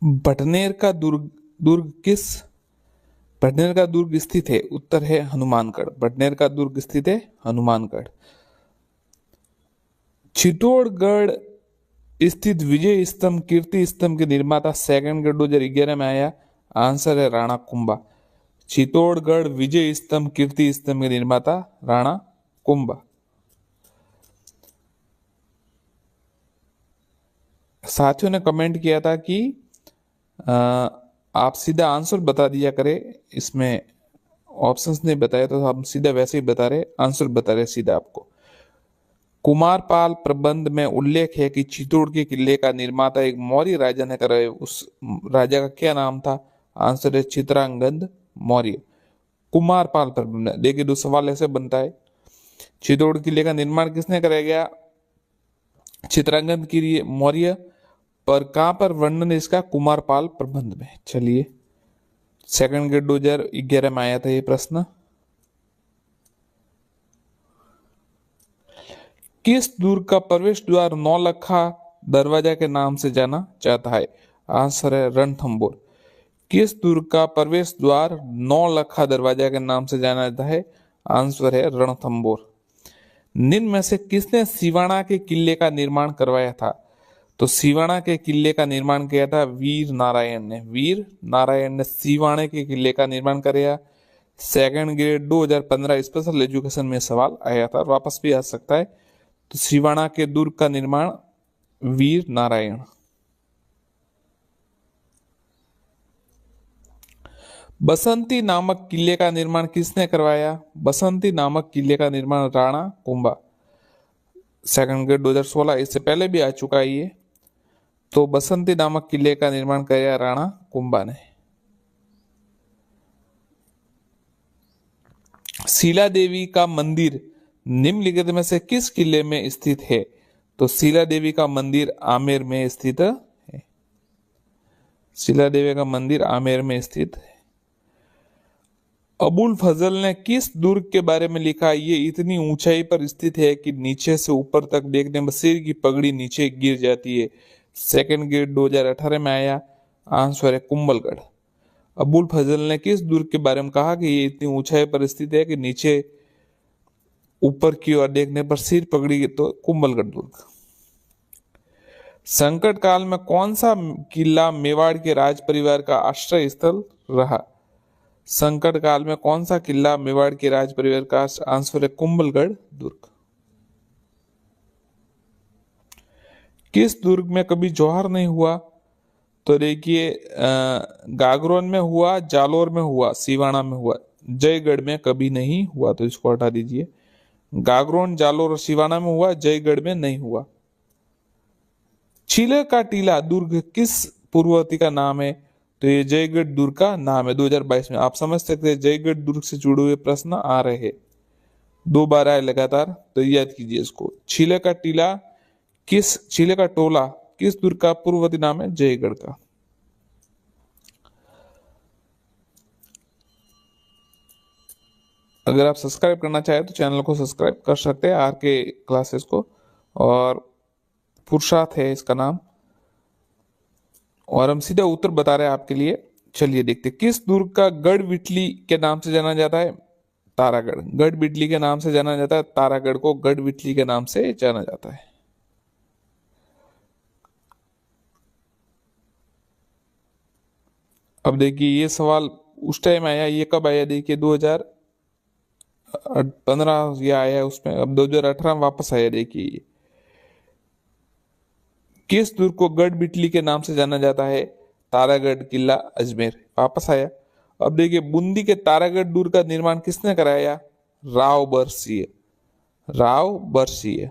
भटनेर का दुर्ग दुर्ग किस भटनेर का दुर्ग स्थित है? उत्तर है हनुमानगढ़। भटनेर का दुर्ग स्थित है हनुमानगढ़। चित्तौड़गढ़ स्थित विजय स्तंभ कीर्ति स्तंभ के निर्माता सेकंड गढ़ 2011 में आया। आंसर है राणा कुंभा। चित्तौड़गढ़ विजय स्तंभ कीर्ति स्तंभ के निर्माता राणा कुंभा। साथियों ने कमेंट किया था कि आप सीधा आंसर बता दिया करें, इसमें ऑप्शंस नहीं बताया तो हम सीधा वैसे ही बता रहे, आंसर बता रहे सीधा आपको। कुमारपाल प्रबंध में उल्लेख है कि चित्तौड़ के किले का निर्माता एक मौर्य राजा ने कराए, उस राजा का क्या नाम था? आंसर है चित्रांगद मौर्य। कुमारपाल प्रबंध, देखिए दो सवाल ऐसे बनता है, चित्तौड़ किले का निर्माण किसने कराया गया? चित्रांगद की मौर्य, पर कहां पर वर्णन इसका? कुमारपाल प्रबंध में। चलिए, सेकंड ग्रेड 2011 में आया था ये प्रश्न। किस दुर्ग का प्रवेश द्वार नौलखा दरवाजा के नाम से जाना जाता है? आंसर है रणथंबोर। किस दुर्ग का प्रवेश द्वार नौलखा दरवाजा के नाम से जाना जाता है? आंसर है रणथंबोर। निम्न में से किसने सिवाना के किले का निर्माण करवाया था? तो सिवाना के किले का निर्माण किया था वीर नारायण ने। वीर नारायण ने सिवाना के किले का निर्माण कराया। सेकंड ग्रेड 2015 स्पेशल एजुकेशन में सवाल आया था, वापस भी आ सकता है। तो सिवाना के दुर्ग का निर्माण वीर नारायण। बसंती नामक किले का निर्माण किसने करवाया? बसंती नामक किले का निर्माण राणा कुंभा। सेकंड ग्रेड 2016, इससे पहले भी आ चुका है ये। तो बसंती नामक किले का निर्माण किया राणा कुंभा ने। शीला देवी का मंदिर निम्नलिखित में से किस किले में स्थित है? तो शीला देवी का मंदिर आमेर में स्थित है। शीला देवी का मंदिर आमेर में स्थित है। अबुल फजल ने किस दुर्ग के बारे में लिखा? ये इतनी ऊंचाई पर स्थित है कि नीचे से ऊपर तक देखने में सिर की पगड़ी नीचे गिर जाती है। सेकंड ग्रेड 2018 में आया। आंसर है कुंभलगढ़। अबुल फजल ने किस दुर्ग के बारे में कहा कि ये इतनी ऊंचाई पर स्थित है कि नीचे ऊपर की ओर देखने पर सिर पगड़ी? तो कुंभलगढ़ दुर्ग। संकट काल में कौन सा किला मेवाड़ के राज परिवार का आश्रय स्थल रहा? संकट काल में कौन सा किला मेवाड़ के राज परिवार का? आंसर है कुंभलगढ़ दुर्ग। किस दुर्ग में कभी जौहर नहीं हुआ? तो देखिए, गागरोन में हुआ, जालोर में हुआ, सिवाना में हुआ, जयगढ़ में कभी नहीं हुआ, तो इसको हटा दीजिए। गागरोन, जालोर और सिवाना में हुआ, जयगढ़ में नहीं हुआ। चिले का टीला दुर्ग किस पूर्ववर्ती का नाम है? तो ये जयगढ़ दुर्ग का नाम है। 2022 में आप समझ सकते हैं जयगढ़ दुर्ग से जुड़े हुए प्रश्न आ रहे हैं, 2 बार आए लगातार, तो याद कीजिए इसको। चिले का टीला किस, चिले का टोला किस दुर्ग का पूर्ववर्ती नाम है? जयगढ़ का। अगर आप सब्सक्राइब करना चाहें तो चैनल को सब्सक्राइब कर सकते हैं, आर के क्लासेस को, और पुरुषार्थ है इसका नाम। और हम सीधा उत्तर बता रहे हैं आपके लिए। चलिए देखते, किस दुर्ग का गढ़ बिटली के नाम से जाना जाता है? तारागढ़। गढ़ बिटली के नाम से जाना जाता है, तारागढ़ को गढ़ बिटली के नाम से जाना जाता है। अब देखिए, ये सवाल उस टाइम आया, ये कब आया? देखिए 2015 ये आया उसमें, अब 2018 में वापस आया। देखिए, किस दुर्ग को गढ़ बिटली के नाम से जाना जाता है? तारागढ़ किला अजमेर, वापस आया। अब देखिए, बूंदी के तारागढ़ दुर्ग का निर्माण किसने कराया? राव बरसिए। राव बरसिए।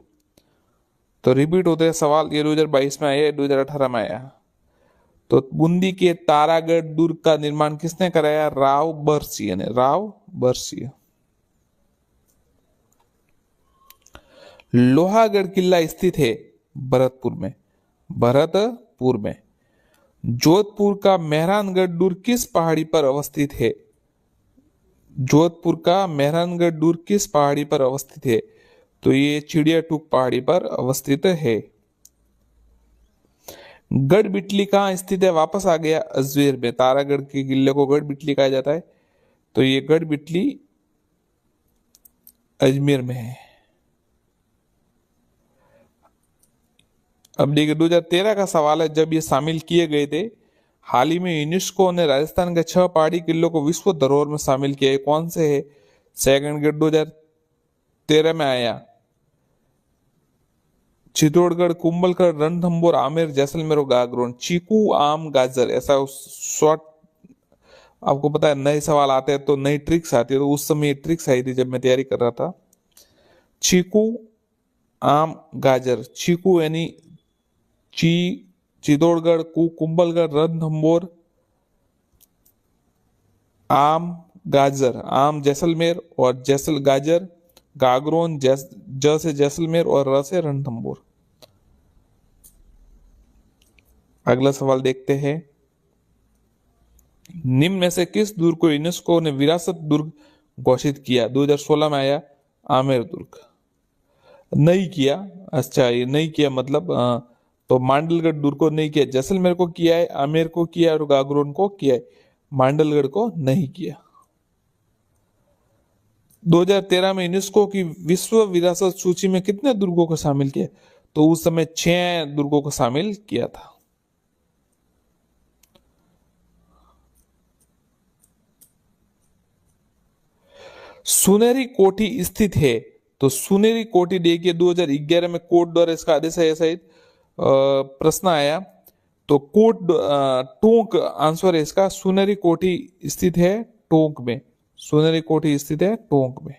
तो रिपीट होते हैं सवाल, ये 2022 में आया, 2018 में आया। तो बूंदी के तारागढ़ दुर्ग का निर्माण किसने कराया? राव बरसिए ने। राव बरसिए। लोहागढ़ किला स्थित है भरतपुर में। भरतपुर में। जोधपुर का मेहरानगढ़ दुर्ग किस पहाड़ी पर अवस्थित है? जोधपुर का मेहरानगढ़ दुर्ग किस पहाड़ी पर अवस्थित है? तो ये चिड़िया टूक पहाड़ी पर अवस्थित है। गढ़ बिटली कहाँ स्थित है? वापस आ गया अजमेर में। तारागढ़ के किले को गढ़ बिटली कहा जाता है, तो ये गढ़ बिटली अजमेर में है। अब देखिए 2013 का सवाल है, जब ये शामिल किए गए थे, हाल ही में यूनेस्को ने राजस्थान के 6 पहाड़ी किलों को विश्व धरोहर में शामिल किया है। कौन से है? सेकंड गेट 2013 में आया, चित्तौड़गढ़, कुंभलगढ़, रणथंभौर, आमेर, जैसलमेर और गागरोन। चीकू, आम, गाजर, ऐसा शॉर्ट। आपको पता है नए सवाल आते हैं तो नई ट्रिक्स आती है, तो उस समय ट्रिक्स आई थी जब मैं तैयारी कर रहा था। चीकू, आम, गाजर। चीकू यानी ची, चित्तौड़गढ़, कुंभलगढ़, रणथंभौर, आम, गाजर। आम जैसलमेर और गाजर, गागरोन, ज से जैसलमेर और र से रणथंभौर। अगला सवाल देखते हैं, निम्न में से किस दुर्ग को यूनेस्को ने विरासत दुर्ग घोषित किया? 2016 में आया आमेर दुर्ग। नहीं किया, अच्छा ये नहीं किया मतलब तो मांडलगढ़ दुर्ग को नहीं किया, जैसलमेर को किया है, आमेर को किया और गागरोन को किया है, मांडलगढ़ को नहीं किया। 2013 में यूनेस्को की विश्व विरासत सूची में कितने दुर्गों को शामिल किया? तो उस समय 6 दुर्गों को शामिल किया था। सुनहरी कोठी स्थित है, तो सुनहरी कोठी देखिए 2011 में कोर्ट द्वारा इसका आदेश है सहित प्रश्न आया, तो कोट टोंक आंसर है इसका। सुनहरी कोठी स्थित है टोंक में। सुनहरी कोठी स्थित है टोंक में।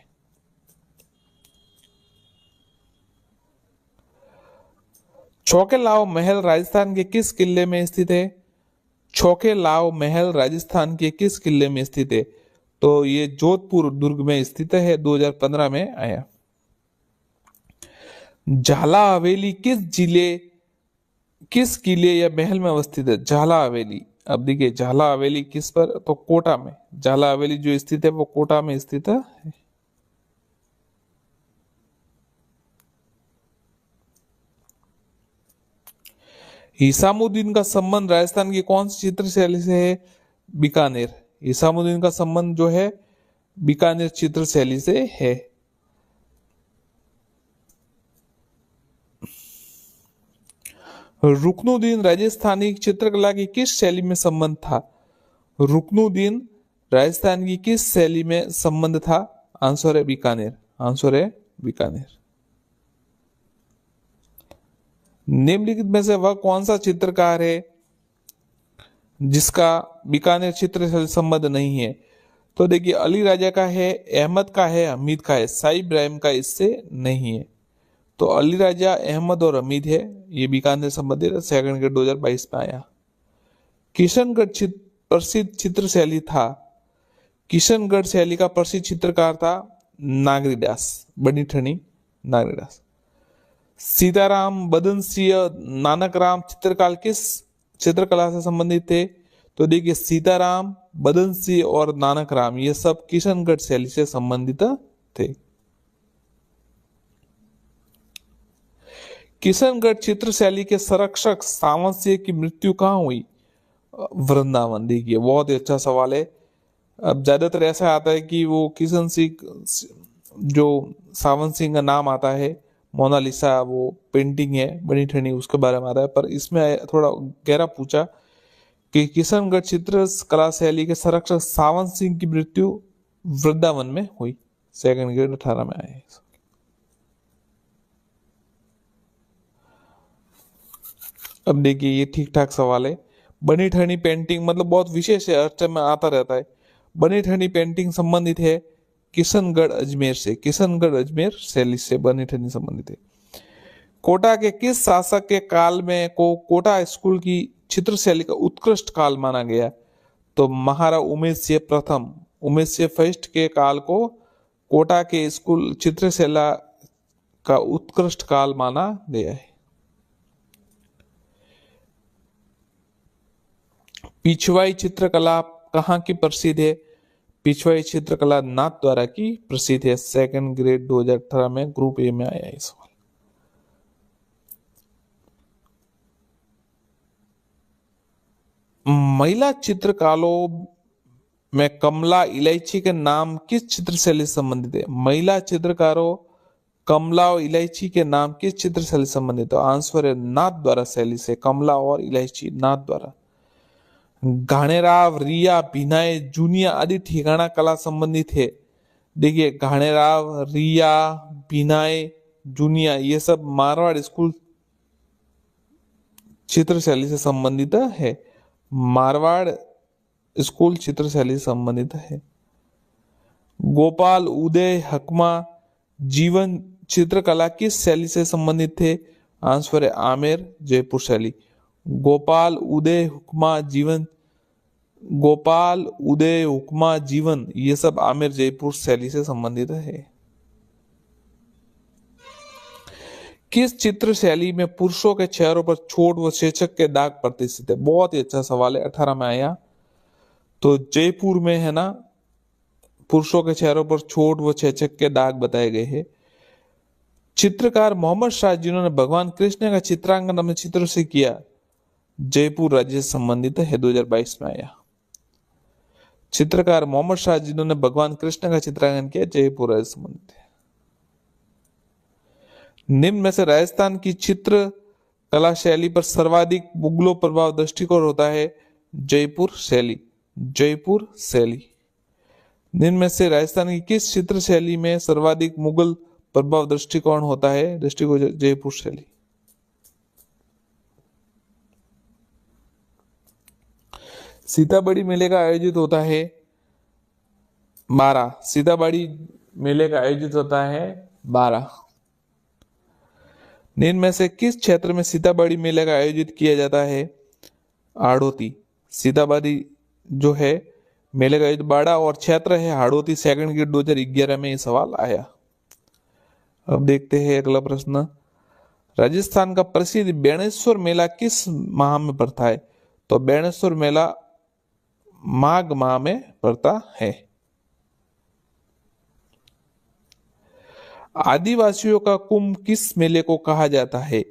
छौकेलाव महल राजस्थान के किस किले में स्थित है? छौकेलाव महल राजस्थान के किस किले में स्थित है? तो ये जोधपुर दुर्ग में स्थित है, 2015 में आया। झाला हवेली किस किले या महल में अवस्थित है? झाला हवेली। अब देखिए झाला हवेली किस पर? तो कोटा में। झाला हवेली जो स्थित है वो कोटा में स्थित है। हिसामुद्दीन का संबंध राजस्थान की कौन सी चित्र शैली से है? बीकानेर। हिसामुद्दीन का संबंध जो है बीकानेर चित्र शैली से है। रुकनुद्दीन राजस्थानी चित्रकला की किस शैली में संबंध था? रुकनुद्दीन राजस्थान की किस शैली में संबंध था? आंसर है बीकानेर। आंसर है बीकानेर। निम्नलिखित में से वह कौन सा चित्रकार है जिसका बीकानेर चित्र से संबंध नहीं है? तो देखिए अली राजा का है, अहमद का है, हमीद का है, साई इब्राहिम का इससे नहीं है। तो अली राजा, अहमद और हमीद है, ये बीकानेर संबंधित सेकंड ग्रेड 2022 में आया। किशनगढ़ प्रसिद्ध चित्र शैली था। किशनगढ़ शैली का प्रसिद्ध चित्रकार था नागरीदास, बनी ठनी नागरीदास। सीताराम, बदनसिंह, नानकराम चित्रकाल किस चित्रकला से संबंधित थे? तो देखिए सीताराम, बदनसिंह और नानकराम ये सब किशनगढ़ शैली से संबंधित थे। किशनगढ़ चित्र शैली के संरक्षक सावंत सिंह की मृत्यु कहाँ हुई? वृंदावन। देखिए बहुत ही अच्छा सवाल है। अब ज्यादातर ऐसा आता है कि वो किशन सिंह, जो सावंत सिंह का नाम आता है, मोनालिसा वो पेंटिंग है बनी ठनी उसके बारे में आता है, पर इसमें थोड़ा गहरा पूछा कि किशनगढ़ चित्र कला शैली के संरक्षक सावंत सिंह की मृत्यु वृंदावन में हुई। सेकंड ग्रेड 18 में आए। अब देखिए ये ठीक ठाक सवाल है। बनी ठनी पेंटिंग मतलब बहुत विशेष है, हर टाइम में आता रहता है। बनी ठनी पेंटिंग संबंधित है किशनगढ़ अजमेर से। किशनगढ़ अजमेर शैली से बनी ठनी संबंधित है। कोटा के किस शासक के काल में को कोटा स्कूल की चित्र शैली का उत्कृष्ट काल माना गया? तो महाराजा उमेश सिंह प्रथम, उमेश सिंह फर्स्ट के काल को कोटा के स्कूल चित्रशैला का उत्कृष्ट काल माना गया है। पिछवाई चित्रकला कहाँ की प्रसिद्ध है? पिछवाई चित्रकला नाथ द्वारा की प्रसिद्ध है। सेकंड ग्रेड 2018 में ग्रुप ए में आया है सवाल। महिला चित्रकारों में कमला इलायची के नाम किस चित्र शैली से संबंधित है? महिला चित्रकारों कमला और इलायची के नाम किस चित्र शैली से संबंधित है? आंसर है नाथ द्वारा शैली से। कमला और इलायची नाथ द्वारा। घाणेराव, रिया, भिनाय, जूनिया आदि ठिकाना कला संबंधित है। देखिए घाणेराव, रिया, भिनाय, जूनिया ये सब मारवाड़ स्कूल चित्र शैली से संबंधित है। मारवाड़ स्कूल चित्र शैली से संबंधित है। गोपाल, उदय, हकमा, जीवन चित्रकला किस शैली से संबंधित थे? आंसर है आमेर जयपुर शैली। गोपाल, उदय, हुक्मा, जीवन, गोपाल, उदय, हुक्मा, जीवन ये सब आमेर जयपुर शैली से संबंधित है। किस चित्र शैली में पुरुषों के चेहरों पर चोट व शीर्षक के दाग प्रतिष्ठित है? बहुत ही अच्छा सवाल है, 18 में आया। तो जयपुर में है ना, पुरुषों के चेहरों पर चोट व शीर्षक के दाग बताए गए हैं। चित्रकार मोहम्मद शाह जिन्होंने भगवान कृष्ण का चित्रांकन अपने चित्रों से किया, जयपुर राज्य से संबंधित है, 2022 में आया। चित्रकार मोहम्मद शाह जिन्होंने भगवान कृष्ण का चित्रांकन किया, जयपुर राज्य से संबंधित है। निम्न में से राजस्थान की चित्र कला शैली पर सर्वाधिक मुगलों प्रभाव दृष्टिकोण होता है? जयपुर शैली। जयपुर शैली। निम्न में से राजस्थान की किस चित्र शैली में सर्वाधिक मुगल प्रभाव दृष्टिकोण होता है? दृष्टिकोण जयपुर शैली। सीताबड़ी मेले का आयोजित होता है 12। सीताबड़ी मेले का आयोजित होता है 12। निम्न में से किस क्षेत्र में सीताबड़ी मेले का आयोजित किया जाता है? हाड़ौती। सीताबड़ी जो है मेले का बड़ा और क्षेत्र है हाड़ौती। सेकंड ग्रेड 2011 में ये सवाल आया। अब देखते हैं अगला प्रश्न। राजस्थान का प्रसिद्ध बेणेश्वर मेला किस माह में पड़ता है? तो बेणेश्वर मेला माघ माह में पड़ता है। आदिवासियों का कुंभ किस मेले को कहा जाता है?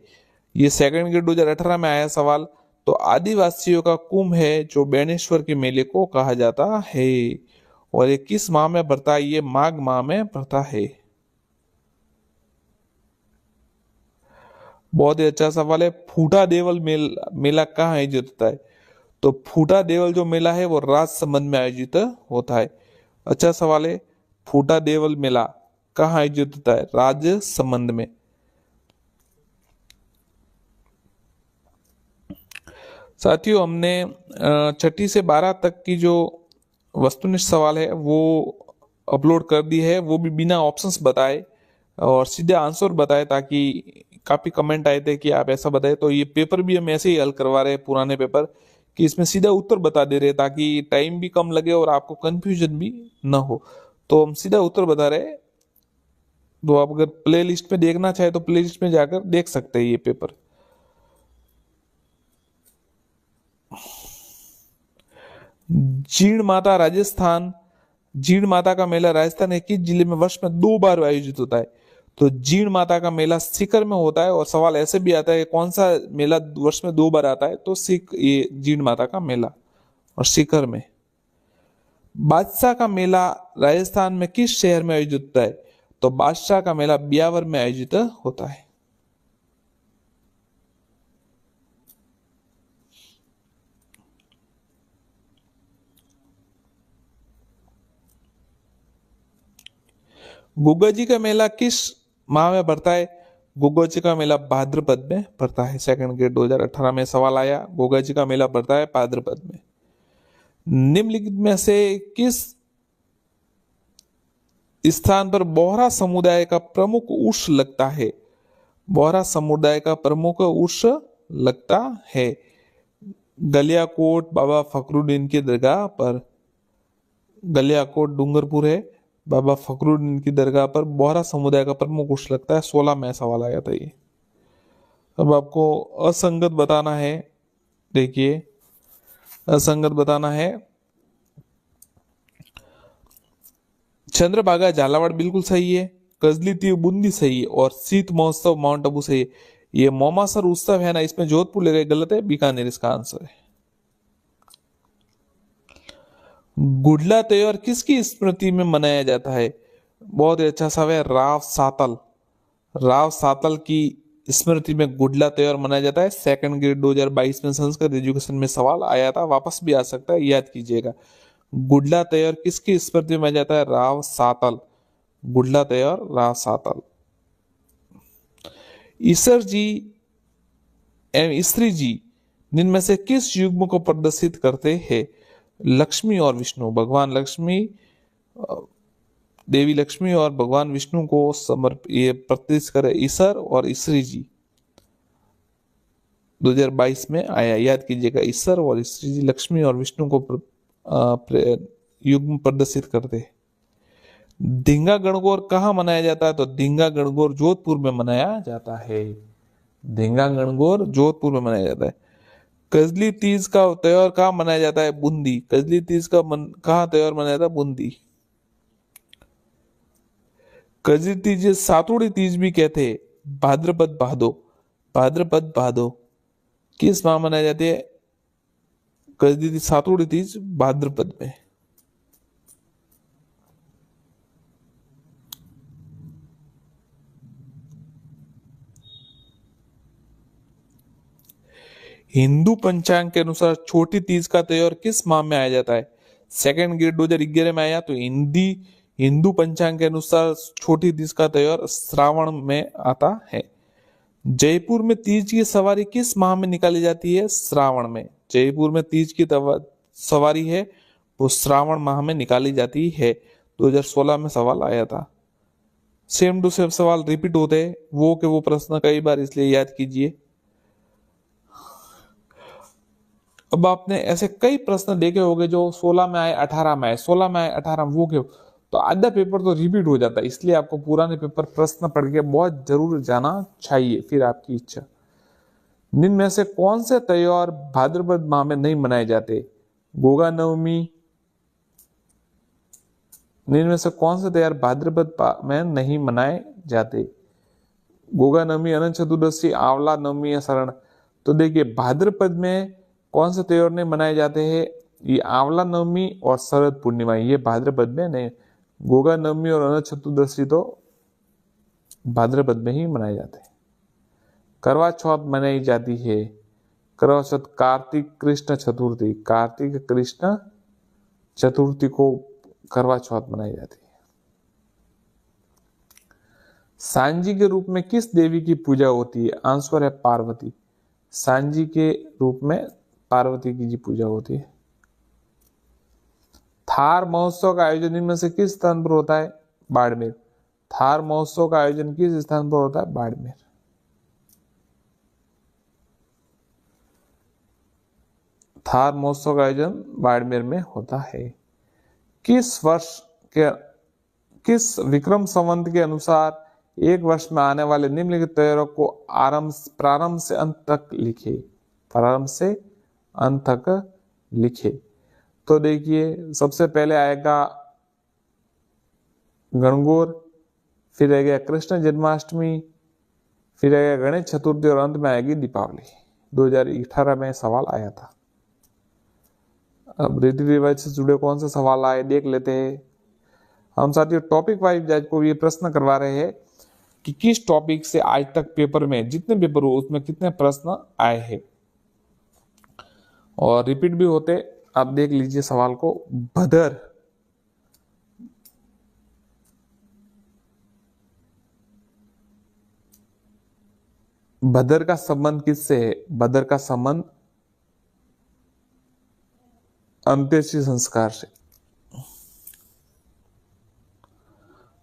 ये सेकंड ग्रेड 2018 में आया सवाल। तो आदिवासियों का कुंभ है जो बेणेश्वर के मेले को कहा जाता है। और ये किस माह में पड़ता है? ये माघ माह में पड़ता है। बहुत ही अच्छा सवाल है। फूटा देवल मेला कहाँ आयोजित होता है? तो फूटा देवल जो मेला है वो राजसमंद में आयोजित होता है। अच्छा सवाल है। फूटा देवल मेला कहाँ आयोजित होता है? राजसमंद में। साथियों हमने 6ठी से 12 तक की जो वस्तुनिष्ठ सवाल है वो अपलोड कर दी है, वो भी बिना ऑप्शंस बताए और सीधे आंसर बताए, ताकि काफी कमेंट आए थे कि आप ऐसा बताए। तो ये पेपर भी हम ऐसे ही हल करवा रहे हैं, पुराने पेपर, कि इसमें सीधा उत्तर बता दे रहे हैं ताकि टाइम भी कम लगे और आपको कंफ्यूजन भी ना हो। तो हम सीधा उत्तर बता रहे हैं। तो आप अगर प्ले लिस्ट में देखना चाहे तो प्ले लिस्ट में जाकर देख सकते हैं ये पेपर। जीण माता राजस्थान। जीण माता का मेला राजस्थान के किस जिले में वर्ष में 2 बार आयोजित होता है? तो जीण माता का मेला सीकर में होता है। और सवाल ऐसे भी आता है कौन सा मेला वर्ष में 2 बार आता है? तो ये जीण माता का मेला और सीकर में। बादशाह का मेला राजस्थान में किस शहर में आयोजित होता है? तो बादशाह का मेला ब्यावर में आयोजित होता है। गुग्गा जी का मेला किस माह में पड़ता है? गुग्गा जी का मेला भाद्रपद में पड़ता है। सेकंड ग्रेड 2018 में सवाल आया। गुग्गा जी का मेला पड़ता है भाद्रपद में। निम्नलिखित में से किस स्थान पर बोहरा समुदाय का प्रमुख उर्स लगता है? बोहरा समुदाय का प्रमुख उर्स लगता है गलियाकोट बाबा फखरुद्दीन की दरगाह पर। गलियाकोट डूंगरपुर है, बाबा फखरुद्दीन की दरगाह पर बोहरा समुदाय का प्रमुख उर्स लगता है। 16 में सवाल आया था ये। अब आपको असंगत बताना है। देखिए असंगत बताना है। चंद्रभागा झालावाड़ बिल्कुल सही है। कजली तीव बूंदी सही है और शीत महोत्सव माउंट आबू सही है। ये मोमासर उत्सव है ना, इसमें जोधपुर ले गए, गलत है, बीकानेर इसका आंसर है। गुडला त्योहार किसकी स्मृति में मनाया जाता है? बहुत ही अच्छा सवाल है, राव सातल। राव सातल की स्मृति में गुडला त्योहार मनाया जाता है। सेकंड ग्रेड 2022 में संस्कृत एजुकेशन में सवाल आया था, वापस भी आ सकता है, याद कीजिएगा। गुडला त्योहार किसकी स्मृति में मनाया जाता है? राव सातल। गुडला त्योहार राव सातल। ईसर जी एवं स्त्री जी जिनमें से किस युग्म को प्रदर्शित करते हैं? लक्ष्मी और विष्णु। भगवान लक्ष्मी, देवी लक्ष्मी और भगवान विष्णु को ये प्रदर्शित करे ईसर और स्त्री जी। 2022 में आया, याद कीजिएगा। ईसर और स्त्री जी लक्ष्मी और विष्णु को युग्म प्रदर्शित करते हैं। धिंगा गणगौर कहाँ मनाया जाता है? तो धिंगा गणगौर जोधपुर में मनाया जाता है। धिंगा गणगौर जोधपुर में मनाया जाता है। कजली तीज का त्योहार कहाँ मनाया जाता है? बूंदी। कजली तीज का कहाँ त्योहार मनाया जाता है? बूंदी। कजली तीज सातुड़ी तीज भी कहते हैं। भाद्रपद भादो। भाद्रपद भादो किस माह मनाई जाती है? कजली तीज सातुड़ी तीज भाद्रपद में। हिंदू पंचांग के अनुसार छोटी तीज का त्योहार किस माह में आया जाता है? सेकंड ग्रेड 2011 में आया। तो हिंदू पंचांग के अनुसार छोटी तीज का त्योहार श्रावण में आता है। जयपुर में तीज की सवारी किस माह में निकाली जाती है? श्रावण में। जयपुर में तीज की सवारी है वो श्रावण माह में निकाली जाती है। 2016 में सवाल आया था। सेम टू सेम सवाल रिपीट होते हैं वो के वो प्रश्न कई बार, इसलिए याद कीजिए। अब आपने ऐसे कई प्रश्न देखे होंगे जो 16 में आए, 18 में आए, 16 में आए, 18 में, वो क्यों? तो आधा पेपर तो रिपीट हो जाता है, इसलिए आपको पुराने पेपर प्रश्न पढ़ के बहुत जरूर जाना चाहिए, फिर आपकी इच्छा। निम्न में से कौन से त्योहार भाद्रपद माह में नहीं मनाए जाते? गोगा नवमी। निम्न में से कौन से त्योहार भाद्रपद में नहीं मनाए जाते? गोगा नवमी, अनंत चतुर्दशी, आंवला नवमी या शरण। तो देखिए भाद्रपद में कौन से त्योहार नहीं मनाए जाते हैं? ये आंवला नवमी और शरद पूर्णिमा, ये भाद्रपद में नहीं। गोगा नवमी और अनंत चतुर्दशी तो भाद्रपद में ही मनाए जाते हैं। करवा चौथ मनाई जाती है। करवा चौथ कार्तिक कृष्ण चतुर्थी, कार्तिक कृष्ण चतुर्थी को करवा चौथ मनाई जाती है। सांजी के रूप में किस देवी की पूजा होती है? आंसर है पार्वती। सांजी के रूप में पार्वती की जी पूजा होती है। थार महोत्सव का आयोजन इनमें से किस स्थान पर होता है? बाड़मेर। थार महोत्सव का आयोजन किस स्थान पर होता है? बाड़मेर। थार महोत्सव का आयोजन बाड़मेर में होता है। किस विक्रम संवत के अनुसार एक वर्ष में आने वाले निम्नलिखित त्योहारों को प्रारंभ से अंत तक लिखे? प्रारंभ से अंत तक लिखे। तो देखिए सबसे पहले आएगा गणगौर, फिर आएगा कृष्ण जन्माष्टमी, फिर आएगा गणेश चतुर्थी और अंत में आएगी दीपावली। 2018 में सवाल आया था। अब रीति रिवाज से जुड़े कौन से सवाल आए देख लेते हैं। हम साथियों टॉपिक वाइज आज को ये प्रश्न करवा रहे हैं कि किस टॉपिक से आज तक पेपर में जितने पेपर हो उसमें कितने प्रश्न आए हैं, और रिपीट भी होते। आप देख लीजिए सवाल को। भदर, भदर का संबंध किससे है? भदर का संबंध अंत्येष्टि संस्कार से।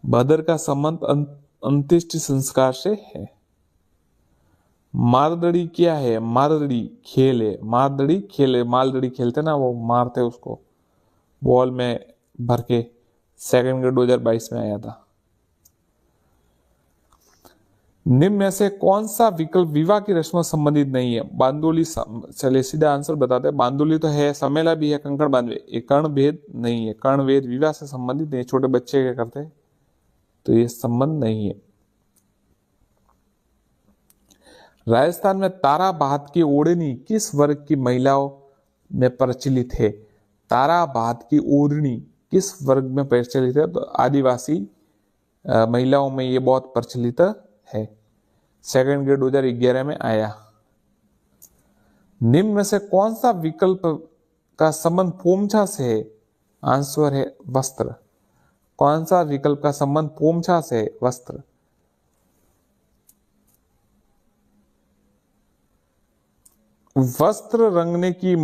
भदर का संबंध अंत्येष्टि संस्कार से है। मारदड़ी क्या है? मारदड़ी खेल है। मारदड़ी खेल है। मालदड़ी खेलते ना, वो मारते उसको बॉल में भर के। सेकंड ग्रेड 2022 में आया था। निम्न में से कौन सा विकल्प विवाह की रस्म संबंधित नहीं है? बांदोली। चलिए सीधा आंसर बताते हैं। बांदोली तो है, समेला भी है, कंकड़ बांधवे। ये कर्ण भेद नहीं है। कर्ण भेद विवाह से संबंधित नहीं। छोटे बच्चे क्या करते हैं, तो ये संबंध नहीं है। राजस्थान में तारा बात की ओढ़नी किस वर्ग की महिलाओं में प्रचलित है? ताराबाद की ओढ़नी किस वर्ग में प्रचलित है? तो आदिवासी महिलाओं में ये बहुत प्रचलित है। सेकंड ग्रेड 2011 में आया। निम्न में से कौन सा विकल्प का संबंध पोमछा से है? आंसर है वस्त्र। कौन सा विकल्प का संबंध पोमछा से है? वस्त्र। वस्त्र रंगने की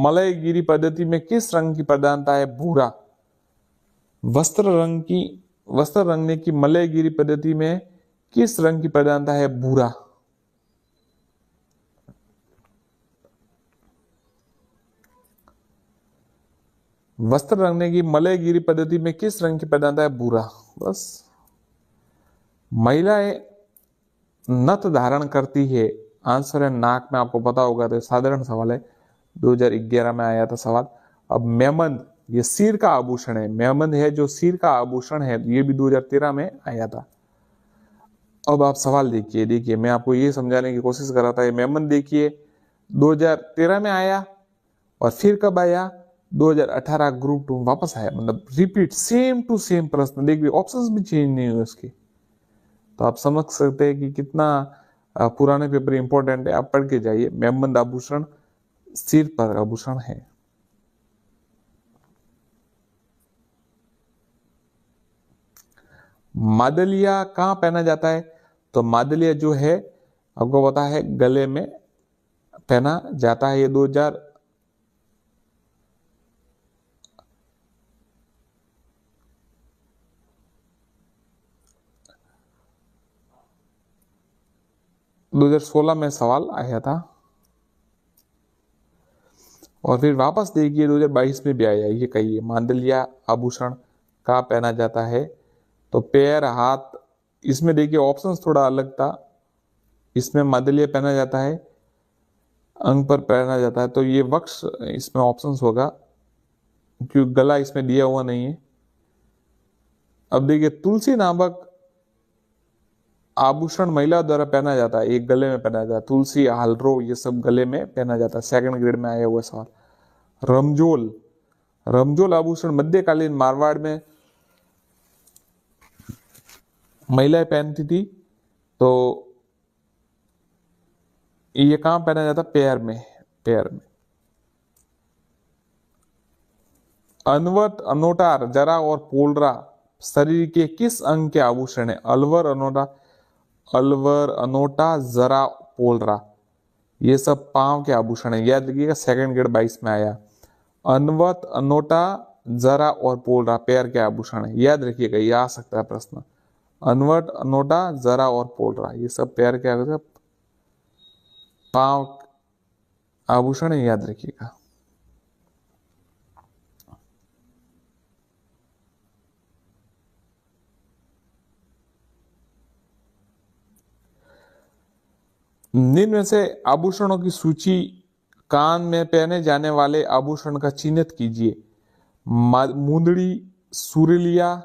मलयगिरी पद्धति में किस रंग की प्रधानता है? भूरा। वस्त्र रंगने की मलयगिरी पद्धति में किस रंग की प्रधानता है? भूरा। वस्त्र रंगने की मलयगिरी पद्धति में किस रंग की प्रधानता है? भूरा। बस। महिलाएं नथ धारण करती है। आंसर है नाक में। आपको पता होगा, तो साधारण सवाल है, 2011 में आया था सवाल। अब मेमंद, ये सिर का आभूषण है। मेमंद है जो सिर का आभूषण है, ये भी 2013 में आया था। अब आप सवाल देखिए मैं आपको ये समझाने की कोशिश कर रहा था। ये मेमंद देखिए 2013 में आया, और फिर कब आया? 2018 ग्रुप 2 वापस आया। मतलब रिपीट, सेम टू सेम प्रश्न। देखिए ऑप्शंस भी चेंज नहीं हुए उसके। तो आप समझ सकते हैं कि कितना पुराने पेपर इंपॉर्टेंट है। आप पढ़ के जाइए। मेमंद आभूषण सिर पर आभूषण है। मादलिया कहाँ पहना जाता है? तो मादलिया जो है आपको पता है गले में पहना जाता है। ये 2000 2016 में सवाल आया था, और फिर वापस देखिए 2022 में भी आया। ये कहिए मांडलिया आभूषण कहाँ पहना जाता है? तो पैर, हाथ। इसमें देखिए ऑप्शंस थोड़ा अलग था। इसमें मांडलिया पहना जाता है, अंग पर पहना जाता है। तो ये वक्ष इसमें ऑप्शंस होगा, क्योंकि गला इसमें दिया हुआ नहीं है। अब देखिए तुलसी नामक आभूषण महिला द्वारा पहना जाता है, एक गले में पहना जाता है। तुलसी, हालरो, ये सब गले में पहना जाता है। सेकंड ग्रेड में आया हुआ सवाल। रमजोल, रमजोल आभूषण मध्यकालीन मारवाड़ में महिलाएं पहनती थी। तो ये कहां पहना जाता? पैर में। पैर में। अनवट, अनोटा, जरा और पोलरा शरीर के किस अंग के आभूषण है? अलवर, अनोटा, जरा, पोलरा, ये सब पांव के आभूषण है। याद रखिएगा, सेकंड ग्रेड 22 में आया। अनवट, अनोटा, जरा और पोलरा पैर के आभूषण है। याद रखिएगा, ये आ सकता है प्रश्न। अनवट, अनोटा, जरा और पोलरा, ये सब पैर के आभूषण, पांव आभूषण है। याद रखिएगा। निम्न में से आभूषणों की सूची। कान में पहने जाने वाले आभूषण का चिन्हित कीजिए। मुंदड़ी, सूरलिया,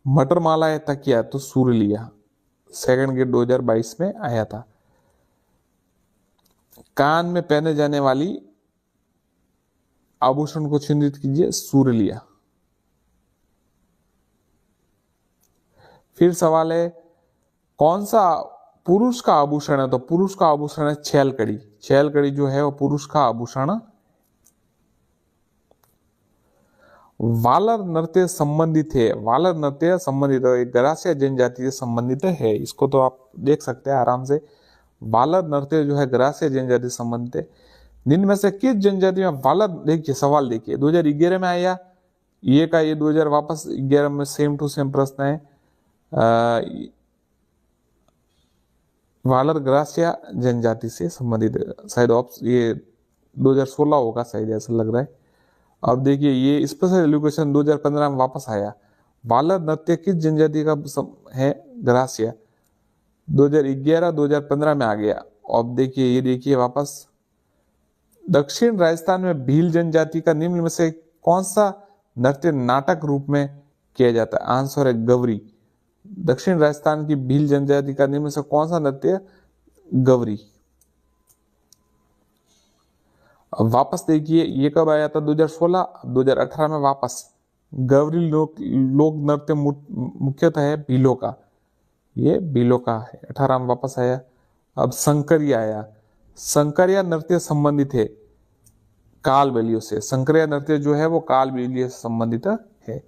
मटरमाला या तकिया? तो सूरलिया। सेकंड ग्रेड 2022 में आया था। कान में पहने जाने वाली आभूषण को चिन्हित कीजिए। सूरलिया। फिर सवाल है, कौन सा पुरुष का आभूषण है? तो पुरुष का आभूषण है छैलकड़ी। छैलकड़ी जो है वो पुरुष का आभूषण। वालर नृत्य संबंधित है। वालर नृत्य संबंधित है, गरासिया जनजाति से संबंधित है। इसको तो आप देख सकते हैं आराम से। वालर नृत्य जो है गरासिया जनजाति से संबंधित है। निम्न में से किस जनजाति में वालर, देखिए सवाल देखिए 2011 में आया ये का, ये 2000 वापस 11 में सेम टू सेम प्रश्न है। वालर गरासिया जनजाति से संबंधित, शायद ये 2016 होगा शायद, ऐसा लग रहा है। अब देखिए ये स्पेशल एजुकेशन 2015 में वापस आया। वालर नृत्य किस जनजाति का है? गरासिया। 2011 2015 में आ गया। अब देखिए ये देखिए वापस। दक्षिण राजस्थान में भील जनजाति का निम्न में से कौन सा नृत्य नाटक रूप में किया जाता है? आंसर है गवरी। दक्षिण राजस्थान की भील जनजाति का निम्न में से कौन सा नृत्य? गवरी। अब वापस देखिए ये कब आया था 2016, 2018 में वापस। गौरी लोक नृत्य मुख्यतः है भीलों का, ये भीलों का है, 18 में वापस आया। अब शंकरिया आया। शंकरिया नृत्य संबंधित है कालबेलियों से, शंकरिया नृत्य जो है वो कालबेलियों से संबंधित है।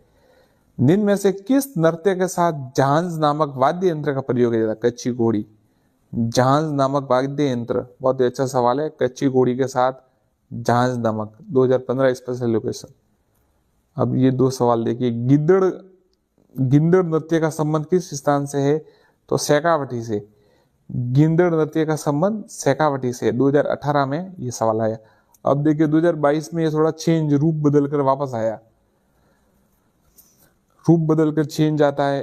निम्न में से किस नृत्य के साथ झांझ नामक वाद्य यंत्र का प्रयोग किया जाता है? कच्ची घोड़ी, झांझ नामक वाद्य यंत्र, बहुत ही अच्छा सवाल है। कच्ची घोड़ी के साथ झांझ नामक, 2015 स्पेशल लोकेशन। अब ये दो सवाल देखिए, गिंदड़ नृत्य का संबंध किस स्थान से है? तो शेखावटी से। गिंदड़ नृत्य का संबंध शेखावटी से, 2018 में ये सवाल आया। अब देखिए 2022 में ये थोड़ा चेंज, रूप बदल कर वापस आया, रूप बदल कर चेंज आता है।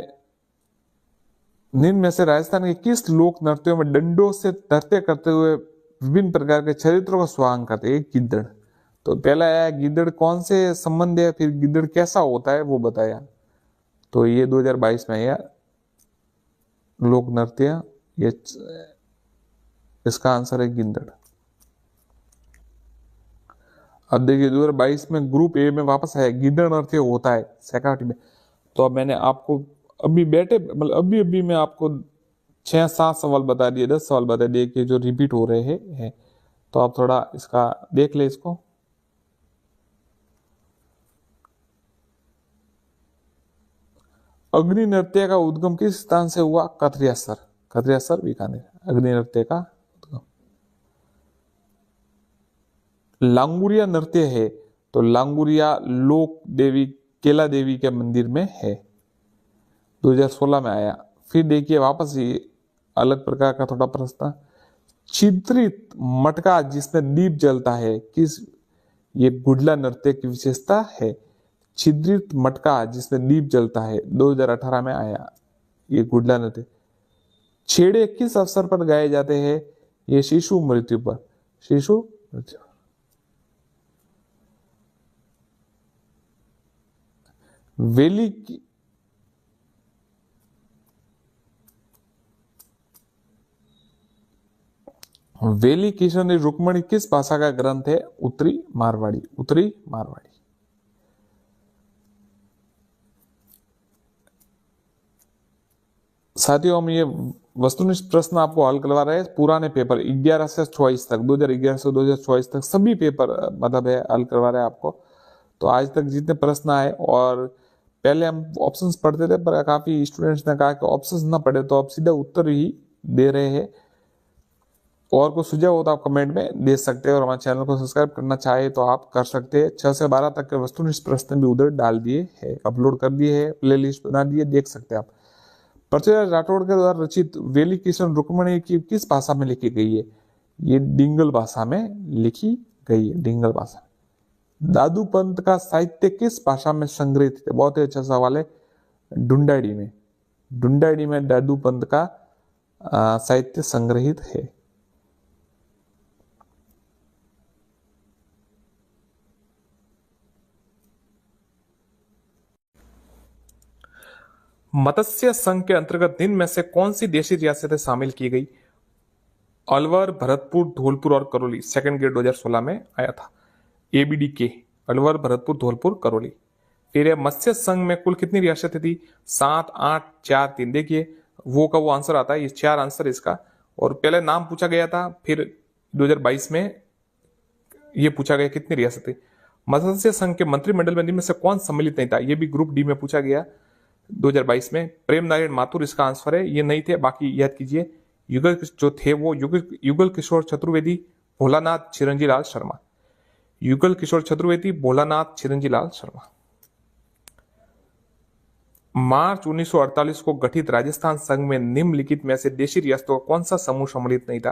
निम्न में से राजस्थान के किस लोक नृत्यों में डंडों से नृत्य करते हुए विभिन्न प्रकार के चरित्रों का स्वांग करते हैं? गिद्दड़। तो पहला आया गिद्दड़ कौन से संबंध है, फिर गिद्दड़ कैसा होता है वो बताया। तो ये 2022 में आया लोक नृत्य, ये इसका आंसर है गिद्दड़। अब देखिए 2022 में ग्रुप ए में वापस आया, गिद्दड़ नृत्य होता है शेखावटी में। तो अब मैंने आपको अभी अभी मैं आपको 6-7 सवाल बता दिए, 10 सवाल बता दिए कि जो रिपीट हो रहे हैं। तो आप थोड़ा इसका देख ले इसको। अग्नि नृत्य का उद्गम किस स्थान से हुआ? कथरियासर, कथरियासर बीकानेर, अग्नि नृत्य का उद्गम। लांगुरिया नृत्य है, तो लांगुरिया लोक देवी केला देवी के मंदिर में है, 2016 में आया। फिर देखिए वापस ये अलग प्रकार का थोड़ा प्रश्न, छिद्रित मटका जिसमें दीप जलता है किस, ये गुडला नृत्य की विशेषता है। छिद्रित मटका जिसमें दीप जलता है, 2018 में आया ये गुडला नृत्य। छेड़े किस अवसर पर गाए जाते हैं? ये शिशु मृत्यु पर, शिशु मृत्यु। वेली वेली किशन रुक्मणी किस भाषा का ग्रंथ है? उत्तरी मारवाड़ी, उत्तरी मारवाड़ी। साथियों हम ये वस्तुनिष्ठ प्रश्न आपको हल करवा रहे हैं पुराने पेपर 11 से 24 तक, 2011 से 2024 तक सभी पेपर मतलब है हल करवा रहे हैं आपको। तो आज तक जितने प्रश्न आए, और पहले हम ऑप्शंस पढ़ते थे पर काफी स्टूडेंट्स ने कहा कि ऑप्शंस ना पढ़े, तो अब सीधा उत्तर ही दे रहे हैं। और कोई सुझाव हो तो आप कमेंट में दे सकते हैं, और हमारे चैनल को सब्सक्राइब करना चाहे तो आप कर सकते हैं। 6 से 12 तक के वस्तुनिष्ठ प्रश्न भी उधर डाल दिए है, अपलोड कर दिए है, प्ले लिस्ट बना दिए, देख सकते हैं आप। पृथ्वीराज राठौड़ के द्वारा रचित वेली किशन रुक्मणी की किस भाषा में लिखी गई है? ये डिंगल भाषा में लिखी गई है, डिंगल भाषा। दादू पंत का साहित्य किस भाषा में संग्रहित है? बहुत ही अच्छा सवाल है, ढूंढाड़ी में, ढूंढाड़ी में दादू पंत का साहित्य संग्रहित है। मत्स्य संघ के अंतर्गत निम्न में से कौन सी देशी रियासतें शामिल की गई? अलवर, भरतपुर, धौलपुर और करौली, सेकंड ग्रेड 2016 में आया था। एबीडी के, अलवर, भरतपुर, धौलपुर, करौली। फिर मत्स्य संघ में कुल कितनी रियासतें थी? 7, 8, 4, 3। देखिए वो का वो आंसर आता है, ये 4 आंसर इसका। और पहले नाम पूछा गया था, फिर 2022 में ये पूछा गया कितनी रियासतें। मत्स्य संघ के मंत्रिमंडल में निम्न में से कौन सम्मिलित नहीं था? ये भी ग्रुप डी में पूछा गया 2022 में। प्रेम नारायण माथुर इसका आंसर है, ये नहीं थे, बाकी याद कीजिए। युगल जो थे वो युगल किशोर चतुर्वेदी, भोलानाथ, चिरंजी लाल शर्मा। युगल किशोर चतुर्वेदी, भोलानाथ, चिरंजी लाल शर्मा। मार्च 1948 को गठित राजस्थान संघ में निम्नलिखित में से देशी रियासतों का कौन सा समूह सम्मिलित नहीं था?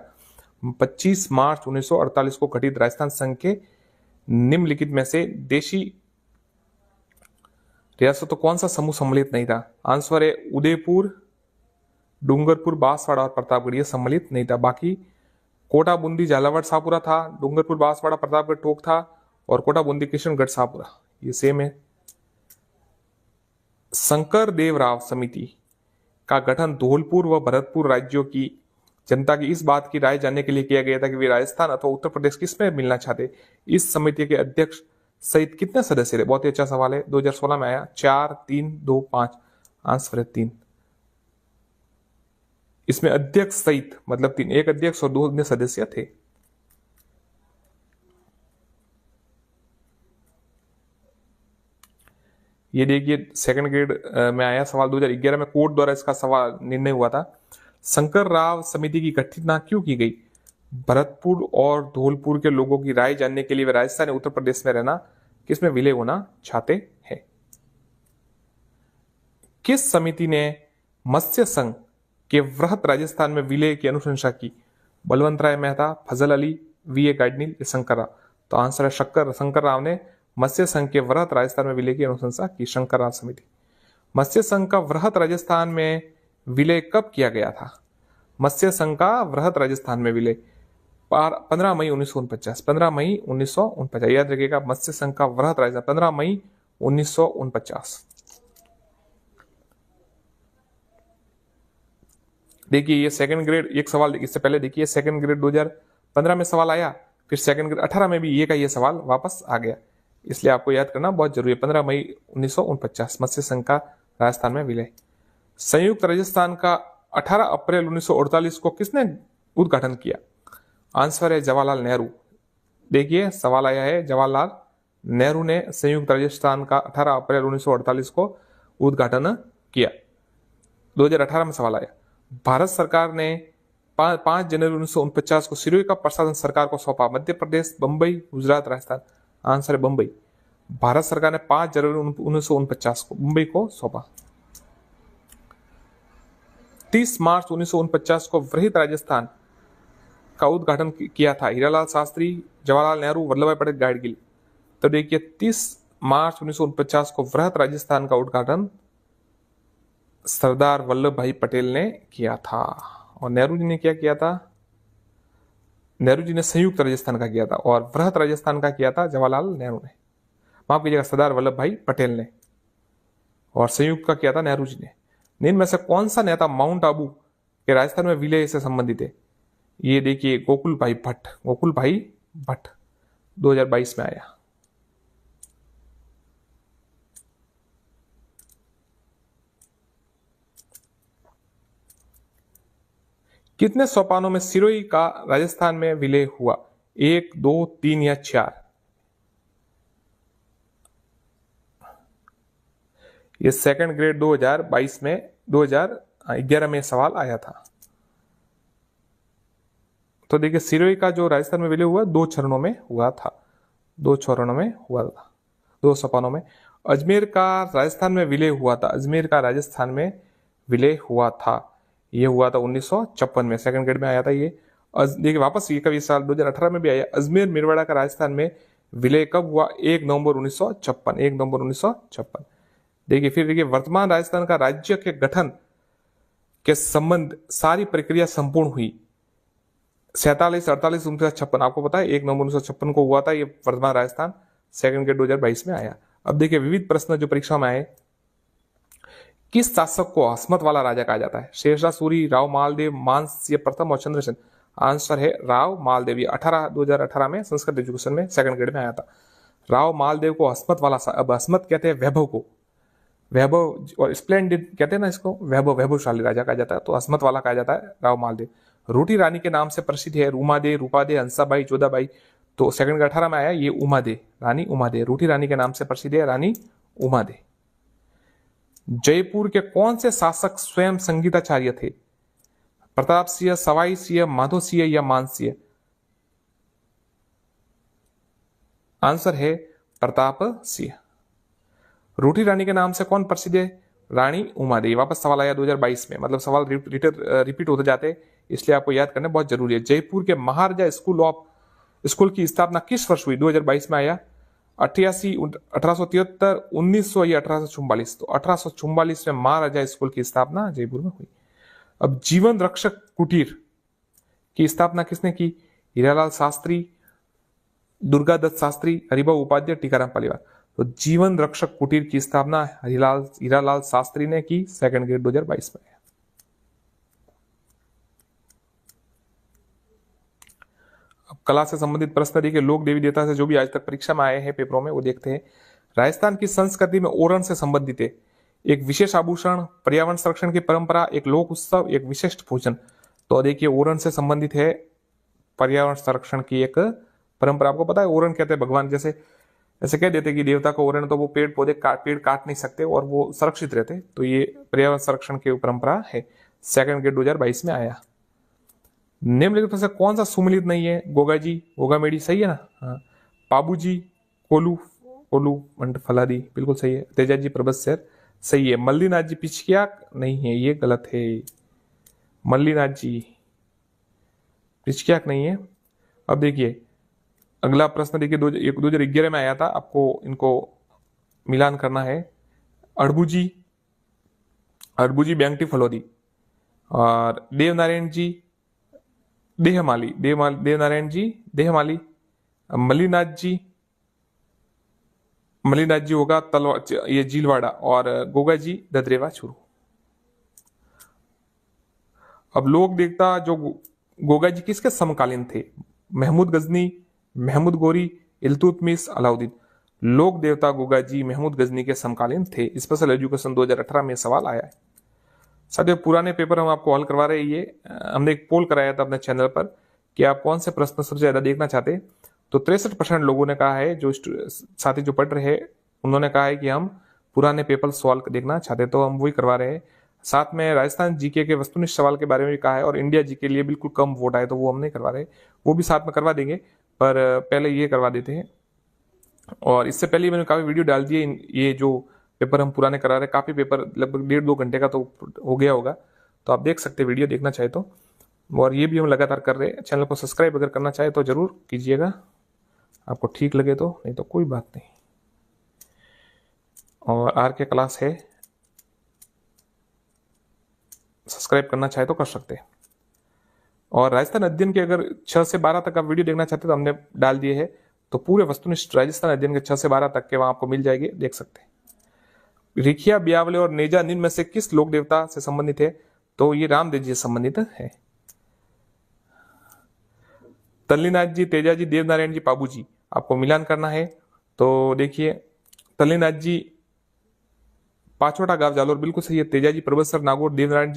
25 मार्च 1948 को गठित राजस्थान संघ के निम्नलिखित में से देशी रियासतों कौन सा समूह सम्मिलित नहीं था? आंसर है उदयपुर, डूंगरपुर, बांसवाड़ा और प्रतापगढ़, ये सम्मिलित नहीं था। बाकी कोटा, बूंदी, झालावाड़, शाहपुरा था, डूंगरपुर, बांसवाड़ा, प्रतापगढ़, टोंक था, और कोटा, बूंदी, किशनगढ़, शाहपुरा, ये सेम है। शंकर देव राव समिति का गठन धौलपुर व भरतपुर राज्यों की जनता की इस बात की राय जानने के लिए किया गया था कि वे राजस्थान अथवा उत्तर प्रदेश किस में मिलना चाहते। इस समिति के अध्यक्ष सहित कितने सदस्य थे? बहुत ही अच्छा सवाल है। 2016 में आया 4, 3, 2, 5। आंसर है 3। इसमें अध्यक्ष सहित मतलब 3, एक अध्यक्ष और 2 अन्य सदस्य थे। ये देखिए सेकंड ग्रेड में आया सवाल 2011 में कोर्ट द्वारा इसका सवाल निर्णय हुआ था। शंकर राव समिति की गठितना क्यों की गई? भरतपुर और धौलपुर के लोगों की राय जानने के लिए वे राजस्थान उत्तर प्रदेश में रहना किसमें विलय होना चाहते हैं। किस समिति ने मत्स्य संघ के वृहत राजस्थान में विलय की अनुशंसा की? बलवंत राय मेहता, फजल अली, वी ए गाइडनील, शंकर राव। तो आंसर है शंकर राव ने मत्स्य संघ के वृहत राजस्थान में विलय की अनुशंसा की। शंकर राव समिति। मत्स्य संघ का वृहत राजस्थान में विलय कब किया गया था? मत्स्य संघ का वृहत राजस्थान में विलय 15 मई 1949। 15 मई 1949 याद रखिएगा। मत्स्य संघ का वृहत राजस्थान 15 मई 1949। देखिए ये सेकंड ग्रेड एक सवाल, इससे पहले देखिए सेकंड ग्रेड 2015 में सवाल आया, फिर सेकंड ग्रेड 18 में भी ये का ये सवाल वापस आ गया, इसलिए आपको याद करना बहुत जरूरी है। 15 मई 1949 मत्स्य संघ का राजस्थान में विलय। संयुक्त राजस्थान का 18 अप्रैल 1948 को किसने उद्घाटन किया? आंसर है जवाहरलाल नेहरू। देखिए सवाल आया है, जवाहरलाल नेहरू ने संयुक्त राजस्थान का 18 अप्रैल 1948 को उद्घाटन किया। 2018 में सवाल आया। भारत सरकार ने 5 जनवरी 1949 को सिरोही का प्रशासन सरकार को सौंपा। मध्य प्रदेश, बंबई, गुजरात, राजस्थान। आंसर है बंबई। भारत सरकार ने 5 जनवरी 1949 को मुंबई को सौंपा। 30 मार्च 1949 को वृहत राजस्थान का उद्घाटन किया था। हीरालाल शास्त्री, जवाहरलाल नेहरू, वल्लभ भाई पटेल, गाडगिल। तो देखिए 30 मार्च 1949 को वृहत राजस्थान का उद्घाटन सरदार वल्लभ भाई पटेल ने किया था। और नेहरू जी ने क्या किया था? नेहरू जी ने संयुक्त राजस्थान का किया था और वृहत राजस्थान का किया था जवाहरलाल नेहरू ने, माफ कीजिएगा सरदार वल्लभ भाई पटेल ने, और संयुक्त का किया था नेहरू जी ने। इनमें में से कौन सा नेता माउंट आबू के राजस्थान में विलय से संबंधित है? ये देखिए गोकुल भाई भट्ट। गोकुल भाई भट्ट 2022 में आया। कितने सोपानों में सिरोही का राजस्थान में विलय हुआ? 1, 2, 3 या 4? ये सेकंड ग्रेड 2022 में 2011 में सवाल आया था। तो देखिए सिरोही का जो राजस्थान में विलय हुआ 2 चरणों में हुआ था। 2 चरणों में हुआ था, 2 सोपानों में। अजमेर का राजस्थान में विलय हुआ था। अजमेर का राजस्थान में विलय हुआ था, ये हुआ था 1956 में। सेकंड ग्रेड में आया था ये। देखिए वापस ये कभी साल 2018 में भी आया। अजमेर मेरवाड़ा का राजस्थान में विलय कब हुआ? 1 नवंबर 1956। 1 नवंबर 1956। देखिए फिर देखिए वर्तमान राजस्थान का राज्य के गठन के संबंध सारी प्रक्रिया संपूर्ण हुई 47, 48, 49, 56। आपको पता है 1 नवंबर 1956 को हुआ था ये वर्तमान राजस्थान। सेकंड ग्रेड 2022 में आया। अब देखिए विविध प्रश्न जो परीक्षा में आए। किस शासक को हसमत वाला राजा कहा जाता है? शेरशाह सूरी, राव मालदेव, मानसिंह प्रथम और चंद्रसेन। आंसर है राव मालदेव। 2018 में संस्कृत एजुकेशन में सेकंड ग्रेड में आया था। राव मालदेव को हसमत वाला, अब हसमत कहते हैं वैभव को, वैभव और स्प्लेंडिड कहते हैं ना इसको, वैभवशाली राजा कहा जाता है, तो हसमत वाला कहा जाता है राव मालदेव। रोटी रानी के नाम से प्रसिद्ध है रूमादे, रूपादे, हंसाबाई, जोधाबाई। तो सेकंड ग्रेड 18 में आया ये उमादे, रानी उमादे। रोटी रानी के नाम से प्रसिद्ध है रानी उमादे। जयपुर के कौन से शासक स्वयं संगीताचार्य थे? प्रताप सिंह, सवाई सिंह, माधो सिंह या मान सिंह? आंसर है प्रताप सिंह। रोटी रानी के नाम से कौन प्रसिद्ध है? रानी उमादेवी। वापस सवाल आया 2022 में, मतलब सवाल रिपीट होते जाते, इसलिए आपको याद करना बहुत जरूरी है। जयपुर के महाराजा स्कूल की स्थापना किस वर्ष हुई? 2022 में आया। 88, 1873, 1900 या 1844? तो 1844 में महाराजा स्कूल की स्थापना जयपुर में हुई। अब जीवन रक्षक कुटीर की स्थापना किसने की? हीरालाल शास्त्री, दुर्गादत्त शास्त्री, हरिभाऊ उपाध्याय, टीकाराम पालीवाल। तो जीवन रक्षक कुटीर की स्थापना हीरालाल शास्त्री ने की। सेकंड ग्रेड 2022 में। कला से संबंधित प्रश्न देखिए, लोक देवी देवता से जो भी आज तक परीक्षा में आए हैं पेपरों में वो देखते हैं। राजस्थान की संस्कृति में ओरण से संबंधित है एक विशेष आभूषण, पर्यावरण संरक्षण की परंपरा, एक लोक उत्सव, एक विशिष्ट भोजन। तो देखिए ओरण से संबंधित है पर्यावरण संरक्षण की एक परंपरा। आपको पता है ओरण कहते हैं भगवान, जैसे ऐसे कह देते कि देवता को ओरण, तो वो पेड़ पौधे पेड़ काट नहीं सकते और वो सुरक्षित रहते, तो ये पर्यावरण संरक्षण की परंपरा है। सेकंड ग्रेड 2022 में आया। निम्नलिखित में से कौन सा सुमिलित नहीं है? गोगा जी, गोगा मेडी सही है ना? हाँ। पाबू जी, कोलू कोलू मंड फलादी बिल्कुल सही है। तेजा जी प्रबस्यर सही है। मल्लीनाथ जी पिछकिया नहीं है, ये गलत है। मल्लीनाथ जी पिछकियाक नहीं है। अब देखिए अगला प्रश्न देखिए 2011 में आया था, आपको इनको मिलान करना है। अड़बूजी बैंगटी फलोदी और देवनारायण जी देहमाली, देवनारायण जी देहमाली। मल्लीनाथ जी होगा ये जीलवाड़ा और गोगा जी ददरेवा चूरू। अब लोक देवता जो गोगा जी किसके समकालीन थे? महमूद गजनी, महमूद गोरी, इल्तुतमिश, अलाउद्दीन। लोक देवता गोगा जी महमूद गजनी के समकालीन थे। स्पेशल एजुकेशन 2018 में सवाल आया है। साथियों पुराने पेपर हम आपको हल करवा रहे हैं। ये हमने एक पोल कराया था अपने चैनल पर कि आप कौन से प्रश्न सबसे ज्यादा देखना चाहते हैं, तो 63% लोगों ने कहा है, जो साथी जो पढ़ रहे हैं उन्होंने कहा है कि हम पुराने पेपर सॉल्व देखना चाहते, तो हम वही करवा रहे हैं। साथ में राजस्थान जीके के वस्तुनिष्ठ सवाल के बारे में भी कहा है और इंडिया जी के लिए बिल्कुल कम वोट आए तो वो हम नहीं करवा रहे, वो भी साथ में करवा देंगे, पर पहले ये करवा देते हैं। और इससे पहले मैंने काफी वीडियो डाल दिए, ये जो पेपर हम पुराने करा रहे, काफी पेपर लगभग 1.5-2 घंटे का तो हो गया होगा, तो आप देख सकते हैं वीडियो देखना चाहे तो। और ये भी हम लगातार कर रहे हैं। चैनल को सब्सक्राइब अगर करना चाहे तो जरूर कीजिएगा, आपको ठीक लगे तो, नहीं तो कोई बात नहीं। और आर के क्लास है, सब्सक्राइब करना चाहे तो कर सकते हैं। और राजस्थान अध्ययन के अगर 6 से 12 तक आप वीडियो देखना चाहते तो हमने डाल दिए है, तो पूरे वस्तुनिष्ठ राजस्थान अध्ययन के 6 से 12 तक के वहां आपको मिल जाएगी, देख सकते हैं। रिखिया, ब्यावले और नेजा निम्न में से किस लोक देवता से संबंधित है? तो ये रामदेव जी से संबंधित है। तल्लीनाथ जी, तेजा जी, देवनारायण जी, पाबू जी, आपको मिलान करना है। तो देखिए तल्लीनाथ जी पांचवटा गांव जालोर बिल्कुल सही है। तेजा जी प्रबसर नागौर, देवनारायण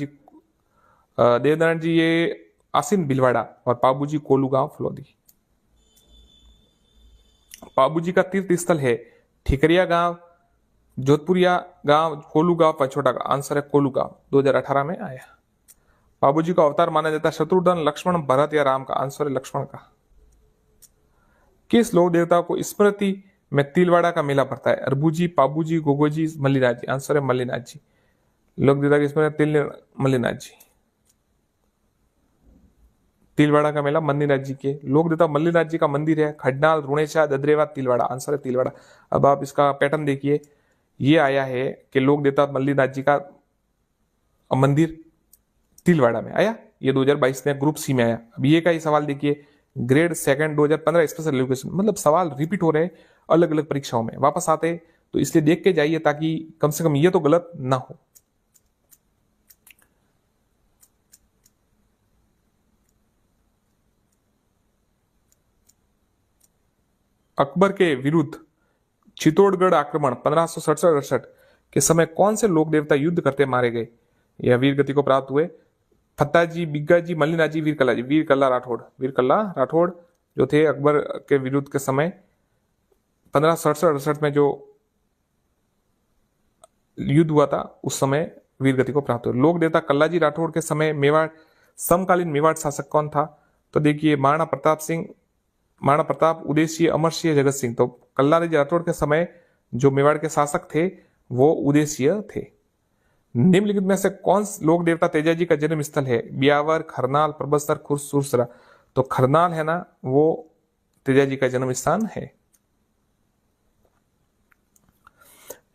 जी ये आसिन भिलवाड़ा और पाबू जी कोलू गांव फलोदी। पाबू जी का तीर्थ स्थल है ठिकरिया गांव, जोधपुरिया गांव, कोलू गांव, पंचोटा गांव। आंसर है कोलू गांव, 2018 में आया। पाबू जी का अवतार माना जाता है शत्रुघ्न, लक्ष्मण, भरत या राम का। आंसर है लक्ष्मण का। किस लोक देवता को स्मृति में तिलवाड़ा का मेला पड़ता है? अरबूजी, पाबूजी, गोगोजी, मल्लीनाथ जी। आंसर है मल्लीनाथ जी। लोक देवता की स्मृति मल्लीनाथ जी। तिलवाड़ा का मेला मल्लीनाथ जी के। लोक देवता मल्लीनाथ जी का मंदिर है खडनाल, रुणेचा, ददरेवा, तिलवाड़ा। आंसर है तिलवाड़ा। अब आप इसका पैटर्न देखिए, ये आया है कि लोक देवता मल्लीनाथ जी का मंदिर तिलवाड़ा में आया, ये 2022 में ग्रुप सी में आया। अब ये का ही सवाल देखिए, ग्रेड सेकंड 2015 स्पेशल एजुकेशन, मतलब सवाल रिपीट हो रहे हैं अलग अलग परीक्षाओं में वापस आते, तो इसलिए देख के जाइए ताकि कम से कम ये तो गलत ना हो। अकबर के विरुद्ध चित्तौड़गढ़ आक्रमण 1567-68 के समय कौन से लोक देवता युद्ध करते मारे गए या वीर गति को प्राप्त हुए? फत्ता जी, बिग्गा जी, मल्लीनाथ जी, वीरकला जी। वीरकला राठौड़ जो थे अकबर के विरुद्ध के समय 1567-68 में जो युद्ध हुआ था उस समय वीरगति को प्राप्त हुआ। लोक देवता कल्ला जी राठौड़ के समय मेवाड़ समकालीन मेवाड़ शासक कौन था? तो देखिए महाराणा प्रताप, उदय सिंह, अमर सिंह, जगत सिंह। तो कल्ला जी राठौड़ के समय जो मेवाड़ के शासक थे वो उदय सिंह थे। निम्नलिखित में से कौन लोक देवता तेजा जी का जन्म स्थल है? ब्यावर, खरनाल, प्रबस्तर, खुर्स, सुरसरा। तो खरनाल है ना, वो तेजा जी का जन्म स्थान है।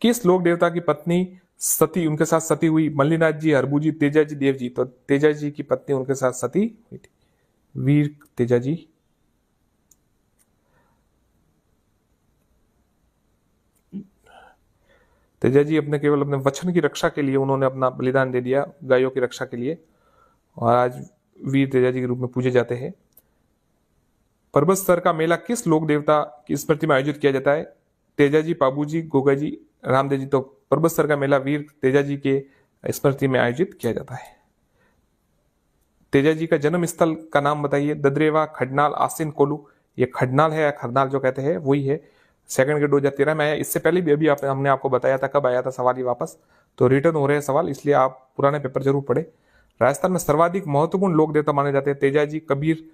किस लोक देवता की पत्नी सती उनके साथ सती हुई? मल्लीनाथ जी, हरबूजी, तेजा जी, देव जी। तो तेजा जी की पत्नी उनके साथ सती हुई थी, वीर तेजा जी। तेजा जी केवल अपने वचन की रक्षा के लिए उन्होंने अपना बलिदान दे दिया, गायों की रक्षा के लिए, और आज वीर तेजा जी के रूप में पूजे जाते हैं। पर्वत स्तर का मेला किस लोक देवता की स्मृति में आयोजित किया जाता है? तेजाजी, पाबूजी, गोगाजी, रामदेव जी। तो पर्वत स्तर का मेला वीर तेजाजी के स्मृति में आयोजित किया जाता है। तेजाजी का जन्म स्थल का नाम बताइए। ददरेवा, खडनाल, आसिन, कोलू। ये खडनाल है या खरनाल जो कहते हैं वही है। सेकंड के 2013 में आया। इससे पहले भी अभी हमने आपको बताया था कब आया था सवाल ये वापस, तो रिटर्न हो रहे हैं सवाल, इसलिए आप पुराने पेपर जरूर पढ़े। राजस्थान में सर्वाधिक महत्वपूर्ण लोक देवता माने जाते हैं तेजाजी, कबीर,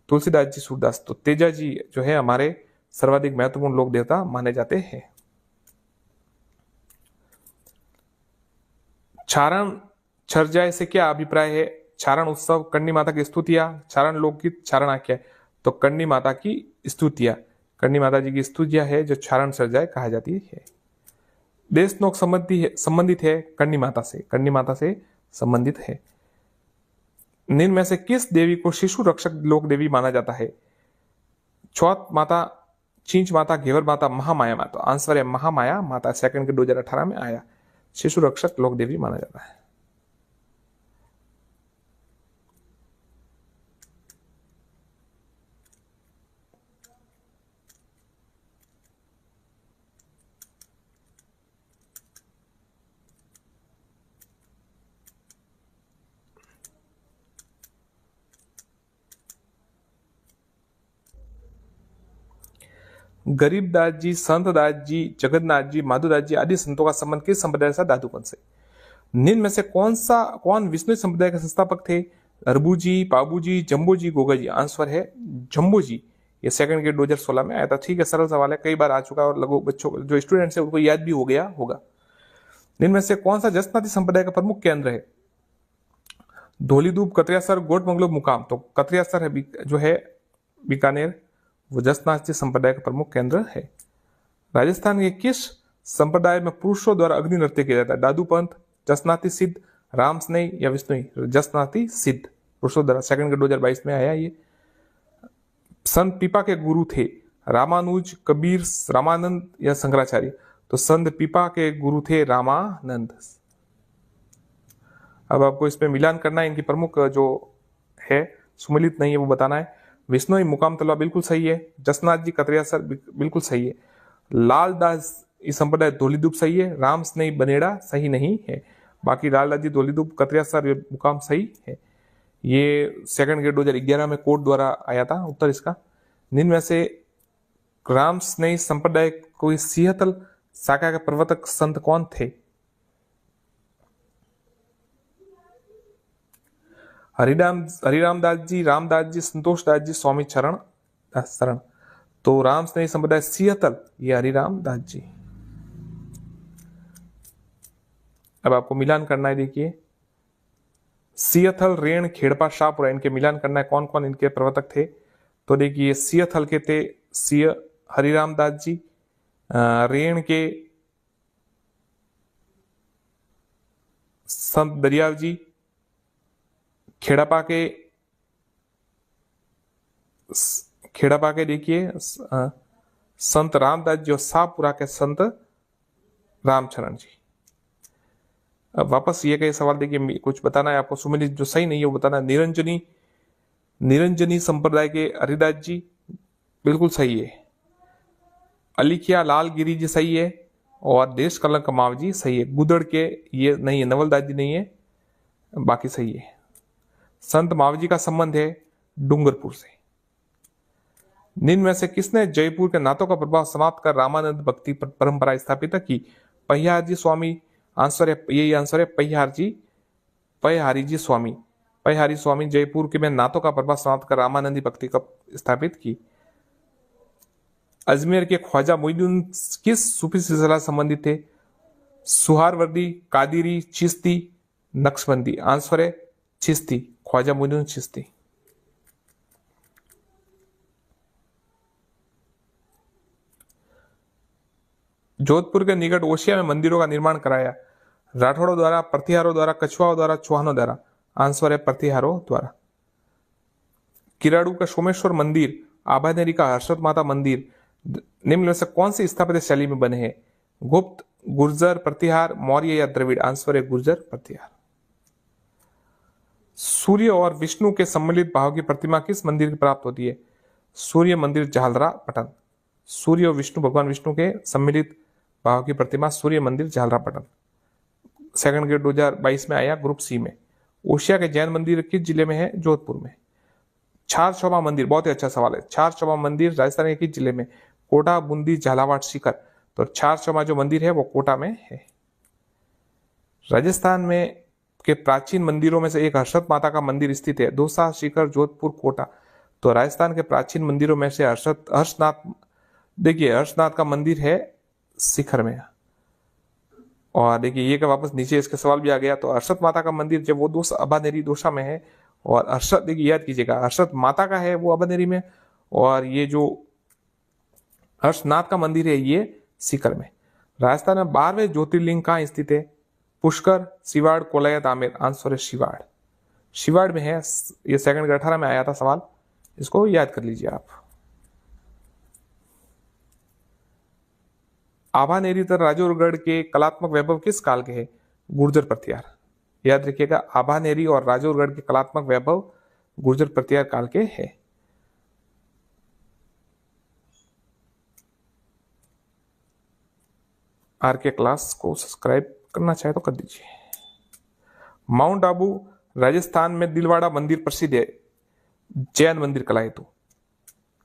तुलसीदास जी, सूरदास। तो तेजाजी जो है हमारे सर्वाधिक महत्वपूर्ण लोक देवता माने जाते हैं। चारण छरजाए से क्या अभिप्राय है? चारण उत्सव, करणी माता की स्तुतियां, चारण लोकगीत, चारण आख्या। तो करणी माता की स्तुतियां, करणी माता जी की स्तुतियां है जो चारण छरजाए कहा जाती है। देश नोक संबंधित है करणी माता से, करणी माता से संबंधित है। निम्न में से किस देवी को शिशु रक्षक लोक देवी माना जाता है? चौथ माता, चींच माता, घेवर माता, महामाया माता। आंसर है महामाया माता, सेकंड के 2018 में आया। शिशु रक्षक लोक देवी माना जाता है। गरीबदास जी, संतदास जी, जगन्नाथ जी, माधुदास जी आदि संतों का संबंध किस संप्रदाय से? दादूपंथ से। निम्न में से कौन विष्णु संप्रदाय के संस्थापक थे? अरबू जी, पाबू जी, जम्बो जी, गोगा जी। आंसर है जम्बो जी। ये सेकंड ग्रेड 2016 में आया था। ठीक है, सरल सवाल है, कई बार आ चुका है और लगभग बच्चों जो स्टूडेंट्स है उनको याद भी हो गया होगा। निम्न में से कौन सा जसनाती संप्रदाय का प्रमुख केंद्र है? धौलीधूप, कतरियासर, गोटमंगलो, मुकाम। तो कतरियासर है जो है बीकानेर, वो जसनाती संप्रदाय का प्रमुख केंद्र है। राजस्थान के किस संप्रदाय में पुरुषों द्वारा अग्नि नृत्य किया जाता है? दादूपंथ, जसनाती सिद्ध, रामस्नेही या विष्णुई? जसनाती सिद्ध पुरुषों द्वारा, सेकंड के 2022 में आया ये। संत पीपा के गुरु थे? रामानुज, कबीर, रामानंद या शंकराचार्य? तो संत पीपा के गुरु थे रामानंद। अब आपको इसमें मिलान करना है, इनकी प्रमुख जो है सुमिलित नहीं है वो बताना है। विष्णुई, मुकाम तलवा बिल्कुल सही है। जसनाथ जी, कतरियासर बिल्कुल सही है। लालदास इस संप्रदाय धौलीधूप सही है। राम स्नेही बनेड़ा सही नहीं है। बाकी लालदास जी, धौलीधूप, कतरियासर, मुकाम सही है। ये सेकंड ग्रेड 2011 में कोर्ट द्वारा आया था उत्तर इसका। निम्न में से राम स्नेही संप्रदाय को सिंहतल शाखा के प्रवर्तक संत कौन थे? हरिराम दास जी, रामदास जी, संतोष दास जी, स्वामी शरण। तो राम स्नेही संप्रदाय सिंहतल, ये हरिराम दास जी। अब आपको मिलान करना है, देखिए सिंहथल, रेण, खेड़पा, शाहपुरा, इनके मिलान करना है, कौन कौन इनके प्रवर्तक थे। तो देखिए सिंहथल के थे हरिराम दास जी, रेण के संत दरियाव जी, खेड़ापा के देखिए संत रामदास जी और शाहपुरा के संत रामचरण जी। अब वापस ये कई सवाल देखिए कुछ बताना है आपको, सुमिलित जो सही नहीं है वो बताना है। निरंजनी संप्रदाय के हरिदास जी बिल्कुल सही है। अलिखिया लालगिरी जी सही है और देश कलंक माव जी सही है। गुदड़ के ये नहीं है, नवलदास जी नहीं है, बाकी सही है। संत मावजी का संबंध है डूंगरपुर से। निम्न में से किसने जयपुर के नाथों का प्रभाव समाप्त कर रामानंद भक्ति परंपरा स्थापित की? पहियार जी स्वामी। आंसर है, यही आंसर है पहियारी जी स्वामी। पहियारी स्वामी जयपुर के में नाथों का प्रभाव समाप्त कर रामानंदी भक्ति का स्थापित की। अजमेर के ख्वाजा मोइनुद्दीन किस सूफी सिलसिला संबंधित थे? सुहारवर्दी, कादिरी, चिश्ती, नक्शबंदी। आंसर है चिश्ती, ख्वाजा मोइनुद्दीन चिश्ती। जोधपुर के निकट ओशिया में मंदिरों का निर्माण कराया? राठौड़ों द्वारा, प्रतिहारों द्वारा, कछुआओं द्वारा, चौहानों द्वारा? आंसर है प्रतिहारों द्वारा। किराड़ू का सोमेश्वर मंदिर, आभानेरी का हर्षद माता मंदिर निम्न में से कौन सी स्थापत्य शैली में बने हैं? गुप्त, गुर्जर, प्रतिहार, मौर्य या द्रविड़? आंसर है गुर्जर प्रतिहार। सूर्य और विष्णु के सम्मिलित भाव की प्रतिमा किस मंदिर की प्राप्त होती है? सूर्य मंदिर झालरापाटन, सूर्य और विष्णु, भगवान विष्णु के सम्मिलित भाव की प्रतिमा, सूर्य मंदिर झालरापाटन, सेकंड ग्रेड 2022 में आया ग्रुप सी में। ओशिया के जैन मंदिर किस जिले में है? जोधपुर में। चार चौबा मंदिर, बहुत ही अच्छा सवाल है। चार चौबा मंदिर राजस्थान के किस जिले में? कोटा, बूंदी, झालावाड़, सीकर। तो चार चौबा जो मंदिर है वो कोटा में है। राजस्थान में के प्राचीन मंदिरों में से एक हर्षद माता का मंदिर स्थित है। दौसा, सीकर, जोधपुर, कोटा। तो राजस्थान के प्राचीन मंदिरों में से हर्षनाथ, देखिए हर्षनाथ का मंदिर है शिखर में। और देखिए ये का वापस नीचे इसके सवाल भी आ गया। तो हर्षद माता का मंदिर जब वो दोसा अबानेरी दोसा में है, और हर्षद, देखिए याद कीजिएगा, हर्षद माता का है वो अबानेरी में, और ये जो हर्षनाथ का मंदिर है ये सीकर में। राजस्थान में 12वें ज्योतिर्लिंग कहाँ स्थित है? पुष्कर, शिवाड़, कोलायत, आमेर। आंसर है शिवाड़। शिवाड़ में है। ये सेकंड ग्रेड 18 में आया था सवाल, इसको याद कर लीजिए आप। आभानेरी तथा राजौरगढ़ के कलात्मक वैभव किस काल के हैं? गुर्जर प्रतिहार। याद रखिएगा, आभानेरी और राजौरगढ़ के कलात्मक वैभव गुर्जर प्रतिहार काल के हैं। आर के क्लास को सब्सक्राइब करना चाहे तो कर दीजिए। माउंट आबू राजस्थान में दिलवाड़ा मंदिर प्रसिद्ध है, जैन मंदिर कहलाए।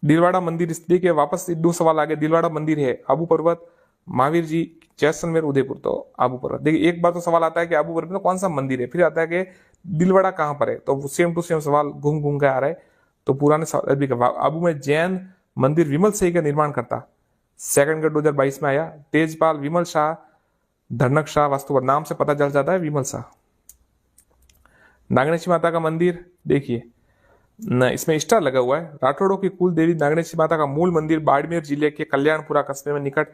दिलवाड़ा मंदिर इसलिए कि वापस दो सवाल आ गए। दिलवाड़ा मंदिर है आबू पर्वत, महावीर जी, जैसलमेर, उदयपुर। तो आबू पर्वत। देखिए एक बार तो सवाल आता है कि आबू पर्वत में कौन सा मंदिर है, फिर आता है कि दिलवाड़ा कहां पर है। तो सेम टू सेम सवाल घूम घूम के आ रहा है। तो पुराने आबू में जैन मंदिर विमल सिंह का निर्माण करता, सेकंड ग्रेड 2022 में आया। तेजपाल, विमल शाह, धनक शाह, वास्तु नाम से पता चल जाता है विमल शाह। नागनेशी माता का मंदिर, देखिए न इसमें स्टार लगा हुआ है। राठौड़ों की कुल देवी नागनेशी माता का मूल मंदिर बाड़मेर जिले के कल्याणपुरा कस्बे में निकट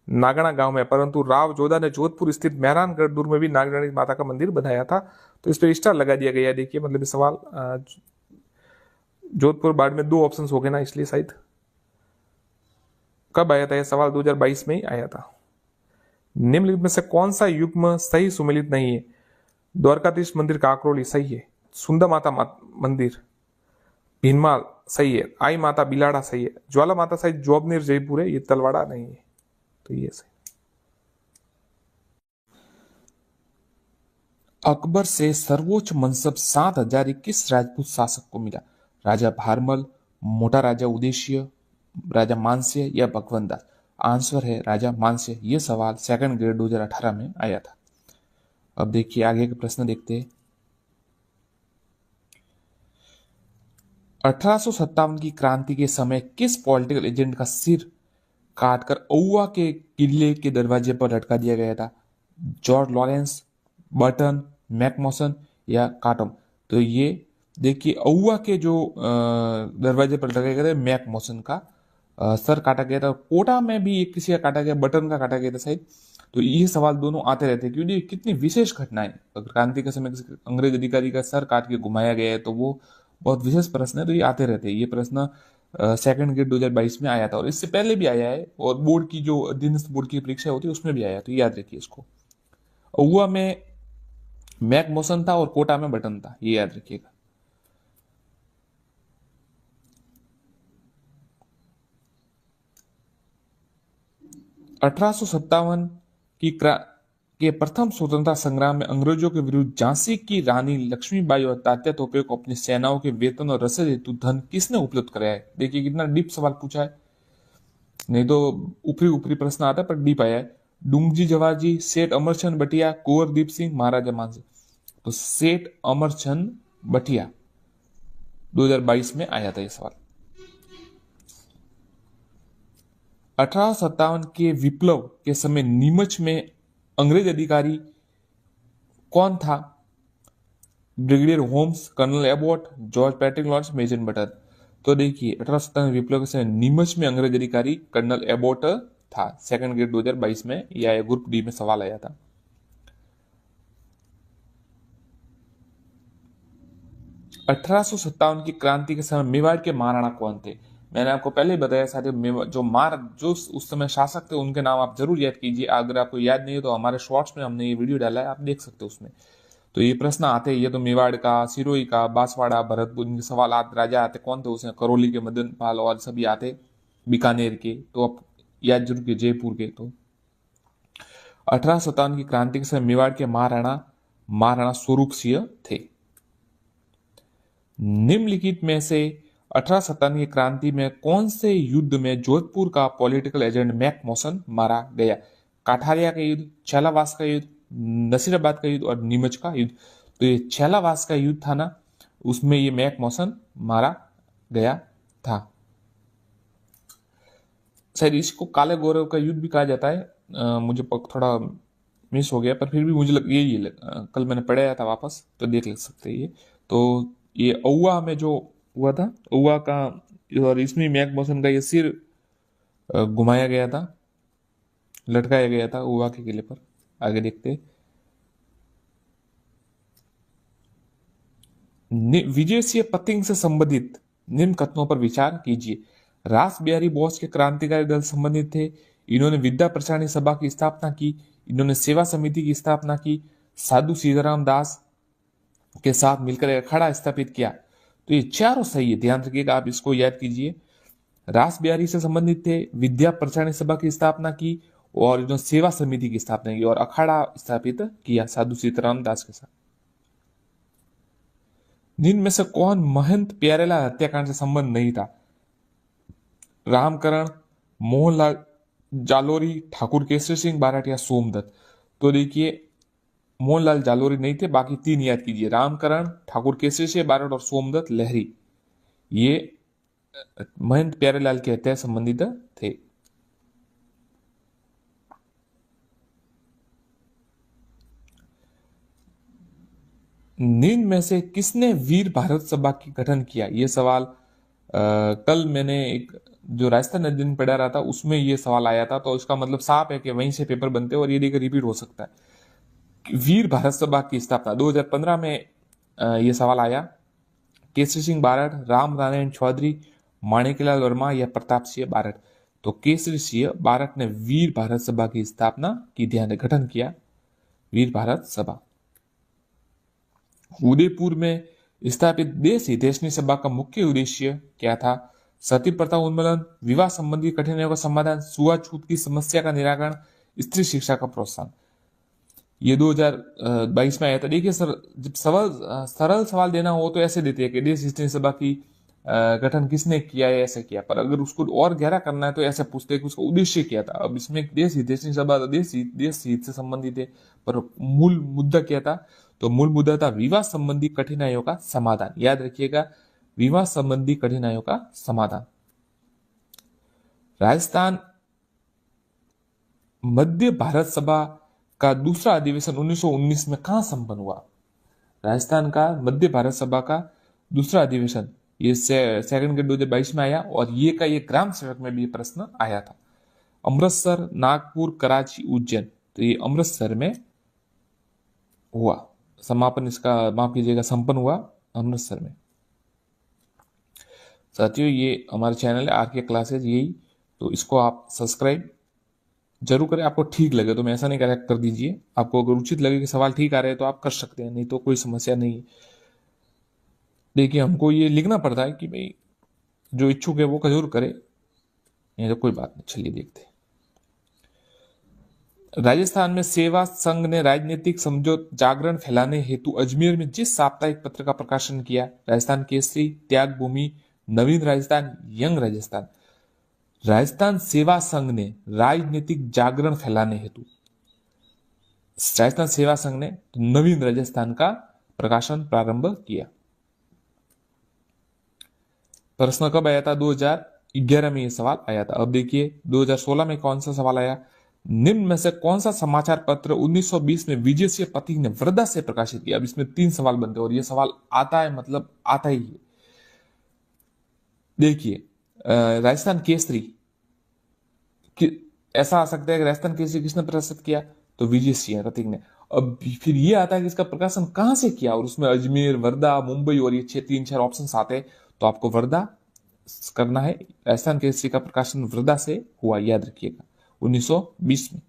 नागना गांव में, परंतु राव जोधा ने जोधपुर स्थित मेहरानगढ़ दुर्ग में भी नागनेशी माता का मंदिर बनाया था। तो इस पर स्टार लगा दिया गया। देखिए मतलब सवाल जोधपुर बाड़मेर दो ऑप्शन हो गए ना, इसलिए शायद। कब आया था यह सवाल? 2022 में ही आया था। निम्नलिखित में से कौन सा युग्म सही सुमेलित नहीं है? द्वारकाधीश मंदिर काकरोली सही है। सुंदर माता मंदिर भीनमाल सही है। आई माता बिलाड़ा सही है। ज्वाला माता सही जोबनेर जयपुर है, ये तलवाड़ा नहीं है। तो ये सही। अकबर से सर्वोच्च मनसब 7,000 किस राजपूत शासक को मिला? राजा भारमल, मोटा राजा उदयसिंह, राजा मानसिंह या भगवंत दास। आंसर है राजा मानसिंह। ये सवाल सेकंड ग्रेड 2018 में आया था। अब देखिए आगे के प्रश्न देखते हैं। 1857 की क्रांति के समय किस पॉलिटिकल एजेंट का सिर काटकर औवा के किले के दरवाजे पर लटका दिया गया था? जॉर्ज लॉरेंस, बर्टन, मैकमोसन या काटम। तो ये देखिए औवा के जो दरवाजे पर लटका गया था मैकमोसन का सर काटा गया था। कोटा में भी एक किसी का काटा गया, बटन का काटा गया था शायद। तो ये सवाल दोनों आते रहते हैं क्योंकि कितनी विशेष घटना है। अगर क्रांति के समय किसी अंग्रेज अधिकारी का सर काट के घुमाया गया है तो वो बहुत विशेष प्रश्न है। तो ये आते रहते हैं। ये प्रश्न सेकंड ग्रेड 2022 में आया था और इससे पहले भी आया है, और बोर्ड की जो अधीनस्थ बोर्ड की परीक्षा होती है उसमें भी आया। तो याद रखिए इसको। औवा में मैकमोसन था और कोटा में बटन था, ये याद रखिएगा। अठारह के प्रथम स्वतंत्रता संग्राम में अंग्रेजों के विरुद्ध झांसी की रानी लक्ष्मीबाई और तात्या तोपे को अपनी सेनाओं के वेतन और रसद हेतु धन किसने उपलब्ध कराया है? देखिए कितना डीप सवाल पूछा है, नहीं तो ऊपरी ऊपरी प्रश्न आता है पर डीप आया है। डूंगजी जवाहर, सेठ अमरचंद बटिया, कुंवर दीप सिंह, महाराजा मानसिंह। तो सेठ अमरचंद बटिया 2022 में आया था ये सवाल। 1857 के विप्लव के समय नीमच में अंग्रेज अधिकारी कौन था? Brigadier Holmes, colonel Abbott, George Patrick Lawrence, major Button. तो देखिए 1857 विप्लव के समय नीमच में अंग्रेज अधिकारी कर्नल एबॉट था। सेकंड ग्रेड 2022 में यह ग्रुप डी में सवाल आया था। 1857 की क्रांति के समय मेवाड़ के महाराणा कौन थे? मैंने आपको पहले ही बताया साथियों, जो उस समय शासक थे उनके नाम आप जरूर याद कीजिए। अगर आपको याद नहीं है तो हमारे शॉर्ट्स में हमने ये वीडियो डाला है, आप देख सकते हो उसमें। तो ये प्रश्न आते हैं, ये तो मेवाड़ का, सिरोही का, बांसवाड़ा, भरतपुर, इनके सवाल आते, राजा आते कौन थे उसमें, करौली के मदनपाल और सभी आते, बीकानेर के, तो अब याद जरूर के, जयपुर के। तो 1857 की क्रांति के समय मेवाड़ के महाराणा महाराणा स्वरूप सिंह थे। निम्नलिखित में से 1857 की क्रांति में कौन से युद्ध में जोधपुर का पॉलिटिकल एजेंट मैक मौसन मारा गया? काठारिया का युद्ध, छैलावास का युद्ध, नसीराबाद का युद्ध और नीमच का युद्ध। तो ये छैलावास का युद्ध था ना, उसमें ये मैक मौसन मारा गया था। शायद इसको काले गौरव का युद्ध भी कहा जाता है, मुझे थोड़ा मिस हो गया, पर फिर भी मुझे यही कल मैंने पढ़ाया था वापस, तो देख ले सकते हैं ये। तो ये औवा में जो हुआ था, औवा का, और इसमें मैक मौसन का ये सिर घुमाया गया था, लटकाया गया था औवा के किले पर। आगे देखते। विजय सिंह पतिंग से संबंधित निम्न कथनों पर विचार कीजिए। रास बिहारी बोस के क्रांतिकारी दल संबंधित थे, इन्होंने विद्या प्रचारणी सभा की स्थापना की, इन्होंने सेवा समिति की स्थापना की, साधु सीताराम दास के साथ मिलकर एक अखाड़ा स्थापित किया। तो ये चारों सही है, ध्यान रखिएगा, आप इसको याद कीजिए। रास बिहारी से संबंधित थे, विद्या प्रचारणी सभा की स्थापना की, और इन्होंने सेवा समिति की स्थापना की और अखाड़ा स्थापित किया साधु सीताराम दास के साथ। जिनमें से कौन महंत प्यारेलाल हत्याकांड से संबंध नहीं था? रामकरण, मोहनलाल जालोरी, ठाकुर केसरी सिंह बारठ या सोमदत्त। तो देखिए, मोहनलाल जालोरी नहीं थे, बाकी तीन याद कीजिए, रामकरण, ठाकुर केसरी सिंह बारठ और सोमदत्त लहरी, ये महंत प्यारेलाल की हत्या संबंधित थे। निम्न में से किसने वीर भारत सभा की गठन किया? ये सवाल कल मैंने एक जो राजस्थान अध्ययन पढ़ा रहा था उसमें ये सवाल आया था, तो इसका मतलब साफ है कि वहीं से पेपर बनते हैं और ये देखकर रिपीट हो सकता है। वीर भारत सभा की स्थापना 2015 में ये सवाल आया। केसरी सिंह बारठ, राम नारायण चौधरी, माणिकलाल वर्मा या प्रताप सिंह बारठ। तो केसरी सिंह बारठ ने वीर भारत सभा की स्थापना की, ध्यान गठन किया वीर भारत सभा। उदयपुर में स्थापित देश हितैषणी सभा का मुख्य उद्देश्य क्या था? सती प्रथा उन्मूलन, विवाह संबंधी कठिनाइयों का समाधान, छुआछूत की समस्या का निराकरण, स्त्री शिक्षा का प्रोत्साहन। ये 2022 में आया था। देखिए सर, जब सरल सवाल देना हो तो ऐसे देते हैं कि देश हितैषणी सभा की गठन किसने किया है, ऐसे किया। पर अगर उसको और गहरा करना है तो ऐसे पूछते हैं कि उसका उद्देश्य क्या था। अब इसमें देश हितैषणी सभा देश हित से संबंधित है, पर मूल मुद्दा क्या था? तो मूल मुद्दा था विवाह संबंधी कठिनाइयों का समाधान। याद रखिएगा, विवाह संबंधी कठिनाइयों का समाधान। राजस्थान मध्य भारत सभा का दूसरा अधिवेशन 1919 में कहां संपन्न हुआ? राजस्थान का मध्य भारत सभा का दूसरा अधिवेशन ये सेकंड ग्रेड 2022 में आया, और ये ग्राम सेवक में भी प्रश्न आया था। अमृतसर, नागपुर, कराची, उज्जैन। तो ये अमृतसर में हुआ समापन, इसका माफ कीजिएगा, संपन्न हुआ अमृतसर में। साथियों, ये हमारे चैनल है आरके क्लासेज, यही, तो इसको आप सब्सक्राइब जरूर करें। आपको ठीक लगे तो मैं ऐसा नहीं कर दीजिए, आपको अगर उचित लगे कि सवाल ठीक आ रहे हैं तो आप कर सकते हैं, नहीं तो कोई समस्या नहीं। देखिए, हमको ये लिखना पड़ता है कि भाई जो इच्छुक है वो जरूर करे, नहीं तो कोई बात नहीं। चलिए देखते हैं। राजस्थान में सेवा संघ ने राजनीतिक समझौत जागरण फैलाने हेतु अजमेर में जिस साप्ताहिक पत्र का प्रकाशन किया? राजस्थान केसरी, त्याग भूमि, नवीन राजस्थान, यंग राजस्थान। राजस्थान सेवा संघ ने राजनीतिक जागरण फैलाने हेतु, राजस्थान सेवा संघ ने नवीन राजस्थान का प्रकाशन प्रारंभ किया। प्रश्न कब आया था? 2011 में यह सवाल आया था। अब देखिए 2016 में कौन सा सवाल आया? निम्न में से कौन सा समाचार पत्र 1920 में विजय सिंह पथिक ने वृद्धा से प्रकाशित किया? अब इसमें 3 सवाल बनते हैं और यह सवाल आता है, मतलब आता ही है। देखिए, राजस्थान केसरी ऐसा आ सकता है कि राजस्थान केसरी किसने प्रकाशित किया? तो विजय सिंह पथिक ने। अब फिर ये आता है कि इसका प्रकाशन कहां से किया, और उसमें अजमेर, वर्धा, मुंबई और ये 3-4 ऑप्शन आते हैं, तो आपको वर्धा करना है। राजस्थान केसरी का प्रकाशन वर्धा से हुआ, याद रखिएगा, 1920 में।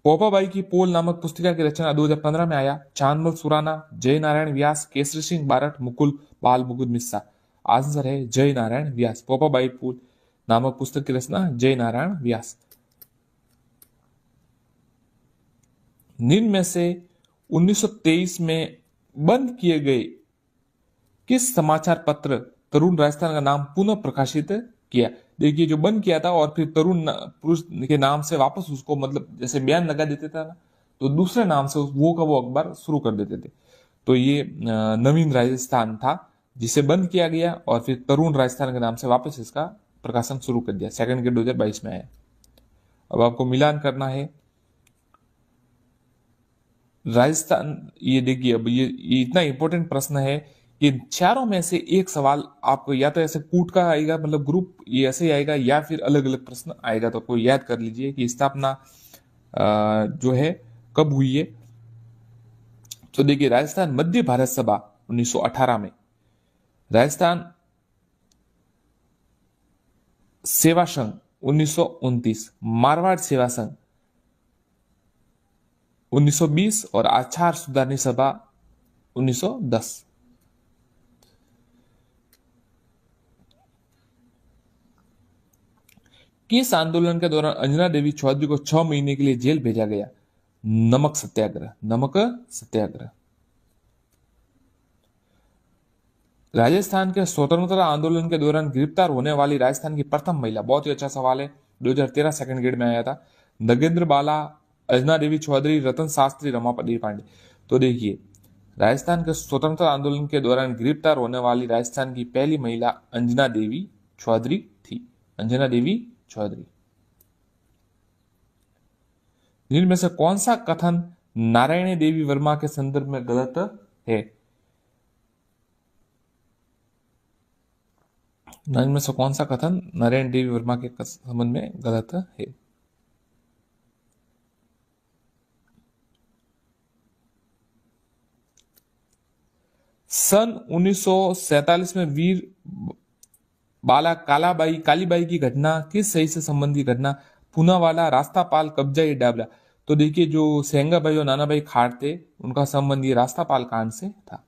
पोपाबाई की पोल नामक पुस्तिका की रचना 2015 में आया। चांदमल सुराना, जय नारायण व्यास, केसरी सिंह बारठ, मुकुल बाल मुकुंद मिश्रा। आंसर है जय नारायण व्यास। पोपाबाई पोल नामक पुस्तक की रचना जय नारायण व्यास। निम्न में से 1923 में बंद किए गए किस समाचार पत्र तरुण राजस्थान का नाम पुनः प्रकाशित किया? देखिए, जो बंद किया था और फिर तरुण पुरुष के नाम से वापस उसको, मतलब जैसे बयान लगा देते थे ना, तो दूसरे नाम से वो का वो अखबार शुरू कर देते थे। तो ये नवीन राजस्थान था जिसे बंद किया गया और फिर तरुण राजस्थान के नाम से वापस इसका प्रकाशन शुरू कर दिया। सेकंड ग्रेड 2022 में आया। अब आपको मिलान करना है राजस्थान। ये देखिए, अब ये इतना इंपॉर्टेंट प्रश्न है कि चारों में से एक सवाल आपको या तो ऐसे कूट का आएगा, मतलब ग्रुप ये ऐसे ही आएगा, या फिर अलग अलग प्रश्न आएगा। तो आपको याद कर लीजिए कि स्थापना जो है कब हुई है। तो देखिए, राजस्थान मध्य भारत सभा 1918 में, राजस्थान सेवा संघ 1929, मारवाड़ सेवा संघ 1920 और आचार सुधारणी सभा 1910। किस आंदोलन के दौरान अंजना देवी चौधरी को 6 महीने के लिए जेल भेजा गया? नमक सत्याग्रह। नमक सत्याग्रह। राजस्थान के स्वतंत्रता आंदोलन के दौरान गिरफ्तार होने वाली राजस्थान की प्रथम महिला, बहुत ही अच्छा सवाल है, 2013 सेकंड ग्रेड में आया था। नगेंद्र बाला, अंजना देवी चौधरी, रतन शास्त्री, रमापति पांडे। तो देखिए, राजस्थान के स्वतंत्रता आंदोलन के दौरान गिरफ्तार होने वाली राजस्थान की पहली महिला अंजना देवी चौधरी थी। अंजना देवी चौधरी। जिनमें से कौन सा कथन नारायणी देवी वर्मा के संदर्भ में गलत है? इनमें से कौन सा कथन नारायण देवी वर्मा के संबंध में गलत है? सन 1947 में वीर बाला कालीबाई की घटना किस सही से संबंधी घटना? पूनावाला, रास्तापाल, कब्जा या डाबला। तो देखिए, जो सेंगा भाई और नाना भाई खाड़ थे, उनका संबंध ये रास्तापाल कांड से था।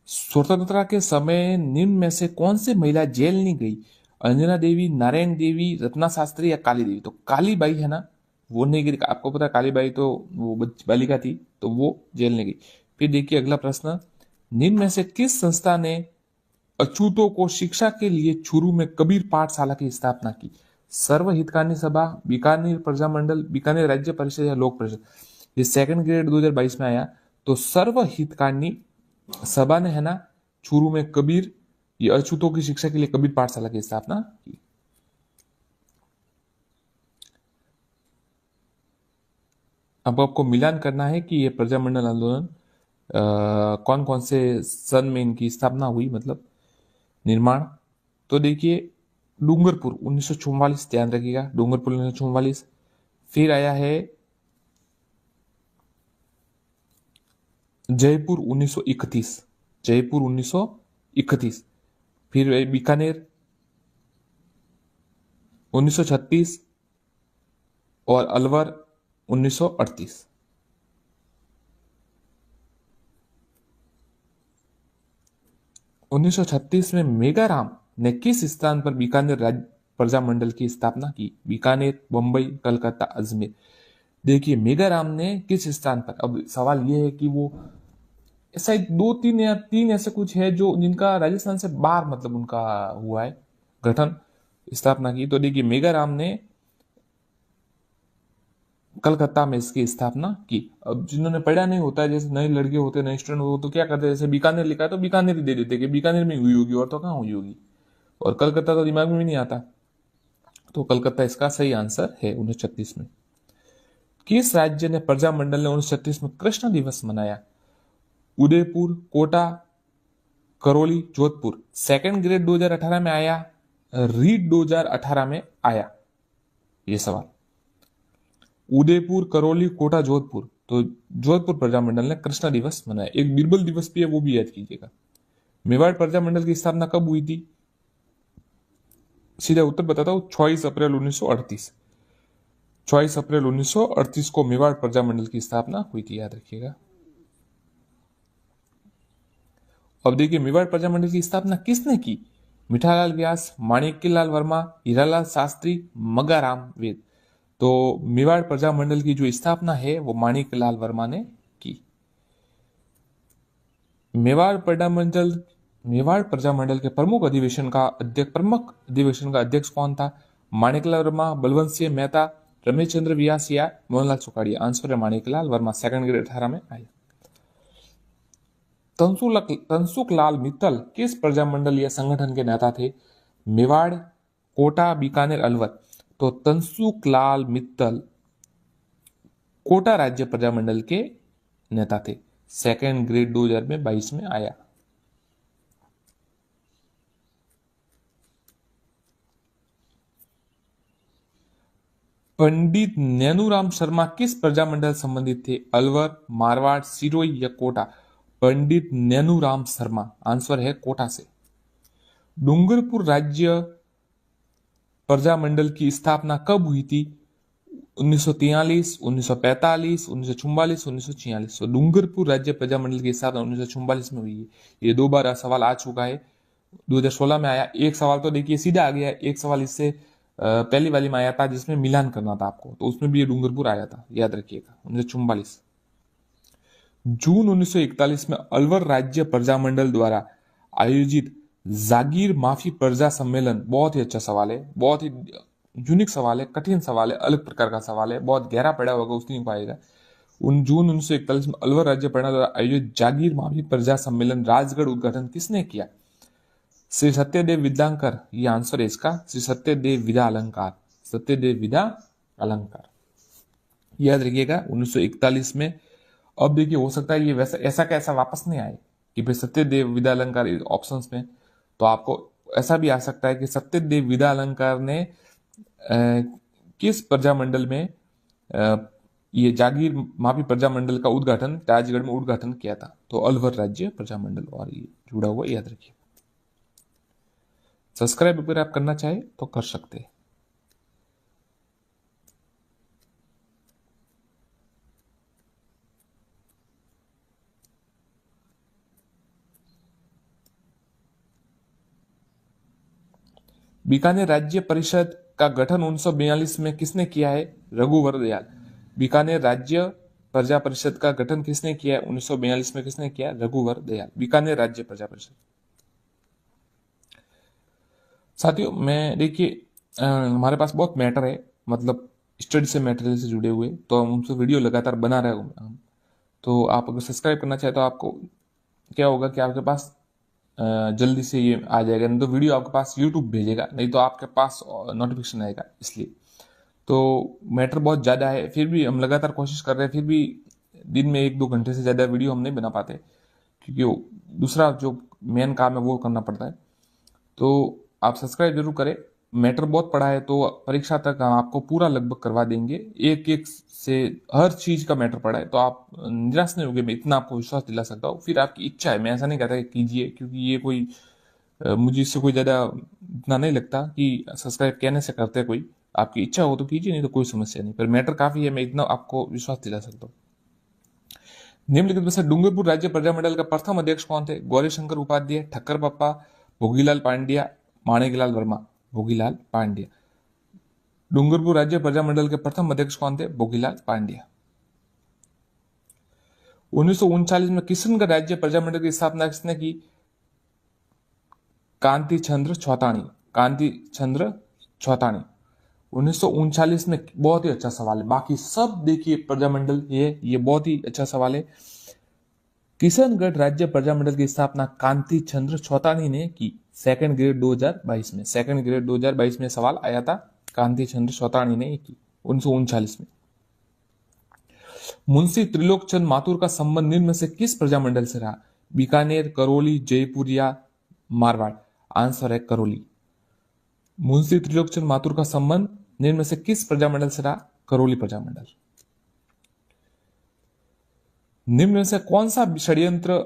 स्वतंत्रता के समय निम्न में से कौन सी महिला जेल नहीं गई? अंजना देवी, नारायण देवी, रत्ना शास्त्री या काली देवी। तो काली बाई है ना, वो नहीं गई। आपको पता है काली बाई तो वो बालिका थी, तो वो जेल नहीं गई। फिर देखिए अगला प्रश्न, निम्न में से किस संस्था ने अछूतों को शिक्षा के लिए चूरू में कबीर पाठशाला की स्थापना की? सर्व हितकानी सभा, बीकानेर प्रजामंडल, बीकानेर राज्य परिषद या लोक परिषद। ये सेकंड ग्रेड 2022 में आया। तो सर्व हितकानी सभा ने है ना चूरू में कबीर, ये अछूतों की शिक्षा के लिए कबीर पाठशाला की स्थापना की। अब आपको मिलान करना है कि ये प्रजामंडल आंदोलन कौन कौन से सन में इनकी स्थापना हुई, मतलब निर्माण। तो देखिए, डूंगरपुर 1944, ध्यान रखिएगा, डूंगरपुर 1944। फिर आया है जयपुर 1931, जयपुर 1931। फिर बीकानेर 1936 और अलवर 1938। 1936 में मेगाराम ने किस स्थान पर बीकानेर राज्य प्रजामंडल की स्थापना की? बीकानेर, बंबई, कलकत्ता, अजमेर। देखिए, मेगाराम ने किस स्थान पर, अब सवाल यह है कि वो शायद 2-3 या 3 ऐसे कुछ है जो जिनका राजस्थान से बाहर, मतलब उनका हुआ है गठन, स्थापना की। तो देखिए, मेगाराम ने कलकत्ता में इसकी स्थापना की। अब जिन्होंने पढ़ा नहीं होता है, जैसे नए लड़के होते, नए स्टूडेंट होते, तो क्या करते हैं, जैसे बीकानेर लिखा है तो बीकानेर ही दे देते कि बीकानेर में हुई होगी, और तो कहाँ हुई होगी, और कलकत्ता तो दिमाग में भी नहीं आता। तो कलकत्ता इसका सही आंसर है 1936 में। किस राज्य ने प्रजामंडल ने 1936 में कृष्ण दिवस मनाया? उदयपुर, कोटा, करौली, जोधपुर। सेकंड ग्रेड 2018 में आया, रीट 2018 में आया ये सवाल। उदयपुर, करौली, कोटा, जोधपुर। तो जोधपुर प्रजामंडल ने कृष्णा दिवस मनाया। एक बीरबल दिवस भी है, वो भी याद कीजिएगा। मेवाड़ प्रजामंडल की स्थापना कब हुई थी? सीधा उत्तर बताता हूं, 26 अप्रैल 1938। 24 अप्रैल 1938 को मेवाड़ प्रजामंडल की स्थापना हुई थी, याद रखिएगा। अब देखिए, मेवाड़ प्रजामंडल की स्थापना किसने की? मिठालाल व्यास, माणिक्यलाल वर्मा, हीरालाल शास्त्री, मगाराम वेद। तो मेवाड़ प्रजामंडल की जो स्थापना है वो माणिक्यलाल वर्मा ने की। मेवाड़ प्रजामंडल के प्रमुख अधिवेशन का अध्यक्ष कौन था? माणिक्यलाल वर्मा, बलवंत सिंह मेहता, रमेश चंद्र व्यास या मोहनलाल सुखाड़िया। आंसर है माणिक्यलाल वर्मा, सेकंड ग्रेड 18 में आया। तंसुकलाल मित्तल किस प्रजामंडल या संगठन के नेता थे? मेवाड़, कोटा, बीकानेर, अलवर। तो तंसुकलाल मित्तल कोटा राज्य प्रजामंडल के नेता थे, सेकंड ग्रेड 2022 में आया। पंडित नैनूराम शर्मा किस प्रजामंडल संबंधित थे? अलवर, मारवाड़, सिरोही या कोटा। पंडित नैनूराम शर्मा, आंसर है कोटा से। डूंगरपुर राज्य प्रजामंडल की स्थापना कब हुई थी? 1943, 1945, 1944, 1946। तो डूंगरपुर राज्य प्रजामंडल की स्थापना 1944 में हुई है। ये 2 बार सवाल आ चुका है, 2016 में आया। एक सवाल तो देखिए सीधा आ गया, एक सवाल इससे पहली वाली में आया था जिसमें मिलान करना था आपको, तो उसमें भी ये डूंगरपुर आया था, याद रखिएगा, 1944। जून 1941 में अलवर राज्य प्रजामंडल द्वारा आयोजित जागीर माफी प्रजा सम्मेलन, बहुत ही अच्छा सवाल है, बहुत ही यूनिक सवाल है, कठिन सवाल है, अलग प्रकार का सवाल है, बहुत गहरा पड़ा होगा उस दिन को आएगा। जून 1941 में अलवर राज्य प्रजा द्वारा आयोजित जागीर माफी प्रजा सम्मेलन राजगढ़ उद्घाटन किसने किया? श्री सत्यदेव विद्यांकर, ये आंसर है इसका, श्री सत्यदेव विद्या अलंकार, सत्यदेव विद्या अलंकार, याद रखिएगा 1941 में। अब देखिए, हो सकता है ये वैसा ऐसा कैसा वापस नहीं आए कि भाई सत्यदेव विद्या अलंकार ऑप्शंस में, तो आपको ऐसा भी आ सकता है कि सत्यदेव विद्या अलंकार ने किस प्रजामंडल में ये जागीर माफी प्रजामंडल का उद्घाटन राजगढ़ में उद्घाटन किया था? तो अलवर राज्य प्रजामंडल, और ये जुड़ा हुआ, याद रखिए। सब्सक्राइब अगर आप करना चाहे तो कर सकते हैं। बीकानेर राज्य परिषद का गठन 1942 में किसने किया है? रघुवर दयाल। बीकानेर राज्य प्रजा परिषद का गठन किसने किया है? 1942 में किसने किया? रघुवर दयाल, बीकानेर राज्य प्रजा परिषद। साथियों, मैं देखिए हमारे पास बहुत मैटर है, मतलब स्टडी से मटेरियल से जुड़े हुए, तो हम उनसे वीडियो लगातार बना रहे हूँ। तो आप अगर सब्सक्राइब करना चाहे तो आपको क्या होगा कि आपके पास जल्दी से ये आ जाएगा, नहीं तो वीडियो आपके पास यूट्यूब भेजेगा, नहीं तो आपके पास नोटिफिकेशन आएगा, इसलिए। तो मैटर बहुत ज़्यादा है, फिर भी हम लगातार कोशिश कर रहे हैं, फिर भी दिन में 1-2 घंटे से ज़्यादा वीडियो हम नहीं बना पाते, क्योंकि दूसरा जो मेन काम है वो करना पड़ता है। तो आप सब्सक्राइब जरूर करें, मैटर बहुत पड़ा है, तो परीक्षा तक हम आपको पूरा लगभग करवा देंगे, एक एक से हर चीज का मैटर पड़ा है, तो आप निराश नहीं होंगे, मैं इतना आपको विश्वास दिला सकता हूँ। फिर आपकी इच्छा है, मैं ऐसा नहीं कहता कि कीजिए, क्योंकि ये कोई मुझे इससे कोई ज्यादा इतना नहीं लगता कि सब्सक्राइब कहने से करते हैं कोई, आपकी इच्छा हो तो कीजिए, नहीं तो कोई समस्या नहीं, पर मैटर काफी है, मैं इतना आपको विश्वास दिला सकता हूँ। निम्नलिखित में से डूंगरपुर राज्य प्रजामंडल का प्रथम अध्यक्ष कौन थे? गौरीशंकर उपाध्याय, ठक्कर पप्पा, भोगीलाल पांड्या, माणिकलाल वर्मा। भोगीलाल पांड्या। डूंगरपुर राज्य प्रजामंडल के प्रथम अध्यक्ष कौन थे? भोगीलाल पांड्या। 1939 में किशनगढ़ राज्य प्रजामंडल की स्थापना किसने की? कांति चंद्र छौतानी। कांति चंद्र छौतानी। 1939 में, बहुत ही अच्छा सवाल है, बाकी सब देखिए प्रजामंडल, ये बहुत ही अच्छा सवाल है। किशनगढ़ राज्य प्रजामंडल की स्थापना कांति चंद्र छौतानी ने की, सेकंड ग्रेड 2022 में, सेकंड ग्रेड 2022 में सवाल आया था, कांति चंद्र छौतानी ने की 1939 में। मुंशी त्रिलोक चंद माथुर का संबंध निम्न में से किस प्रजामंडल से रहा? बीकानेर, करौली, जयपुर या मारवाड़? आंसर है करौली। मुंशी त्रिलोकचंद माथुर का संबंध निम्न में से किस प्रजामंडल से रहा? करौली प्रजामंडल। निम्न में से कौन सा षड्यंत्र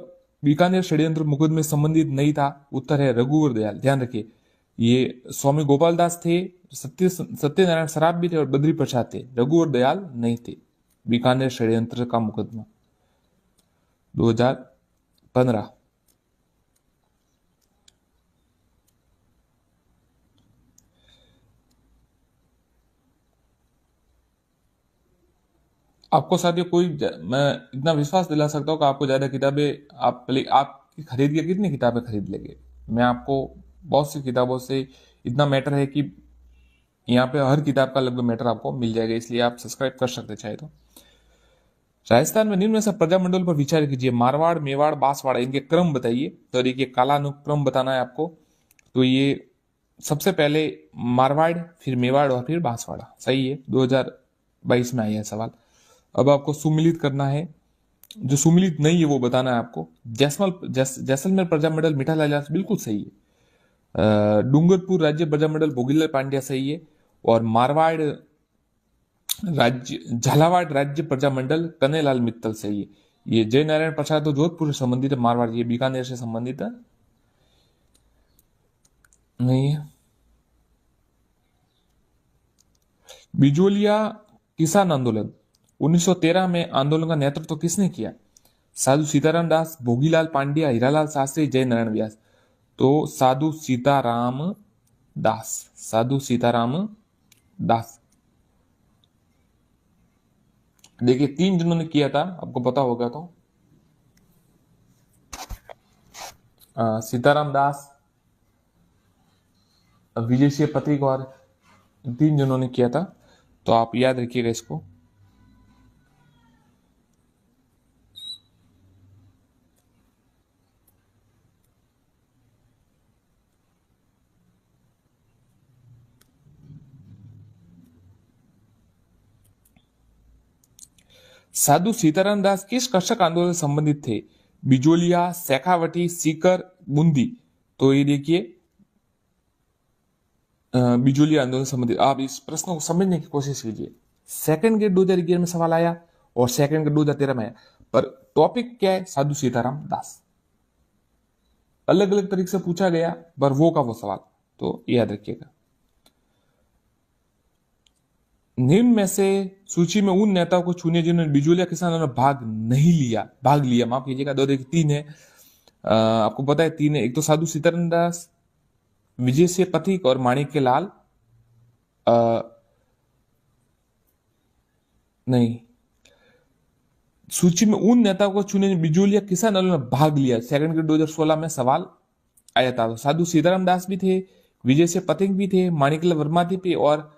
बीकानेर षड्यंत्र मुकदमे संबंधित नहीं था? उत्तर है रघुवर दयाल। ध्यान रखिए, ये स्वामी गोपाल दास थे, सत्यनारायण सराफ भी थे और बद्री प्रसाद थे। रघुवर दयाल नहीं थे। बीकानेर षड्यंत्र का मुकदमा 2015। आपको साथियों मैं इतना विश्वास दिला सकता हूं कि आपको ज्यादा किताबें आप खरीद के कितनी किताबें खरीद लेंगे? मैं आपको बहुत सी किताबों से इतना मैटर है कि यहाँ पे हर किताब का लगभग मैटर आपको मिल जाएगा, इसलिए आप सब्सक्राइब कर सकते चाहे तो। राजस्थान में निम्न में से प्रजामंडल पर विचार कीजिए। मारवाड़, मेवाड़, बांसवाड़ा, इनके क्रम बताइए। तो देखिए कालानुक्रम बताना है आपको। तो ये सबसे पहले मारवाड़, फिर मेवाड़ और फिर बांसवाड़ा। सही है, 2022 में आया है सवाल। अब आपको सुमिलित करना है, जो सुमिलित नहीं है वो बताना है आपको। जैसलमेर प्रजामंडल मिठालाल व्यास बिल्कुल सही है। डूंगरपुर राज्य प्रजामंडल भोगीलाल पांड्या सही है। और मारवाड़ राज्य झालावाड़ राज्य प्रजामंडल कन्हैयालाल मित्तल सही है। ये जय नारायण प्रसाद तो जोधपुर से संबंधित है, मारवाड़ ये बीकानेर से संबंधित है नहीं है। बिजोलिया किसान आंदोलन 1913 में आंदोलन का नेतृत्व किसने किया? साधु सीताराम दास, भोगीलाल पांड्या, हीरालाल शास्त्री, जय नारायण व्यास। तो साधु सीताराम दास, साधु सीताराम दास। देखिए 3 जिन्होंने किया था, आपको पता होगा तो सीताराम दास, विजय सिंह पथिक और 3 जिन्होंने किया था। तो आप याद रखिएगा इसको। साधु सीताराम दास किस कर्षक आंदोलन से संबंधित थे? बिजोलिया, शेखावटी, सीकर, बूंदी। तो ये देखिए बिजोलिया आंदोलन से संबंधित। आप इस प्रश्न को समझने की कोशिश कीजिए। सेकंड ग्रेड 2011 में सवाल आया और सेकंड ग्रेड 2013 में आया, पर टॉपिक क्या है? साधु सीताराम दास। अलग अलग तरीके से पूछा गया पर वो का वो सवाल, तो याद रखिएगा। निम्न में से सूची में उन नेताओं को चुनिए जिन्होंने बिजोलिया किसान आंदोलन में भाग लिया, माफ कीजिएगा। 2 देखिए 3 है, आपको पता है 3 है। एक तो साधु सीताराम दास, विजय सिंह पथिक और माणिक्य लाल नहीं, सूची में उन नेताओं को चुने बिजोलिया किसान आंदोलन में भाग लिया। सेकंड ग्रेड 2016 में सवाल आया था। साधु सीताराम दास भी थे, विजय सिंह पथिक भी थे, माणिकलाल वर्मा भी और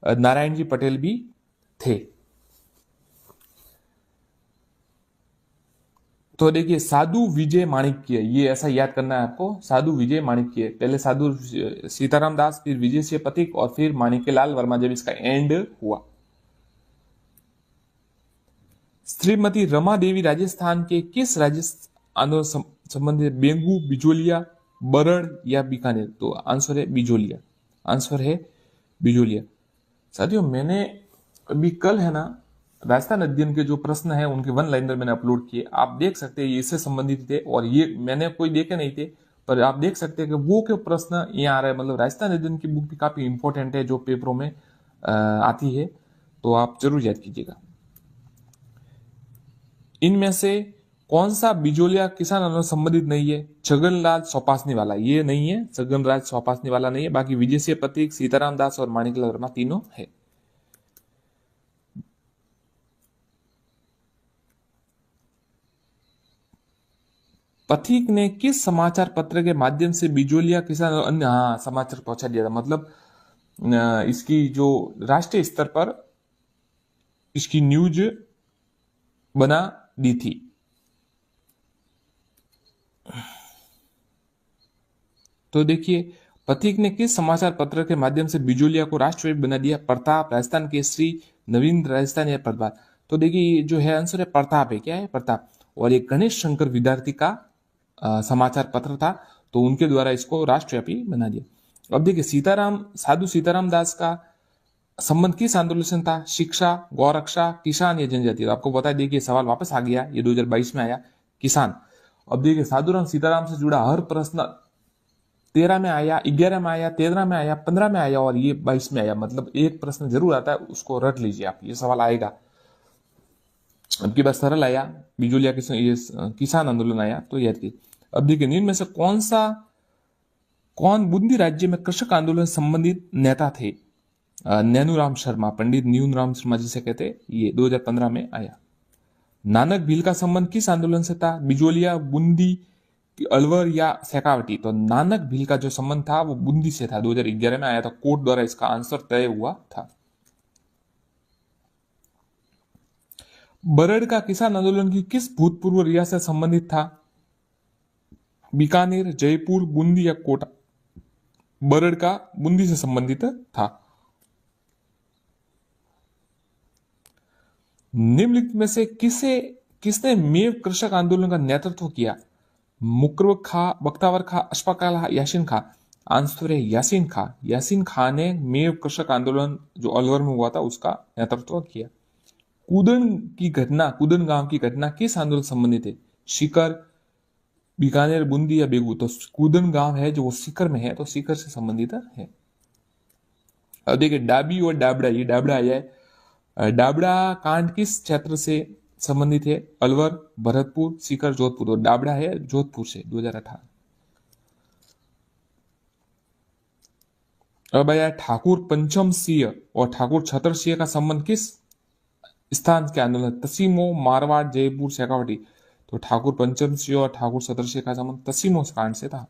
नारायण जी पटेल भी थे। तो देखिए साधु विजय माणिक्य, ये ऐसा याद करना है आपको। साधु विजय माणिक्य, पहले साधु सीताराम दास, फिर विजय सिंह पथिक और फिर माणिक्यलाल वर्मा जब इसका एंड हुआ। श्रीमती रमा देवी राजस्थान के किस राज्य आंदोलन संबंधित? बेंगू, बिजोलिया, बरड़ या बीकानेर? तो आंसर है बिजोलिया, आंसर है बिजोलिया। साथियों मैंने अभी कल है ना राजस्थान अध्ययन के जो प्रश्न है उनके 1 लाइनर मैंने अपलोड किए, आप देख सकते हैं ये इससे संबंधित थे और ये मैंने कोई देखे नहीं थे, पर आप देख सकते हैं कि वो के प्रश्न यहाँ आ रहा है। मतलब राजस्थान अध्ययन की बुक भी काफी इंपॉर्टेंट है जो पेपरों में आती है, तो आप जरूर याद कीजिएगा। इनमें से कौन सा बिजोलिया किसान आंदोलन संबंधित नहीं है? छगनलाल सोपासनी वाला, ये नहीं है, छगनलाल सोपासनी वाला नहीं है। बाकी विजय सिंह पथिक, सीताराम दास और माणिकलाल वर्मा तीनों है। पथिक ने किस समाचार पत्र के माध्यम से बिजोलिया किसान अन्य समाचार पहुंचा दिया था? मतलब इसकी जो राष्ट्रीय स्तर पर इसकी न्यूज बना दी थी। तो देखिए पथिक ने किस समाचार पत्र के माध्यम से बिजोलिया को राष्ट्रव्यापी बना दिया? प्रताप, राजस्थान केसरी, नवीन राजस्थान या प्रभात? तो देखिए जो है आंसर है प्रताप है। क्या है? प्रताप। और एक गणेश शंकर विद्यार्थी का समाचार पत्र था, तो उनके द्वारा इसको राष्ट्रव्यापी बना दिया। अब देखिए साधु सीताराम दास का संबंध किस आंदोलन से था? शिक्षा, गौरक्षा, किसान या जनजाति? तो आपको बता देखिए सवाल वापस आ गया, ये 2022 में आया, किसान। अब देखिए साधुराम सीताराम से जुड़ा हर प्रश्न 13 में आया, 11 में आया, 13 में आया, 15 में आया और ये 22 में आया, मतलब एक प्रश्न जरूर आता है, उसको रट लीजिए आप, ये सवाल आएगा। अब की बात सरल आया, बिजोलिया किसान आंदोलन आया, तो याद कीजिए। अब देखिए निम्न में से कौन बूंदी राज्य में कृषक आंदोलन से संबंधित नेता थे? नैनूराम शर्मा, पंडित न्यूनराम शर्मा जिसे कहते, ये 2015 में आया। नानक भील का संबंध किस आंदोलन से था? बिजोलिया, बूंदी, अलवर या शेखावटी? तो नानक भील का जो संबंध था वो बूंदी से था, 2011 में आया था, कोर्ट द्वारा इसका आंसर तय हुआ था। बरड़ का किसान आंदोलन की किस भूतपूर्व रियासत से संबंधित था? बीकानेर, जयपुर, बूंदी या कोटा? बरड़ का बूंदी से संबंधित था। निम्नलिखित में से किसने मेव कृषक आंदोलन का नेतृत्व किया? मुकरब खा, बख्तावर खा, अशफाक खां, यासीन खां? आंसर है यासीन खां। यासीन खां ने मेव कृषक आंदोलन जो अलवर में हुआ था उसका नेतृत्व किया। कूदन गांव की घटना किस आंदोलन से संबंधित है? सीकर, बीकानेर, बूंदी या बेगू? तो कूदन गांव है जो वो सीकर में है, तो सीकर से संबंधित है। अब देखिए डाबी और डाबड़ा, ये डाबड़ा आया है। डाबड़ा कांड किस क्षेत्र से संबंधित है? अलवर, भरतपुर, सीकर, जोधपुर? तो डाबड़ा है जोधपुर से, 2018। अब आया ठाकुर पंचम सिंह और ठाकुर छतर सिंह का संबंध किस स्थान के आंदोलन? तसीमो, मारवाड़, जयपुर, शेखावटी? तो ठाकुर पंचम सिंह और ठाकुर छतर सिंह का संबंध तसीमो कांड से था।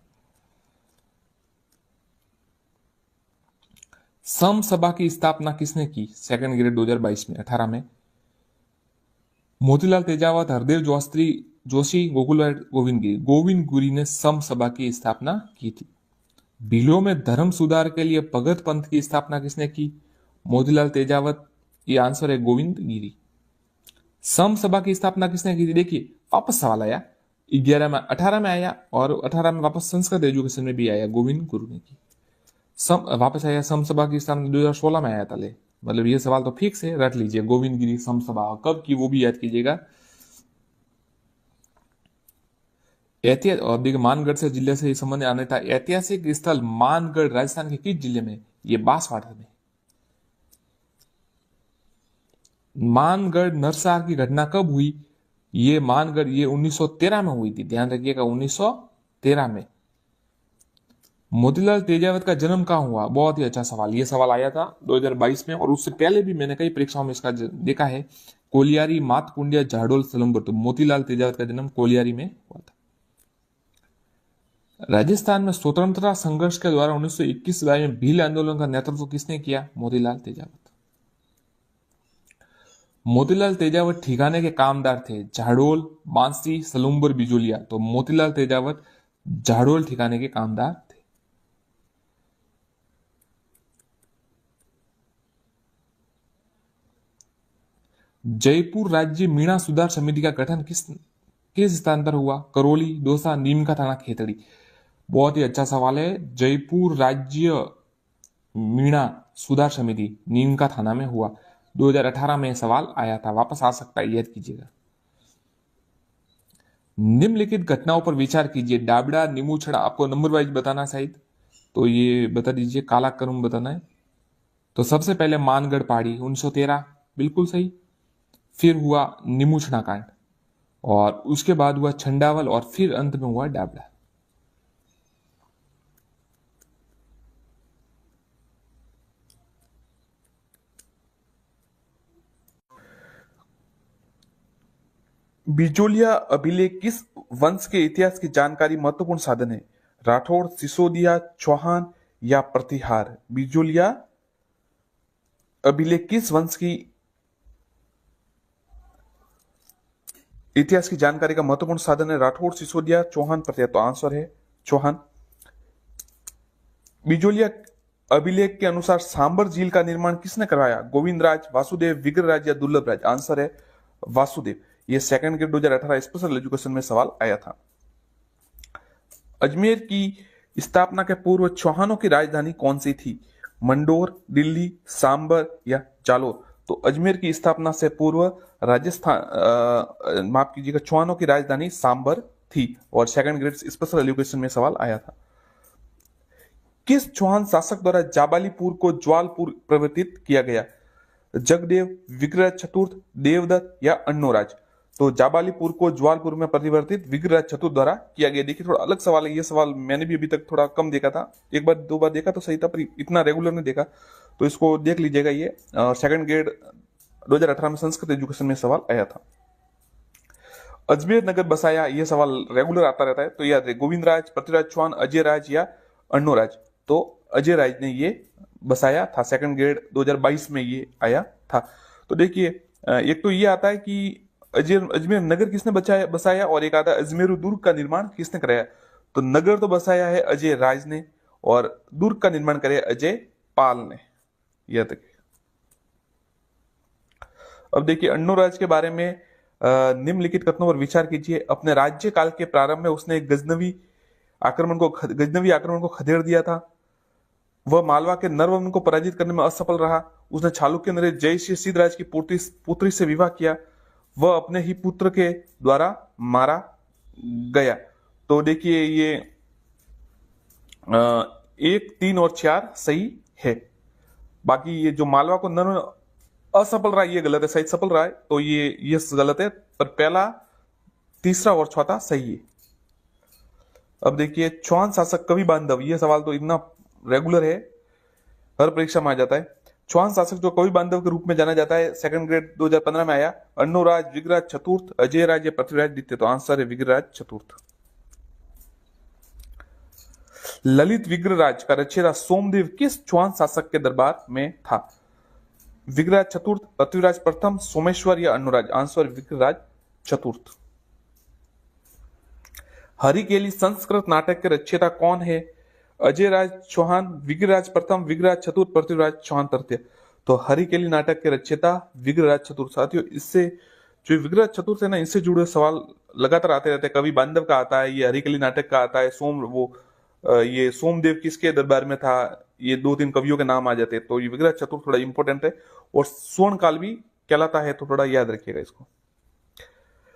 सम सभा की स्थापना किसने की? सेकंड ग्रेड 2022 में, 18 में। मोतीलाल तेजावत, हरदेव जोशी, गोविंद गिरी ने सम सभा की स्थापना की थी। भीलों में धर्म सुधार के लिए भगत पंथ की स्थापना किसने की? मोतीलाल तेजावत, ये आंसर है गोविंद गिरी। सम सभा की स्थापना किसने की थी? देखिए वापस सवाल आया, 18 में आया और 18 में वापस संस्कृत एजुकेशन में भी आया, गोविंद गुरु ने की। वापस आया सम सभा की स्थापना 2016 में आया था, मतलब ये सवाल तो फिक्स है, रट लीजिए। गोविंद गिरी सम सभा कब की वो भी याद कीजिएगा। ऐतिहासिक मानगढ़ से जिले से संबंध आने था। ऐतिहासिक स्थल मानगढ़ राजस्थान के किस जिले में? ये बांसवाड़ा में। मानगढ़ नरसार की घटना कब हुई? ये मानगढ़ ये 1913 में हुई थी, ध्यान रखिएगा 1913 में। मोतीलाल तेजावत का जन्म कहां हुआ? बहुत ही अच्छा सवाल, ये सवाल आया था 2022 में और उससे पहले भी मैंने कई परीक्षाओं में इसका देखा है। कोलियारी, मातकुंडिया, झाडोल, सलम्बर? तो मोतीलाल तेजावत का जन्म कोलियारी में हुआ था। राजस्थान में स्वतंत्रता संघर्ष के द्वारा 1921 में भील आंदोलन का नेतृत्व किसने किया? मोतीलाल तेजावत। मोतीलाल तेजावत ठिकाने के कामदार थे, झाडोल, बांसी, सलूम्बर, बिजोलिया? तो मोतीलाल तेजावत झाडोल ठिकाने के कामदार थे। जयपुर राज्य मीणा सुधार समिति का गठन किस स्थान पर हुआ? करौली, दौसा, नीम का थाना, खेतड़ी? बहुत ही अच्छा सवाल है। जयपुर राज्य मीणा सुधार समिति नीम का थाना में हुआ, 2018 में सवाल आया था, वापस आ सकता है, याद कीजिएगा। निम्नलिखित घटनाओं पर विचार कीजिए। डाबड़ा, नीमूछड़ा, आपको नंबर वाइज बताना शायद, तो ये बता दीजिए। कालाक्रम बताना है। तो सबसे पहले मानगढ़ पहाड़ी 1913, बिल्कुल सही। फिर हुआ नीमूछड़ा कांड और उसके बाद हुआ छंडावल और फिर अंत में हुआ डाबड़ा। बिजोलिया अभिलेख किस वंश के इतिहास की जानकारी महत्वपूर्ण साधन है? राठौड़, सिसोदिया, चौहान या प्रतिहार? बिजोलिया अभिलेख किस वंश की इतिहास की जानकारी का महत्वपूर्ण साधन है? राठौड़, सिसोदिया, चौहान, प्रतिहार? तो आंसर है चौहान। बिजोलिया अभिलेख के अनुसार सांबर झील का निर्माण किसने करवाया? गोविंदराज, वासुदेव, विग्रहराज या दुर्लभराज? आंसर है वासुदेव। ये सेकंड ग्रेड 2018 स्पेशल एजुकेशन में सवाल आया था। अजमेर की स्थापना के पूर्व चौहानों की राजधानी कौन सी थी? मंडोर, दिल्ली, सांबर या जालोर? तो अजमेर की स्थापना से पूर्व राजस्थान माफ कीजिएगा, चौहानों की राजधानी सांबर थी। और सेकंड ग्रेड स्पेशल एजुकेशन में सवाल आया था। किस चौहान शासक द्वारा जाबालीपुर को ज्वालपुर परिवर्तित किया गया? जगदेव, विग्रह चतुर्थ, देवदत्त या अन्नोराज? तो जाबालीपुर को ज्वालपुर में परिवर्तित विग्रह चतुर्थ द्वारा किया गया। देखिए थोड़ा अलग सवाल है, ये सवाल मैंने भी अभी तक थोड़ा कम देखा था, एक बार दो बार देखा तो सही था, पर इतना रेगुलर नहीं देखा, तो इसको देख लीजिएगा। ये सेकंड ग्रेड 2018 में संस्कृत एजुकेशन में सवाल आया था। अजमेर नगर बसाया, ये सवाल रेगुलर आता रहता है, तो याद है गोविंद राज, पृथ्वीराज चौहान, अजय राज या अन्नोराज? तो अजय राज ने ये बसाया था। सेकंड ग्रेड 2022 में ये आया था। तो देखिए एक तो ये आता है कि अजमेर नगर किसने बसाया, और एक आता है अजमेर दुर्ग का निर्माण किसने कराया। तो नगर तो बसाया है अजय राज ने, और दुर्ग का निर्माण कराया अजय पाल ने, यह तक। अब देखिए अन्नोराज के बारे में निम्नलिखित कथनों पर विचार कीजिए। अपने राज्य काल के प्रारंभ में उसने गजनवी आक्रमण को खदेड़ दिया था। वह मालवा के नरवन को पराजित करने में असफल रहा। उसने चालुक्य नरेश जयसिंह सिद्धराज की पुत्री से विवाह किया। वह अपने ही पुत्र के द्वारा मारा गया। तो देखिए ये 1, 3 और 4 सही है। बाकी ये जो मालवा को नरवन असफल रहा ये गलत है, सही सफल रहा है, तो ये गलत है, पर पहला, तीसरा और चौथा सही है। अब देखिए चौहान शासक कवि बांधव, ये सवाल तो इतना रेगुलर है, हर परीक्षा में आ जाता है। चौहान शासक जो कवि बांधव के रूप में जाना जाता है, सेकंड ग्रेड 2015 में आया। अन्नोराज, विग्रहराज चतुर्थ, अजय राज या पृथ्वीराज द्वितीय? तो आंसर है विग्रहराज चतुर्थ। ललित विग्रहराज का रचयिता सोमदेव किस चौहान शासक के दरबार में था? विग्रहराज चतुर्थ, पृथ्वीराज प्रथम, सोमेश्वर या अन्नोराज? आंसर विग्रहराज चतुर्थ। हरिकेली संस्कृत नाटक के रचयिता कौन है? अजय राज चौहान, विग्रहराज प्रथम, विग्रहराज चतुर्थ, पृथ्वीराज चौहान तृतीय? तो हरिकेली नाटक के रचयिता विग्रहराज चतुर्थ। साथियों इससे जो विग्रहराज चतुर्थ है ना, इनसे जुड़े सवाल लगातार आते रहते हैं। कवि बांधव का आता है, ये हरिकेली नाटक का आता है, ये सोमदेव किसके दरबार में था, ये 2-3 कवियों के नाम आ जाते हैं। तो ये विग्रह चतुर्थ थोड़ा इंपॉर्टेंट है, और स्वर्ण काल भी कहलाता है, तो थोड़ा याद रखिएगा इसको।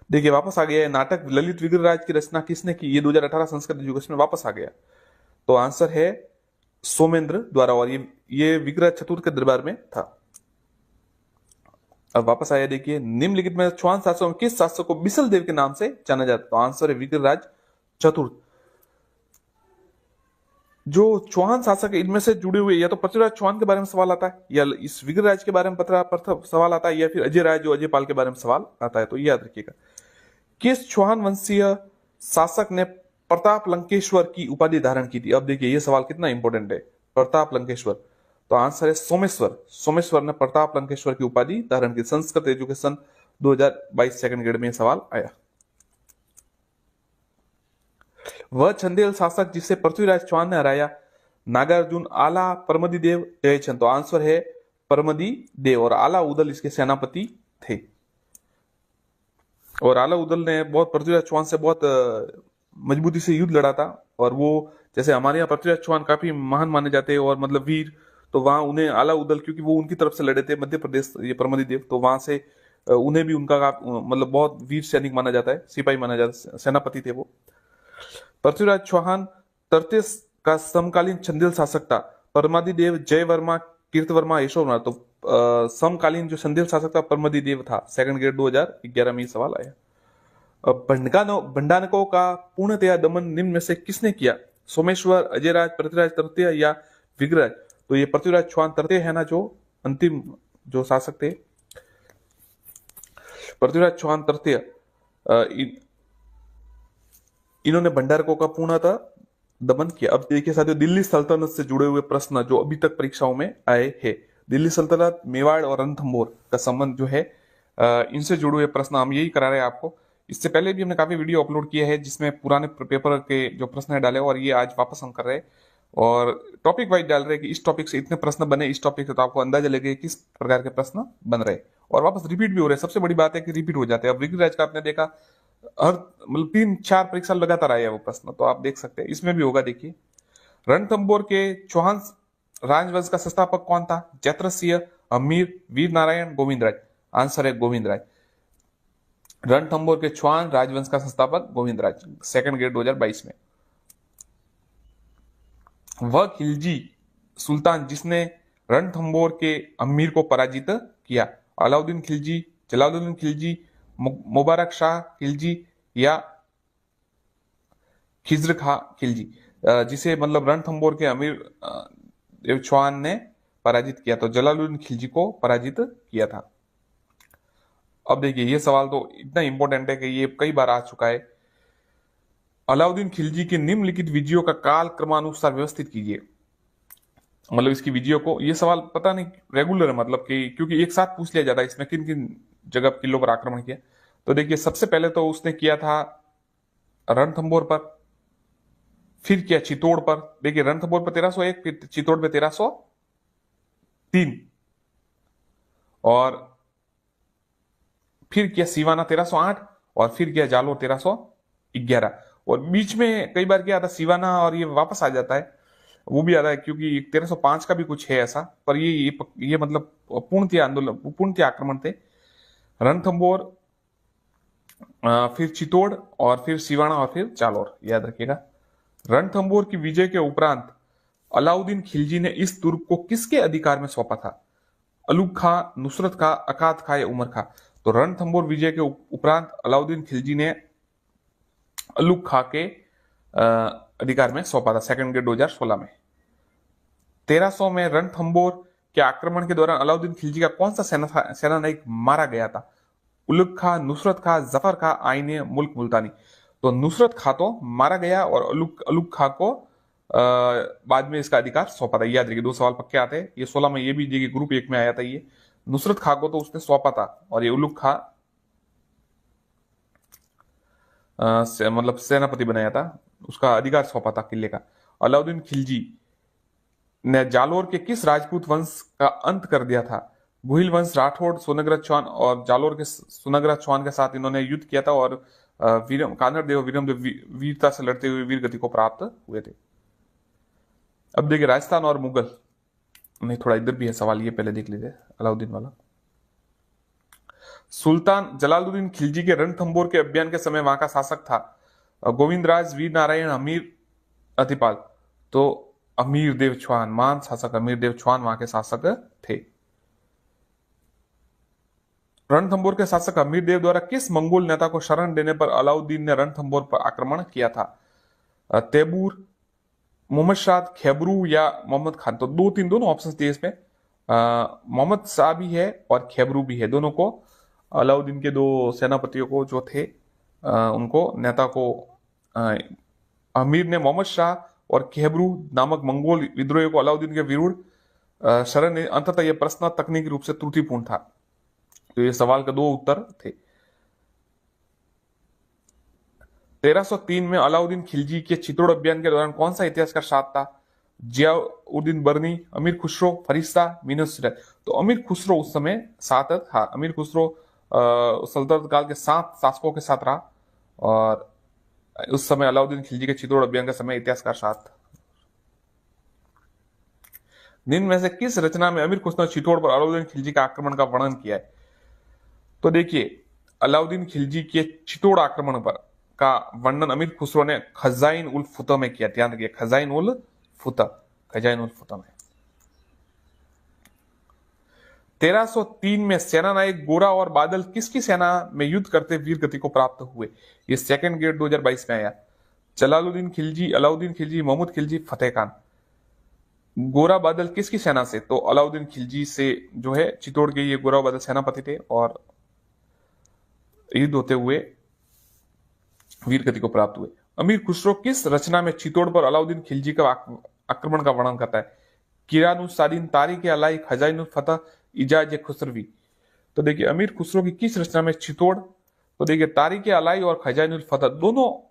देखिए वापस आ गया है नाटक ललित विग्रहराज की रचना किसने की? ये 2018 संस्कृत एजुकेशन में वापस आ गया। तो आंसर है सोमेंद्र द्वारा, और ये विग्रह चतुर्थ के दरबार में था। अब वापस आया, देखिए निम्नलिखित में चौहान शासकों में किस शासक को बिसल देव के नाम से जाना जाता है? तो आंसर है विग्रहराज चतुर्थ। जो चौहान शासक है इनमें से जुड़े हुए, या तो पृथ्वीराज चौहान के बारे में सवाल आता है, या इस विग्रहराज के बारे में सवाल आता है, या फिर अजय राज जो अजय पाल के बारे में सवाल आता है। तो याद रखिएगा। किस चौहान वंशीय शासक ने प्रताप लंकेश्वर की उपाधि धारण की थी? अब देखिए ये सवाल कितना इंपॉर्टेंट है, प्रताप लंकेश्वर। तो आंसर है सोमेश्वर। सोमेश्वर ने प्रताप लंकेश्वर की उपाधि धारण की। संस्कृत एजुकेशन 2022 सेकंड ग्रेड में सवाल आया। वह चंदेल शासक जिसे पृथ्वीराज चौहान ने हराया? नागार्जुन, आला, परमदी देव, जयचंद? तो आंसर है परमदी देव, और आला उदल इसके सेनापति थे। और आला उदल ने बहुत पृथ्वीराज चौहान से बहुत मजबूती से युद्ध लड़ा था। और वो जैसे हमारे यहाँ पृथ्वीराज चौहान काफी महान माने जाते हैं और मतलब वीर, तो वहां उन्हें आला उदल, क्योंकि वो उनकी तरफ से लड़े थे मध्य प्रदेश, ये परमदी देव, तो वहां से उन्हें भी उनका मतलब बहुत वीर सैनिक माना जाता है, सिपाही माना जाता है, सेनापति थे वो। पृथ्वीराज चौहान तृतीय का समकालीन चंदेल शासक था। परमदी देव, जय वर्मा, कीर्तवर्मा, यशोवर्मा? तो समकालीन जो चंदेल शासक था परमदी देव था। सेकंड ग्रेड 2011 में सवाल आया। भंडारकों का पूर्णतया दमन निम्न में से किसने किया? सोमेश्वर, अजयराज, पृथ्वीराज तृतीय या विग्रहराज? तो ये पृथ्वीराज चौहान तृतीय है ना, जो अंतिम जो शासक थे, पृथ्वीराज चौहान तृतीय, इन्होंने भंडारकों का पूर्णतः दमन किया। अब देखिए साथियों, दिल्ली सल्तनत से जुड़े हुए प्रश्न जो अभी तक परीक्षाओं में आए हैं, दिल्ली सल्तनत, मेवाड़ और रणथंभौर का संबंध जो है, इनसे जुड़े हुए प्रश्न हम यही करा रहे हैं आपको। इससे पहले भी हमने काफी वीडियो अपलोड किया है जिसमें पुराने पेपर के जो प्रश्न है डाले, और ये आज वापस हम कर रहे हैं और टॉपिक वाइज डाल रहे हैं कि इस टॉपिक से इतने प्रश्न बने, इस टॉपिक से, तो आपको अंदाजा लगे किस प्रकार के प्रश्न बन रहे हैं, और वापस रिपीट भी हो रहे हैं। सबसे बड़ी बात है कि रिपीट हो जाते हैं। अब विग्रहराज का आपने देखा हर मतलब 3-4 परीक्षा लगातार आया वो प्रश्न, तो आप देख सकते हैं इसमें भी होगा। देखिए, रणथंभौर के चौहान राजवंश का संस्थापक कौन था? जयद्रथ, अमीर, वीर नारायण, गोविंद राय। आंसर है गोविंद राय। रणथंभौर के चौहान राजवंश का संस्थापक गोविंद राय, सेकंड ग्रेड 2022 में। वह खिलजी सुल्तान जिसने रणथंभौर के अमीर को पराजित किया? अलाउद्दीन खिलजी, जलालुद्दीन खिलजी, मुबारक शाह खिलजी या खिज्र खां खिलजी, जिसे मतलब रणथंभौर के अमीर देव चौहान ने पराजित किया, तो जलालुद्दीन खिलजी को पराजित किया था। अब देखिए, ये सवाल तो इतना इंपॉर्टेंट है कि ये कई बार आ चुका है। अलाउद्दीन खिलजी के निम्नलिखित विजयों का काल क्रमानुसार व्यवस्थित कीजिए। मतलब इसकी विजयों को, ये सवाल पता नहीं रेगुलर है, मतलब कि क्योंकि एक साथ पूछ लिया जाता है इसमें किन किन जगह किलों पर आक्रमण किया। तो देखिए, सबसे पहले तो उसने किया था रणथंभौर पर, फिर किया चित्तौड़ पर। देखिए, रणथंभौर पर 1301, फिर चित्तौड़ पे 1303, और फिर किया सिवाना 1308, और फिर किया जालोर 1311। और बीच में कई बार क्या आता सिवाना और ये वापस आ जाता है, वो भी आता है क्योंकि 1305 का भी कुछ है ऐसा, पर ये मतलब पूर्णतः आंदोलन, पूर्णतः आक्रमण थे। रणथंभौर, फिर चित्तौड़, और फिर सिवाना, और फिर जालोर, याद रखिएगा। रणथंभौर की विजय के उपरांत अलाउद्दीन खिलजी ने इस दुर्ग को किसके अधिकार में सौंपा था? अलूग खां, नुसरत खां, अकात खां या उमर खां? तो रणथंभौर विजय के उपरांत अलाउद्दीन खिलजी ने अलूग खां के अधिकार में सौंपा था, सेकंड ग्रेड 2016 में। 1300 में रणथंभौर के आक्रमण के दौरान अलाउद्दीन खिलजी का कौन सा सेनानायक मारा गया था? उलुग खां, नुसरत खां, जफर खां, आईने मुल्क मुल्तानी? तो नुसरत खां तो मारा गया, और अलुग खां को बाद में इसका अधिकार सौंपा था। याद रखिए, 2 सवाल पक्के आते हैं। ये 16 में ये भी देखिए, ग्रुप 1 में आया था। ये नुसरत खां को तो उसने सौंपा था, और ये उलुग खां मतलब सेनापति बनाया था, उसका अधिकार सौंपा था किले का। अलाउद्दीन खिलजी ने जालोर के किस राजपूत वंश का अंत कर दिया था? गुहिल वंश, राठौड़, सोनग्रा चौहान, और जालोर के सोनग्रा चौहान के साथ इन्होंने युद्ध किया था, और कानर देव वीरम देव वीरता से लड़ते हुए वीर गति को प्राप्त हुए थे। अब देखिए, राजस्थान और मुगल, नहीं थोड़ा इधर भी है सवाल, ये पहले देख लीजिए अलाउद्दीन वाला। सुल्तान जलालुद्दीन खिलजी के रणथंभौर के अभियान के समय वहां का शासक था गोविंद राज, वीर नारायण, अमीर अतिपाल? तो अमीर देव चौहान, महान शासक अमीर देव चौहान वहां के शासक थे। रणथंभौर के शासक अमीर देव द्वारा किस मंगोल नेता को शरण देने पर अलाउद्दीन ने रणथंभौर पर आक्रमण किया था? तैमूर, मोहम्मद शाह, खैबरू या मोहम्मद खान? तो 2-3 दोनों ऑप्शन दिए इसमें, मोहम्मद शाह भी है और खैबरू भी है। दोनों को, अलाउद्दीन के 2 सेनापतियों को जो थे, उनको नेता को अमीर ने मोहम्मद शाह और खैबरू नामक मंगोल विद्रोहियों को अलाउद्दीन के विरुद्ध शरण। अंततः यह प्रश्न तकनीकी रूप से त्रुटिपूर्ण था। तो ये सवाल के 2 उत्तर थे। 1303 में अलाउद्दीन खिलजी के चित्तौड़ अभियान के दौरान कौन सा इतिहासकार साथ था? जियाउद्दीन बर्नी, अमीर खुसरो, फरिश्ता, मीनू सिराज? तो अमीर खुसरो उस समय साथ था। अमीर खुसरो सल्तनत काल के 7 शासकों के साथ रहा, और उस समय अलाउद्दीन खिलजी के चित्तौड़ अभियान के समय इतिहासकार साथ था। निम्न में से किस रचना में अमीर खुसरो ने चित्तौड़ पर अलाउद्दीन खिलजी का आक्रमण का वर्णन किया है? तो देखिए, अलाउद्दीन खिलजी के चित्तौड़ आक्रमण पर का वर्णन अमीर खुसरो ने खजाइन उल फुतह में किया। ध्यान रखिए, खजाइन उल फुतह में। 1303 में सेनानायक गोरा और बादल किसकी सेना में युद्ध करते वीर गति को प्राप्त हुए? ये सेकंड ग्रेड 2022 में आया। जलालुद्दीन खिलजी, अलाउद्दीन खिलजी, मोहम्मद खिलजी, फतेह खान? गोरा बादल किसकी सेना से? तो अलाउद्दीन खिलजी से जो है चित्तौड़ के ये गोरा बादल सेनापति थे, और युद्ध होते हुए वीर गति को प्राप्त हुए। अमीर खुसरो किस रचना में चित्तौड़ पर अलाउद्दीन खिलजी का आक्रमण का वर्णन करता है? किरानुसादीन, तारीख अलाई, खजाइनुल फतह, इजाज खुसरवी? तो देखिए, अमीर खुसरो की किस रचना में चित्तौड़? तो देखिए, तारीख अलाई और खजाइनुल फतह दोनों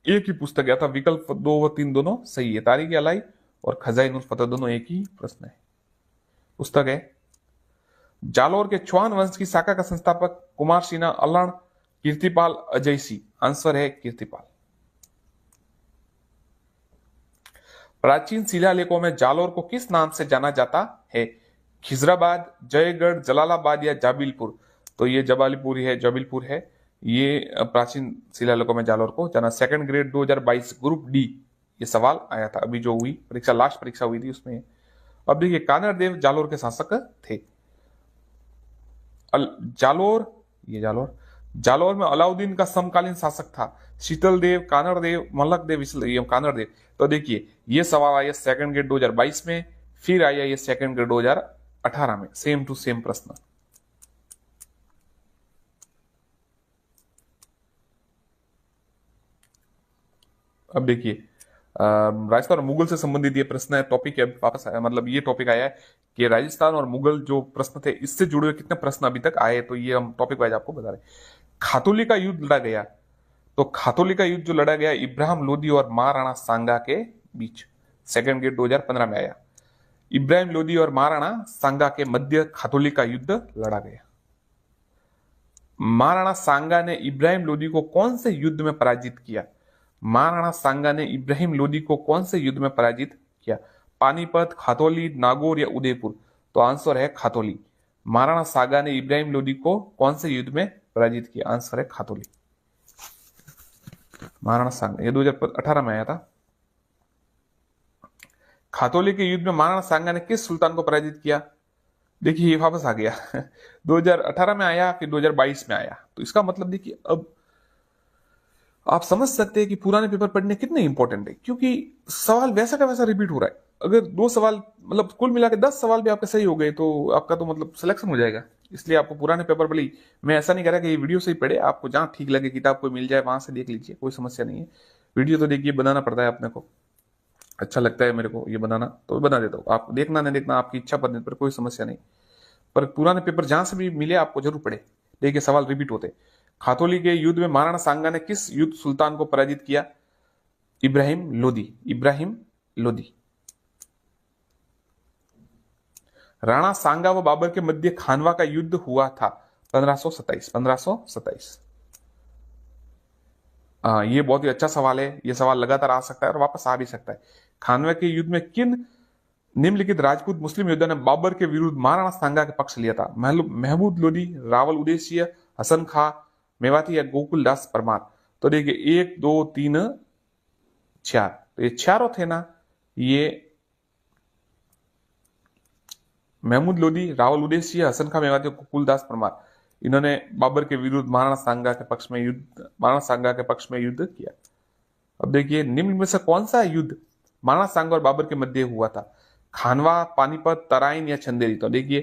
एक ही पुस्तक है, था विकल्प 2 व 3 दोनों सही है। तारीख अलाई और खजाइनुल फतह दोनों एक ही प्रश्न है, पुस्तक है। जालोर के चौहान वंश की शाखा का संस्थापक कुमार सिन्हा, अल्लाण, कीर्तिपाल, अजय सिंह। आंसर है कीर्तिपाल। प्राचीन शिलालेखों में जालोर को किस नाम से जाना जाता है? खिजराबाद, जयगढ़, जलालाबाद या जाबिलपुर? तो ये जबालीपुर है, जबलपुर है। ये प्राचीन शिलालेखों में जालोर को जाना। सेकंड ग्रेड 2022 ग्रुप डी ये सवाल आया था अभी जो हुई परीक्षा, लास्ट परीक्षा हुई थी उसमें। अब देखिए, कानर देव जालोर के शासक थे। जालोर, ये जालोर में अलाउद्दीन का समकालीन शासक था। शीतल देव, कानर देव, मलक देव, इसलिए कानर देव। तो देखिए, ये सवाल आया सेकंड ग्रेड 2022 में, फिर आया ये सेकंड ग्रेड 2018 में, सेम टू सेम प्रश्न। अब देखिए, राजस्थान और मुगल से संबंधित ये प्रश्न है, टॉपिक है वापस आया, मतलब ये टॉपिक आया है कि राजस्थान और मुगल जो प्रश्न थे इससे जुड़े हुए कितने प्रश्न अभी तक आए, तो ये हम टॉपिक वाइज आपको बता रहे हैं। खातोली का युद्ध लड़ा गया, तो खातोली का युद्ध जो लड़ा गया इब्राहिम लोदी और महाराणा सांगा के बीच, सेकंड ग्रेड 2015 में आया। इब्राहिम लोदी और महाराणा सांगा के मध्य खातोली का युद्ध लड़ा गया। महाराणा सांगा ने इब्राहिम लोदी को कौन से युद्ध में पराजित किया? महाराणा सांगा ने इब्राहिम लोदी को कौन से युद्ध में पराजित किया? पानीपत, खातौली, नागौर या उदयपुर? तो आंसर है खातौली। महाराणा सांगा ने इब्राहिम लोदी को कौन से युद्ध में पराजित किया? आंसर है खातौली। महाराणा सांगा ये 2018 में आया था। खातौली के युद्ध में महाराणा सांगा ने किस सुल्तान को पराजित किया? देखिए, ये वापस आ गया 2018 में आया, फिर 2022 में आया। तो इसका मतलब देखिए, अब आप समझ सकते हैं कि पुराने पेपर पढ़ने कितने इंपॉर्टेंट है, क्योंकि सवाल वैसा का वैसा रिपीट हो रहा है। अगर 2 सवाल, मतलब कुल मिला के 10 सवाल भी आपके सही हो गए तो आपका तो मतलब सिलेक्शन हो जाएगा। इसलिए आपको पुराने पेपर भले, मैं ऐसा नहीं कह रहा कि ये वीडियो से ही पढ़े, आपको जहां ठीक लगे किताब को मिल जाए वहां से देख लीजिए, कोई समस्या नहीं है। वीडियो तो देखिए बनाना पड़ता है अपने को, अच्छा लगता है मेरे को ये बनाना तो बना देता हूँ। आप देखना नहीं देखना आपकी इच्छा पर कोई समस्या नहीं, पर पुराने पेपर जहां से भी मिले आपको जरूर पढ़े। देखिए, सवाल रिपीट होते। खातौली के युद्ध में महाराणा सांगा ने किस युद्ध सुल्तान को पराजित किया? इब्राहिम लोदी। इब्राहिम लोदी। राणा सांगा व बाबर के मध्य खानवा का युद्ध हुआ था 1527। 1527। ये बहुत ही अच्छा सवाल है। ये सवाल लगातार आ सकता है और वापस आ भी सकता है। खानवा के युद्ध में किन निम्नलिखित राजपूत मुस्लिम योद्धा ने बाबर के विरुद्ध महाराणा सांगा के पक्ष लिया था? महमूद लोदी, रावल उदयसिंह, हसन खां मेवाती या गोकुल दास परमार? तो देखिए, 1 2 3 4, तो ये चारों थे ना, ये महमूद लोदी, रावल उदयसिंह, हसन खां मेवाती, गोकुल दास परमार, इन्होंने बाबर के विरुद्ध महाराणा सांगा के पक्ष में युद्ध किया। अब देखिए, निम्न में से कौन सा युद्ध महाराणा सांगा और बाबर के मध्य हुआ था? खानवा, पानीपत, तराइन या चंदेरी? तो देखिए,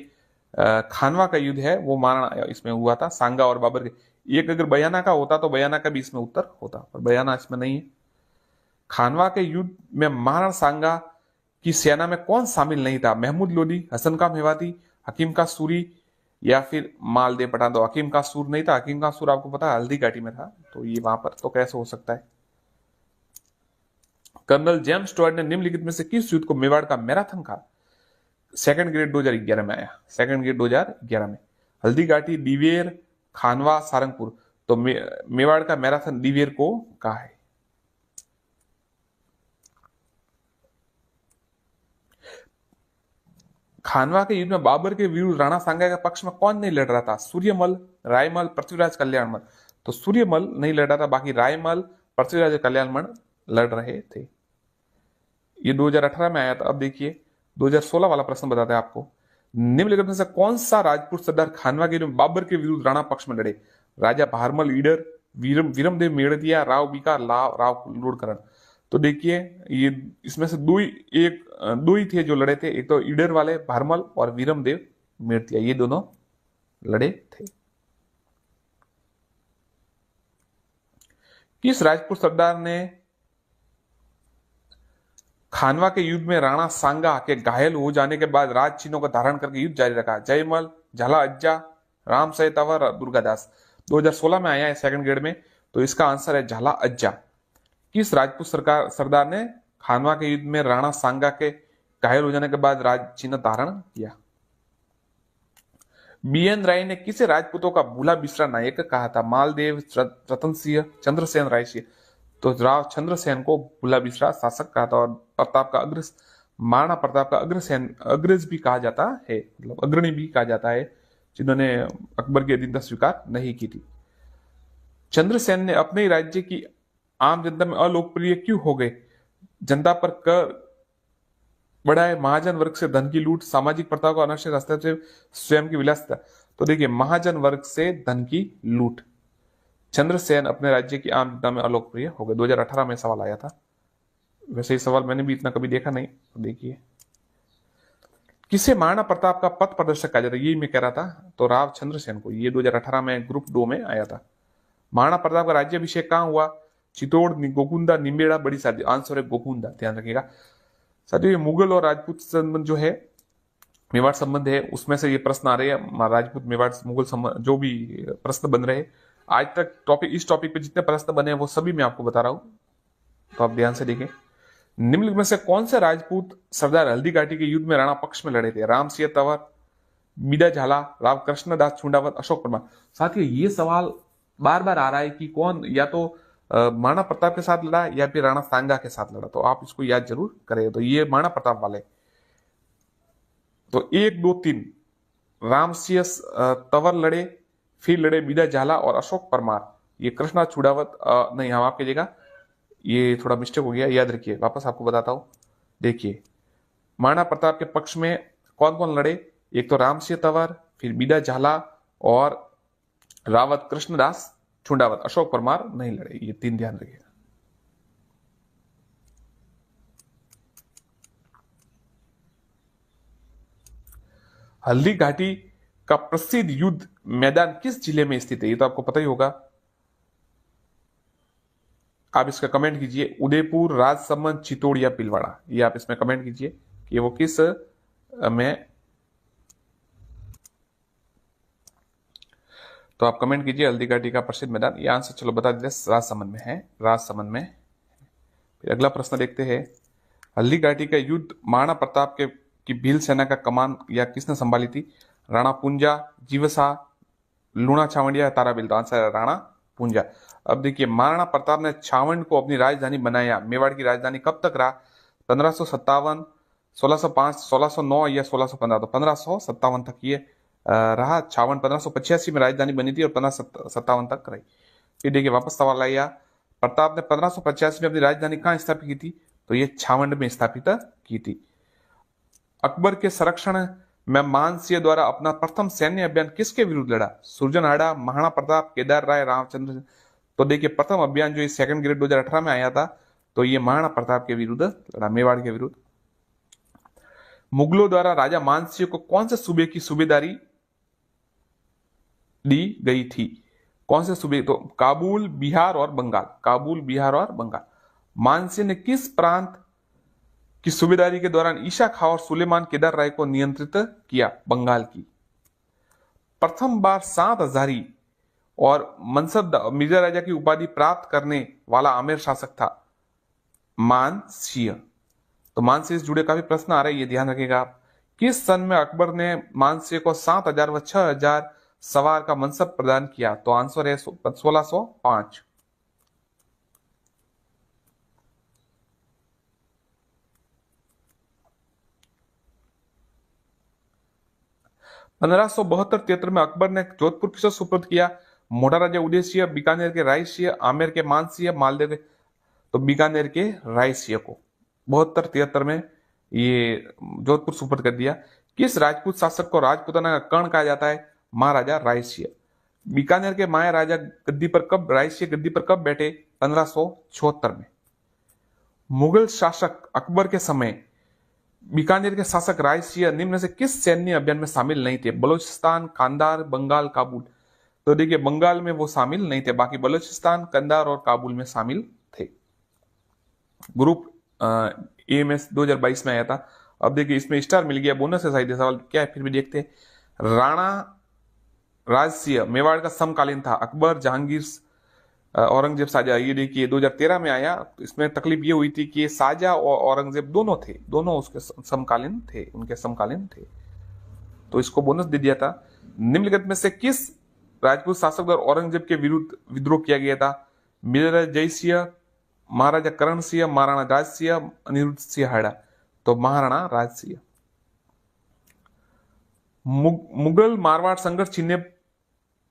खानवा का युद्ध है वो महाराणा इसमें हुआ था, सांगा और बाबर के। एक अगर बयाना का होता तो बयाना का भी इसमें उत्तर होता, पर बयाना इसमें नहीं है। खानवा के युद्ध में महाराणा सांगा की सेना में कौन शामिल नहीं था? महमूद लोदी, हसन खां मेवाती, हकीम का सूरी या फिर मालदेव पठान? तो हकीम का सूर नहीं था। हकीम का सूर आपको पता है हल्दी घाटी में था, तो ये वहां पर तो कैसे हो सकता है? कर्नल जेम्स स्टुअर्ट ने निम्नलिखित में से किस युद्ध को मेवाड़ का मैराथन कहा? सेकंड ग्रेड 2011 में आया। सेकंड ग्रेड 2011 में। हल्दी घाटी, दिवेर, खानवा, सारंगपुर? तो मेवाड़ का मैराथन दिवेर को कहा है। खानवा के युद्ध में बाबर के विरुद्ध राणा सांगा के पक्ष में कौन नहीं लड़ रहा था? सूर्यमल, रायमल, पृथ्वीराज कल्याणमल? तो सूर्यमल नहीं लड़ रहा था, बाकी रायमल, पृथ्वीराज कल्याणमल लड़ रहे थे। ये 2018 में आया था। अब देखिए, 2016 वाला प्रश्न बताते हैं आपको। निम्नलिखित में से कौन सा राजपूत सरदार खानवा के बाबर के विरुद्ध राणा पक्ष में लड़े? राजा भारमल ईडर, वीरमदेव मेड़तिया, राव बीका, राव लोडकरण? तो देखिए, ये इसमें से दो ही थे जो लड़े थे। एक तो ईडर वाले भारमल और वीरमदेव मेड़तिया, ये दोनों लड़े थे। किस राजपूत सरदार ने खानवा के युद्ध में राणा सांगा के घायल हो जाने के बाद राज चिन्हों को धारण करके युद्ध जारी रखा? जयमल, झाला अज्जा, राम सहित अवर, दुर्गादास? 2016 में आया है सेकंड ग्रेड में, तो इसका आंसर है झाला अज्जा। किस राजपूत सरदार ने खानवा के युद्ध में राणा सांगा के घायल हो जाने के बाद राज चिन्ह धारण किया? बीएन राय ने किसे राजपूतों का भूला बिसरा नायक कहा था? मालदेव, रतन सिंह, चंद्रसेन, राय सिंह। तो राव चंद्रसेन को भूला बिसरा शासक कहा था। और प्रताप का अग्र महाराणा प्रताप का अग्रसेन, अग्रज भी कहा जाता है, मतलब अग्रणी भी कहा जाता है, जिन्होंने अकबर की अधीनता स्वीकार नहीं की थी। चंद्रसेन ने अपने ही राज्य की आम जनता में अलोकप्रिय क्यों हो गए? जनता पर कर बढ़ाए, महाजन वर्ग से धन की लूट, सामाजिक प्रथा को अनावश्यक हस्तक्षेप, स्वयं की विलासिता। तो देखिए, महाजन वर्ग से धन की लूट। चंद्रसेन अपने राज्य की आम जनता में अलोकप्रिय हो गए। 2018 में सवाल आया था। वैसे ही सवाल मैंने भी इतना कभी देखा नहीं, तो देखिए, किसे महाराणा प्रताप का पथ प्रदर्शक कहा जाता है? यही मैं कह रहा था, तो राव चंद्रसेन को। ये 2018 में ग्रुप 2 में आया था। महाराणा प्रताप का राज्याभिषेक कहां हुआ? चित्तौड़, गोकुंदा, निम्बेड़ा, बड़ी सादी। आंसर है गोकुंदा, ध्यान रखिएगा साथियों। ये मुगल और राजपूत संबंध जो है, मेवाड़ संबंध है, उसमें से ये प्रश्न आ रहे हैं। राजपूत, मेवाड़, मुगल संबंध, जो भी प्रश्न बन रहे हैं आज तक टॉपिक, इस टॉपिक पे जितने प्रश्न बने हैं वो सभी मैं आपको बता रहा हूं, तो आप ध्यान से देखें। निम्नलिखित में से कौन से राजपूत सरदार हल्दी घाटी के युद्ध में राणा पक्ष में लड़े थे? राम सिंह तंवर, बीदा झाला, राव कृष्णदास छुंडावत, अशोक परमार। साथियों, ये सवाल बार बार आ रहा है कि कौन या तो महाराणा प्रताप के साथ लड़ा या फिर राणा सांगा के साथ लड़ा, तो आप इसको याद जरूर करें। तो ये महाराणा प्रताप वाले, तो 1, 2, 3 राम सिंह तंवर लड़े, फिर लड़े बीदा झाला और अशोक परमार। ये कृष्णा छुड़ावत नहीं, हम आपकी जगह, ये थोड़ा मिस्टेक हो गया, याद रखिए, वापस आपको बताता हूं। देखिए, महाराणा प्रताप के पक्ष में कौन कौन लड़े? एक तो राम सिंह तंवर, फिर बीदा झाला और रावत कृष्णदास छुंडावत। अशोक परमार नहीं लड़े। ये 3 ध्यान रखिएगा। हल्दी घाटी का प्रसिद्ध युद्ध मैदान किस जिले में स्थित है? ये तो आपको पता ही होगा, आप इसका कमेंट कीजिए। उदयपुर, राजसमंद, चित्तौड़ या भीलवाड़ा। ये आप इसमें कमेंट कीजिए कि वो किस में, तो आप कमेंट कीजिए हल्दी घाटी का प्रसिद्ध मैदान। ये आंसर चलो बता देते, राजसमंद में है, राजसमंद में। फिर अगला प्रश्न देखते हैं। हल्दी घाटी का युद्ध महाराणा प्रताप के की भील सेना का कमान या किसने संभाली थी? राणा पूंजा, जीवसा, लूणा छावंडिया, ताराबिल। तो आंसर है राणा पूंजा। अब देखिए, महाराणा प्रताप ने छावंड को अपनी राजधानी बनाया। मेवाड़ की राजधानी कब तक रहा? 1557, 1605, 1609 या 1615। तो 1557 तक ये रहा। छावंड 1585 में राजधानी बनी थी और 1557 तक रही। फिर देखिए, वापस सवाल आया, प्रताप ने 1585 में अपनी राजधानी कहां स्थापित की थी? तो ये छावंड में स्थापित की थी। अकबर के संरक्षण में मानसिंह द्वारा अपना प्रथम सैन्य अभियान किसके विरुद्ध लड़ा? सुरजनहाड़ा, महाराणा प्रताप, केदार राय, रामचंद्र। तो देखिए, प्रथम अभियान जो सेकंड ग्रेड 2018 में आया था, तो ये महाराणा प्रताप के विरुद्ध लड़ा, मेवाड़ के विरुद्ध। मुगलों द्वारा राजा मानसिंह को कौन से सूबे की सूबेदारी दी गई थी? कौन से सूबे? तो काबुल, बिहार और बंगाल। काबुल, बिहार और बंगाल। मानसिंह ने किस प्रांत की सूबेदारी के दौरान ईशा खां और सुलेमान केदार राय को नियंत्रित किया? बंगाल की। प्रथम बार 7 हजारी और मनसब मिर्जा राजा की उपाधि प्राप्त करने वाला आमेर शासक था? मानसिंह। तो मानसिंह से जुड़े काफी प्रश्न आ रहे हैं, ये ध्यान रखिएगा आप। किस सन में अकबर ने मानसिंह को 7,000 व 6,000 सवार का मनसब प्रदान किया? तो आंसर है 1605। 1572-73 में अकबर ने जोधपुर किसे सुपुर्द किया? मोटा राजा उदय सिंह, बीकानेर के राय सिंह, आमेर के मान सिंह, मालदे के, तो बीकानेर के राय सिंह को 72-73 में ये जोधपुर सुपुर्द कर दिया। किस राजपूत शासक को राजपूताना का कर्ण कहा जाता है? महाराजा राय सिंह। बीकानेर के माया राजा गद्दी पर कब, राय सिंह गद्दी पर कब बैठे? 1576 में। मुगल शासक अकबर के समय बीकानेर के शासक राय सिंह निम्न में से किस सैन्य अभियान में शामिल नहीं थे? बलूचिस्तान, कांधार, बंगाल, काबुल। तो देखिए, बंगाल में वो शामिल नहीं थे, बाकी बलूचिस्तान, कंधार और काबुल में शामिल थे। ग्रुप एएमएस 2022 में आया था। अब देखिए, इसमें स्टार मिल गया, बोनस है शायद सवाल क्या है, फिर भी देखते हैं। राणा राज सिंह मेवाड़ का समकालीन था। अकबर, जहांगीर, औरंगजेब, शाहजहां। ये देखिए 2013 में आया। इसमें तकलीफ ये हुई थी कि शाहजहां और औरंगजेब दोनों थे, दोनों उसके समकालीन थे, उनके समकालीन थे, तो इसको बोनस दे दिया था। निम्नलिखित में से किस राजपूत शासक द्वारा औरंगजेब के विरुद्ध विद्रोह किया गया था? महाराजा जय सिंह, महाराजा करण सिंह, महाराणा राज सिंह, अनिरुद्ध सिंह हाड़ा। तो महाराणा राज सिंह। मुगल मारवाड़ संघर्ष छीनने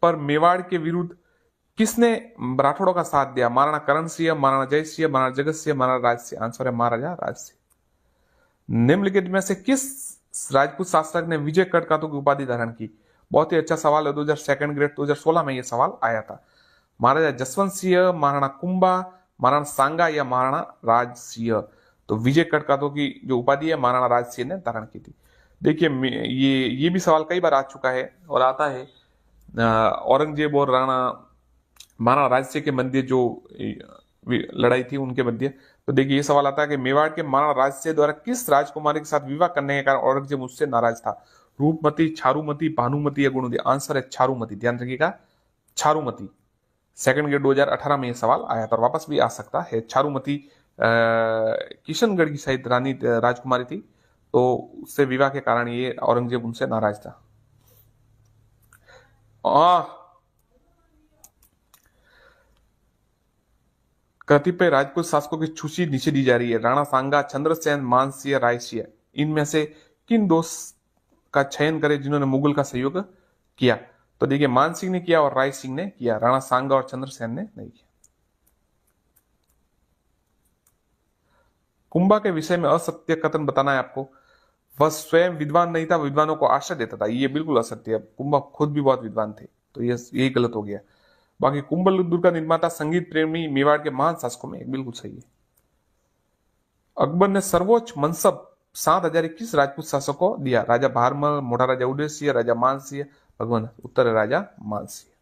पर मेवाड़ के विरुद्ध किसने राठौड़ों का साथ दिया? महाराणा करण सिंह, महाराणा जय सिंह, महाराणा जगत सिंह, महाराणा राज सिंह। आंसर है महाराजा राज सिंह। निम्नलिखित में से किस राजपूत शासक ने विजय कड़कातों की उपाधि धारण की? बहुत ही अच्छा सवाल है, 2002 ग्रेड 2016 में यह सवाल आया था। महाराजा जसवंत सिंह, महाराणा कुंभा, महाराणा सांगा या महाराणा राज सिंह। तो विजय कड़कातों की जो उपाधि है महाराणा राज सिंह ने धारण की थी। देखिए ये भी सवाल कई बार आ चुका है और आता है। औरंगजेब और महाराणा राज सिंह के मध्य जो लड़ाई थी उनके मध्य, तो देखिए ये सवाल आता है कि मेवाड़ के महाराणा राज सिंह द्वारा किस राजकुमारी के साथ विवाह करने के कारण औरंगजेब उससे नाराज था? रूपमती, छारूमती, भानुमती या गुणवती। आंसर है छारूमती। ध्यान रखिएगा, छारूमती। सेकंड ग्रेड 2018 में यह सवाल आया था और वापस भी आ सकता है। छारूमती किशनगढ़ की शायद रानी राजकुमारी थी, तो उससे विवाह के कारण ये औरंगजेब उनसे नाराज था। कतिपय राजपूत शासकों की सूची नीचे दी जा रही है। राणा सांगा, चंद्रसेन, मानसिंह, रायसिंह। इनमें से किन दो का चयन करें जिन्होंने मुगल का सहयोग किया? तो देखिए मानसिंह ने किया और राय सिंह ने किया, राणा सांगा और चंद्रसेन ने नहीं किया। कुंभा के विषय में असत्य कथन बताना है आपको। वह स्वयं विद्वान नहीं था, विद्वानों को आश्रय देता था। ये बिल्कुल असत्य है। कुंभा खुद भी बहुत विद्वान थे, तो ये गलत हो गया। बाकी कुंभलगुर का निर्माता, संगीत प्रेमी, मेवाड़ के महान शासकों में बिल्कुल सही है। अकबर ने सर्वोच्च मनसब 7021 राजपूत शासक को दिया? राजा भारमल, मोटा राजा उदय सिंह, राजा मानसिंह, भगवान। उत्तर है राजा मानसिंह।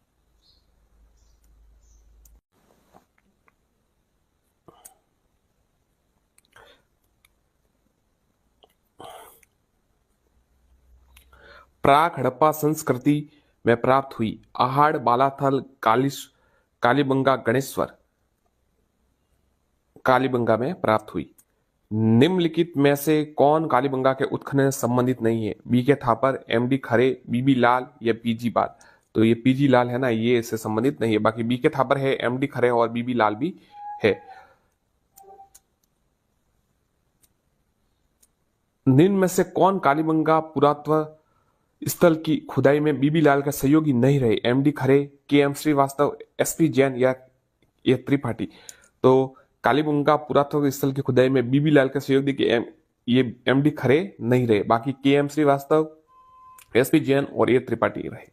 प्राक हड़प्पा संस्कृति में प्राप्त हुई आहाड़, बालाथल, कालीबंगा, गणेश्वर कालीबंगा में प्राप्त हुई। निम्नलिखित में से कौन कालीबंगा के उत्खनन से संबंधित नहीं है? बीके थापर, एमडी खरे, बीबी लाल या पीजी बाल। तो ये पीजी लाल है ना, ये इससे संबंधित नहीं है। बाकी बीके थापर है, एमडी खरे और बीबी लाल भी है। निम्न में से कौन कालीबंगा पुरातत्व स्थल की खुदाई में बीबी लाल का सहयोगी नहीं रहे? एमडी खरे, के एम श्रीवास्तव, एसपी जैन या ये त्रिपाठी। तो कालीबंगा पुरातत्व स्थल की खुदाई में बीबी लाल का सहयोगी ये एमडी खरे नहीं रहे। बाकी के एम श्रीवास्तव, एसपी जैन और ये त्रिपाठी रहे।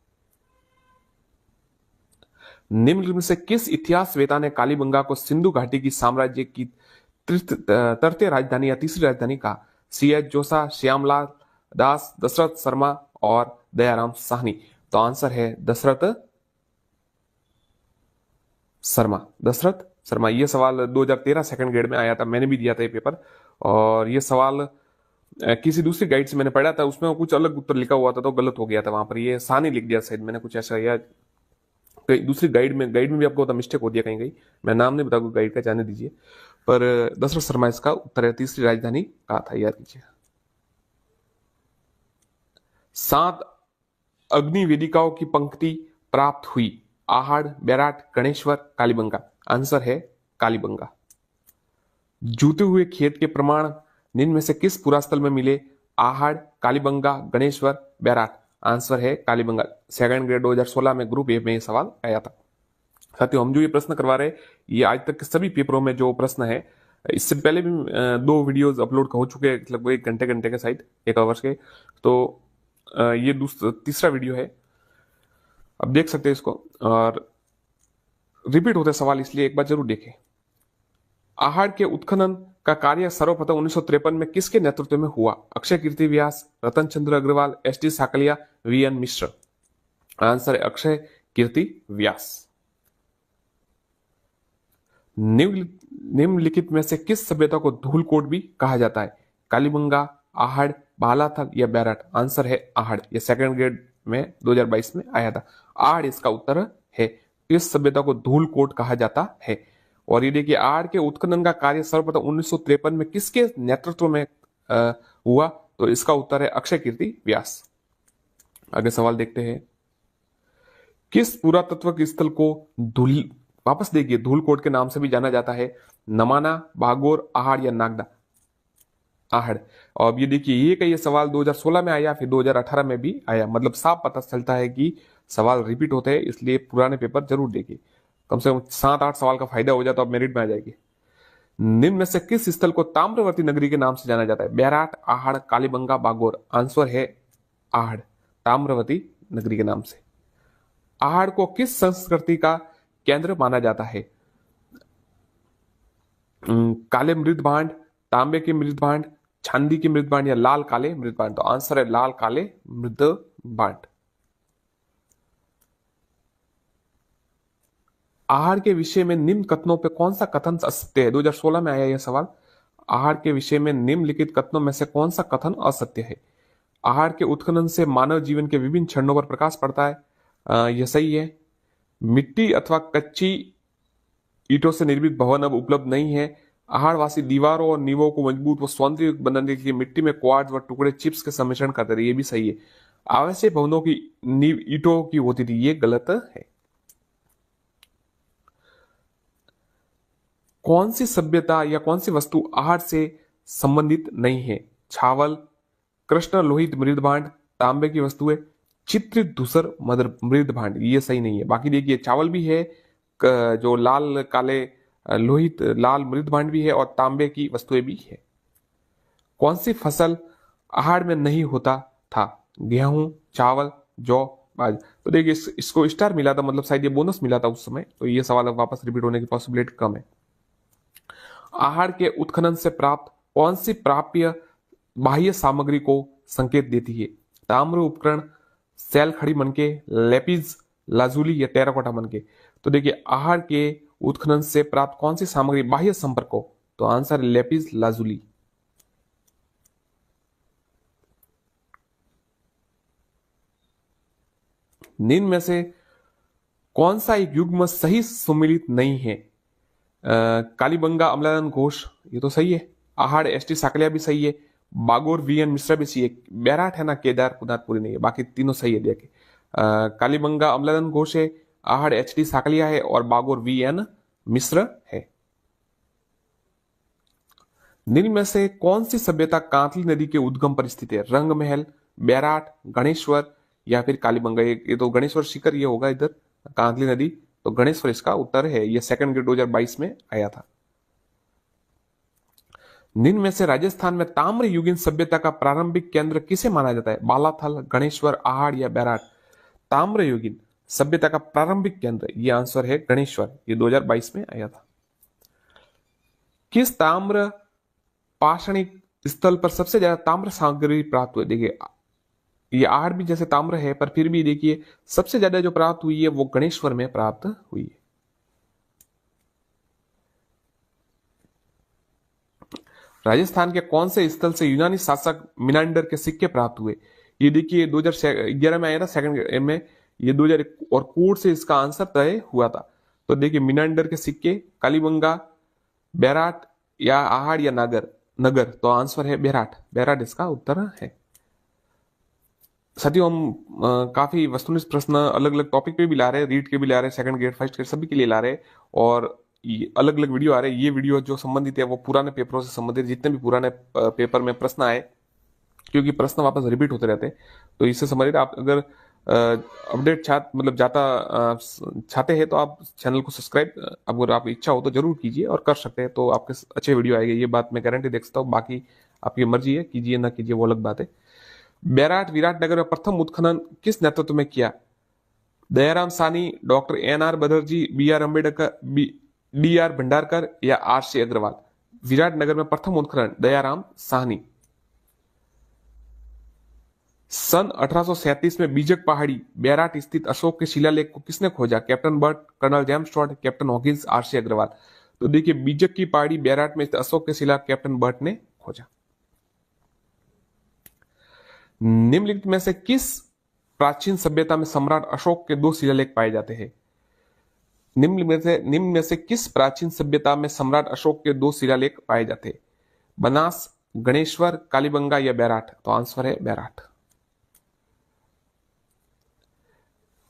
निम्न में से किस इतिहासवेता ने कालीबंगा को सिंधु घाटी की साम्राज्य की तृतीय राजधानी या तीसरी राजधानी कहा? सीएच जोसा, श्यामलाल दास, दशरथ शर्मा और दयाराम साहनी। तो आंसर है दशरथ शर्मा। ये सवाल 2013 सेकंड ग्रेड में आया था, मैंने भी दिया था ये पेपर। और ये सवाल किसी दूसरी गाइड से मैंने पढ़ा था, उसमें कुछ अलग उत्तर लिखा हुआ था तो गलत हो गया था वहां पर। ये साहनी लिख दिया शायद मैंने, कुछ ऐसा। या दूसरी गाइड में भी आपको होता मिस्टेक हो दिया कहीं। मैं नाम नहीं बताऊंगा गाइड का, जाने दीजिए। पर दशरथ शर्मा इसका उत्तर है, तीसरी राजधानी कहा था, याद कीजिए। 7 अग्नि वेदिकाओं की पंक्ति प्राप्त हुई? आहाड़, बैराट, गणेश्वर, कालीबंगा। आंसर है कालीबंगा। जूते हुए खेत के प्रमाण निम्न में से किस पुरास्थल में मिले? आहाड़, कालीबंगा, गणेश्वर, बैराट। आंसर है कालीबंगा। सेकंड ग्रेड 2016 में ग्रुप ए में ये सवाल आया था। साथियों, हम जो ये प्रश्न करवा रहे हैं ये आज तक के सभी पेपरों में जो प्रश्न है, इससे पहले भी 2 वीडियोस अपलोड हो चुके हैं, लगभग 1 घंटे के साइड, 1 आवर्स के। तो ये तीसरा वीडियो है, अब देख सकते हैं इसको। और रिपीट होते सवाल, इसलिए एक बार जरूर देखें। आहाड़ के उत्खनन का कार्य सर्वप्रथम 1953 में किसके नेतृत्व में हुआ? अक्षय कीर्ति व्यास, रतन चंद्र अग्रवाल, एस.टी. साकलिया, वी.एन. मिश्र। आंसर है अक्षय कीर्ति व्यास। निम्नलिखित में से किस सभ्यता को धूलकोट भी कहा जाता है? कालीबंगा, आहाड़, बालाथल या बैराट। आंसर है आहाड़। यह सेकंड ग्रेड में 2022 में आया था। आहाड़ इसका उत्तर है। इस सभ्यता को धूलकोट कहा जाता है। और ये देखिए, आहाड़ के उत्खनन का कार्य सर्वप्रथम 1953 में किसके नेतृत्व में हुआ? तो इसका उत्तर है अक्षय कीर्ति व्यास। आगे सवाल देखते हैं। किस पुरातत्व स्थल को धूल, वापस देखिए, धूलकोट के नाम से भी जाना जाता है? नमाना, भागोर, आहड़ या नागदा? आहड़। और अब ये देखिए, ये का ये सवाल 2016 में आया, फिर 2018 में भी आया, मतलब साफ पता चलता है कि सवाल रिपीट होते हैं, इसलिए पुराने पेपर जरूर देखिए। कम से कम 7-8 सवाल का फायदा हो जाए तो आप मेरिट में आ जाएगी। निम्न में से किस स्थल को ताम्रवर्ती नगरी के नाम से जाना जाता है? बैराट, आहड़, कालीबंगा, बागोर? आंसर है आहड़, ताम्रवती नगरी के नाम से। आहड़ को किस संस्कृति का केंद्र माना जाता है? काले मृद भांड, तांबे के मृद भांड, चांदी के मृद भांड या लाल काले मृद भांड? तो आंसर है लाल काले मृद भांड। आहार के विषय में निम्न कथनों पे कौन सा कथन असत्य है? 2016 में आया यह सवाल। आहार के विषय में निम्नलिखित कथनों में से कौन सा कथन असत्य है? आहार के उत्खनन से मानव जीवन के विभिन्न क्षणों पर प्रकाश पड़ता है, यह सही है। मिट्टी अथवा कच्ची ईंटों से निर्मित भवन अब उपलब्ध नहीं है। आहारवासी दीवारों और नींवों को मजबूत व सौंदर्य बनाने के लिए मिट्टी में क्वार्ट्ज व टुकड़े चिप्स के सम्मिश्रण करते थे, ये भी सही है। आवश्यक भवनों की नींव ईंटों की होती थी, ये गलत है। कौन सी सभ्यता या कौन सी वस्तु आहार से संबंधित नहीं है? छावल, कृष्ण लोहित मृद भांड, तांबे की वस्तुएं, चित्रित धूसर मृद मृद भांड? ये सही नहीं है। बाकी देखिए, चावल भी है, जो लाल काले लोहित लाल मृद भांड भी है, और तांबे की वस्तुएं भी है। कौन सी फसल आहार में नहीं होता था? गेहूं, चावल, जौ, बाज? तो देखिए, इसको स्टार मिला था, मतलब शायद ये बोनस मिला था उस समय, तो ये सवाल अब वापस रिपीट होने की पॉसिबिलिटी कम है। आहार के उत्खनन से प्राप्त कौन सी प्राप्य बाह्य सामग्री को संकेत देती है? ताम्र उपकरण, सेल खड़ी मनके, लेपिज लाजुली या टेराकोटा मनके? तो देखिए, आहार के उत्खनन से प्राप्त कौन सी सामग्री बाह्य संपर्क को? तो आंसर लेपिज लाजुली। निम्न में से कौन सा एक युग्म सही सुमिलित नहीं है? कालीबंगा अमलानंद घोष, ये तो सही है। आहाड़ एस टी साकलिया भी सही है। बागोर वी एन मिश्रा भी सही है। बैराट है ना, केदार पुनातपुरी नहीं है, बाकी तीनों सही है। देखिए, कालीबंगा अमलानंद घोष है, आहाड़ एच टी साकलिया है, और बागोर वी एन मिश्र है। निम्न में से कौन सी सभ्यता कांतली नदी के उद्गम पर स्थित है? रंग महल, बैराट, गणेश्वर या फिर कालीबंगा? ये तो गणेश्वर शिखर ये होगा इधर, कांतली नदी, तो गणेश्वर इसका उत्तर है। ये सेकंड ग्रेड 2022 में आया था। निम्न में से राजस्थान में ताम्र युगीन सभ्यता का प्रारंभिक केंद्र किसे माना जाता है? बालाथल, गणेश्वर, आहाड़ या बैराट? ताम्र युगीन सभ्यता का प्रारंभिक केंद्र, ये आंसर है गणेश्वर, ये 2022 में आया था। किस ताम्र पाषाणिक स्थल पर सबसे ज्यादा ताम्र सामग्री प्राप्त हुई? देखिए, ये आहाड़ भी जैसे ताम्र है, पर फिर भी देखिए, सबसे ज्यादा जो प्राप्त हुई है वो गणेश्वर में प्राप्त हुई है। राजस्थान के कौन से स्थल से यूनानी शासक मिनांडर के सिक्के प्राप्त हुए? ये देखिए, 2011 में आया था सेकंड में, ये 2000 और कोड से इसका आंसर तय हुआ था। तो देखिए, मिनांडर के सिक्के कालीबंगा, बैराट या आहाड़ या नगर? तो आंसर है बैराट, बैराट इसका उत्तर है। साथियों, हम काफी वस्तुनिष्ठ प्रश्न अलग अलग टॉपिक पे भी ला रहे हैं, रीड के भी ला रहे हैं, सेकंड ग्रेड फर्स्ट ग्रेड सभी के लिए ला रहे हैं, और अलग अलग वीडियो आ रहे हैं। ये वीडियो जो संबंधित है वो पुराने पेपरों से संबंधित, जितने भी पुराने पेपर में प्रश्न आए, क्योंकि प्रश्न वापस रिपीट होते रहते हैं, तो इससे संबंधित आप अगर अपडेट चाहते हैं तो आप चैनल को सब्सक्राइब, अगर आप इच्छा हो तो जरूर कीजिए, और कर सकते हैं तो आपके अच्छे वीडियो आएंगे, ये बात मैं गारंटी दे सकता हूँ। बाकी आपकी मर्जी है, कीजिए ना कीजिए वो अलग बात है। बैराट विराटनगर में प्रथम उत्खनन किस नेतृत्व में किया? Dayaram Sahni, doctor N R Banerjee, B R Ambedkar, D R Bhandarkar या आर सी अग्रवाल? विराटनगर में प्रथम उत्खनन दयाराम साहनी। सन 1837 में बीजक पहाड़ी बैराट स्थित अशोक के शिलालेख को किसने खोजा? Captain Burt, colonel James Tod, captain Hawkins, R C Agarwal? तो देखिए, बीजक की पहाड़ी बैराट में स्थित अशोक के शिलालेख कैप्टन बर्ट ने खोजा। निम्नलिखित में से किस प्राचीन सभ्यता में सम्राट अशोक के 2 शिलालेख पाए जाते हैं? निम्न में से किस प्राचीन सभ्यता में सम्राट अशोक के 2 शिलालेख पाए जाते हैं? बनास, गणेश्वर, कालीबंगा या बैराट? तो आंसर है बैराट।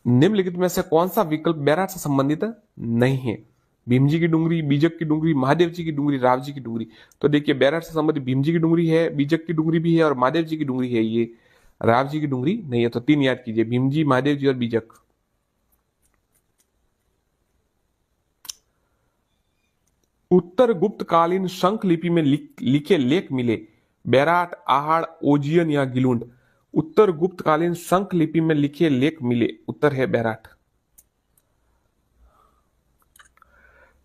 निम्नलिखित में से कौन सा विकल्प बैराट से संबंधित नहीं है? भीमजी की डुंगरी, बीजक की डुंगरी, महादेव जी की डुंगरी, राव जी की डुंगरी। तो देखिए बैराट से संबंधित भीमजी की डुंगरी है, बीजक की डुंगरी भी है और महादेव जी की डुंगरी है, ये राव जी की डुंगरी नहीं है। तो 3 याद कीजिए, भीमजी, महादेव जी और बीजक। उत्तर गुप्त कालीन शंख लिपि में लिखे लेख मिले, बैराट, आहड़, ओजियन या गिलुंड। उत्तर गुप्त कालीन शंख लिपि में लिखे लेख मिले, उत्तर है बैराट।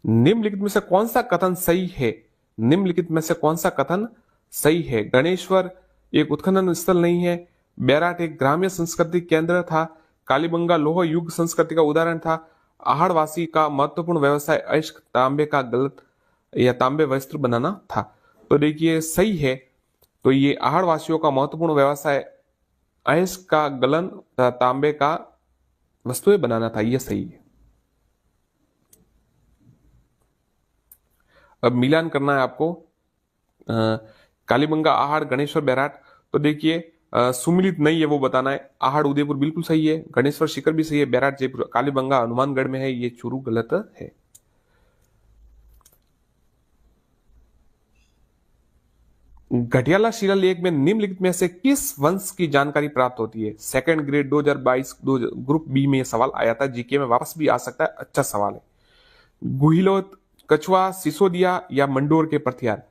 निम्नलिखित में से कौन सा कथन सही है? निम्नलिखित में से कौन सा कथन सही है? गणेश्वर एक उत्खनन स्थल नहीं है, बैराट एक ग्राम्य संस्कृति केंद्र था, कालीबंगा लोह युग संस्कृति का उदाहरण था, आहड़वासी का महत्वपूर्ण व्यवसाय अयस्क तांबे का गलत या तांबे वस्त्र बनाना था। तो देखिए सही है, तो ये आहड़वासियों का महत्वपूर्ण व्यवसाय अयस्क का गलन तांबे का वस्तुएं बनाना था, ये सही है। अब मिलान करना है आपको, कालीबंगा, आहड़, गणेश्वर, बैराट। तो देखिए सुमिलित नहीं है वो बताना है। आहड़ उदयपुर बिल्कुल सही है, गणेश्वर शिखर भी सही है, बैराट जयपुर, कालीबंगा हनुमानगढ़ में है, ये चूरू गलत है। घटियाला शिलालेख में निम्नलिखित में से किस वंश की जानकारी प्राप्त होती है? सेकंड ग्रेड 2022 ग्रुप बी में यह सवाल आया था, जीके में वापस भी आ सकता है, अच्छा सवाल है। गुहिलोत, कछुआ, सिसोदिया या मंडोर के प्रथियार।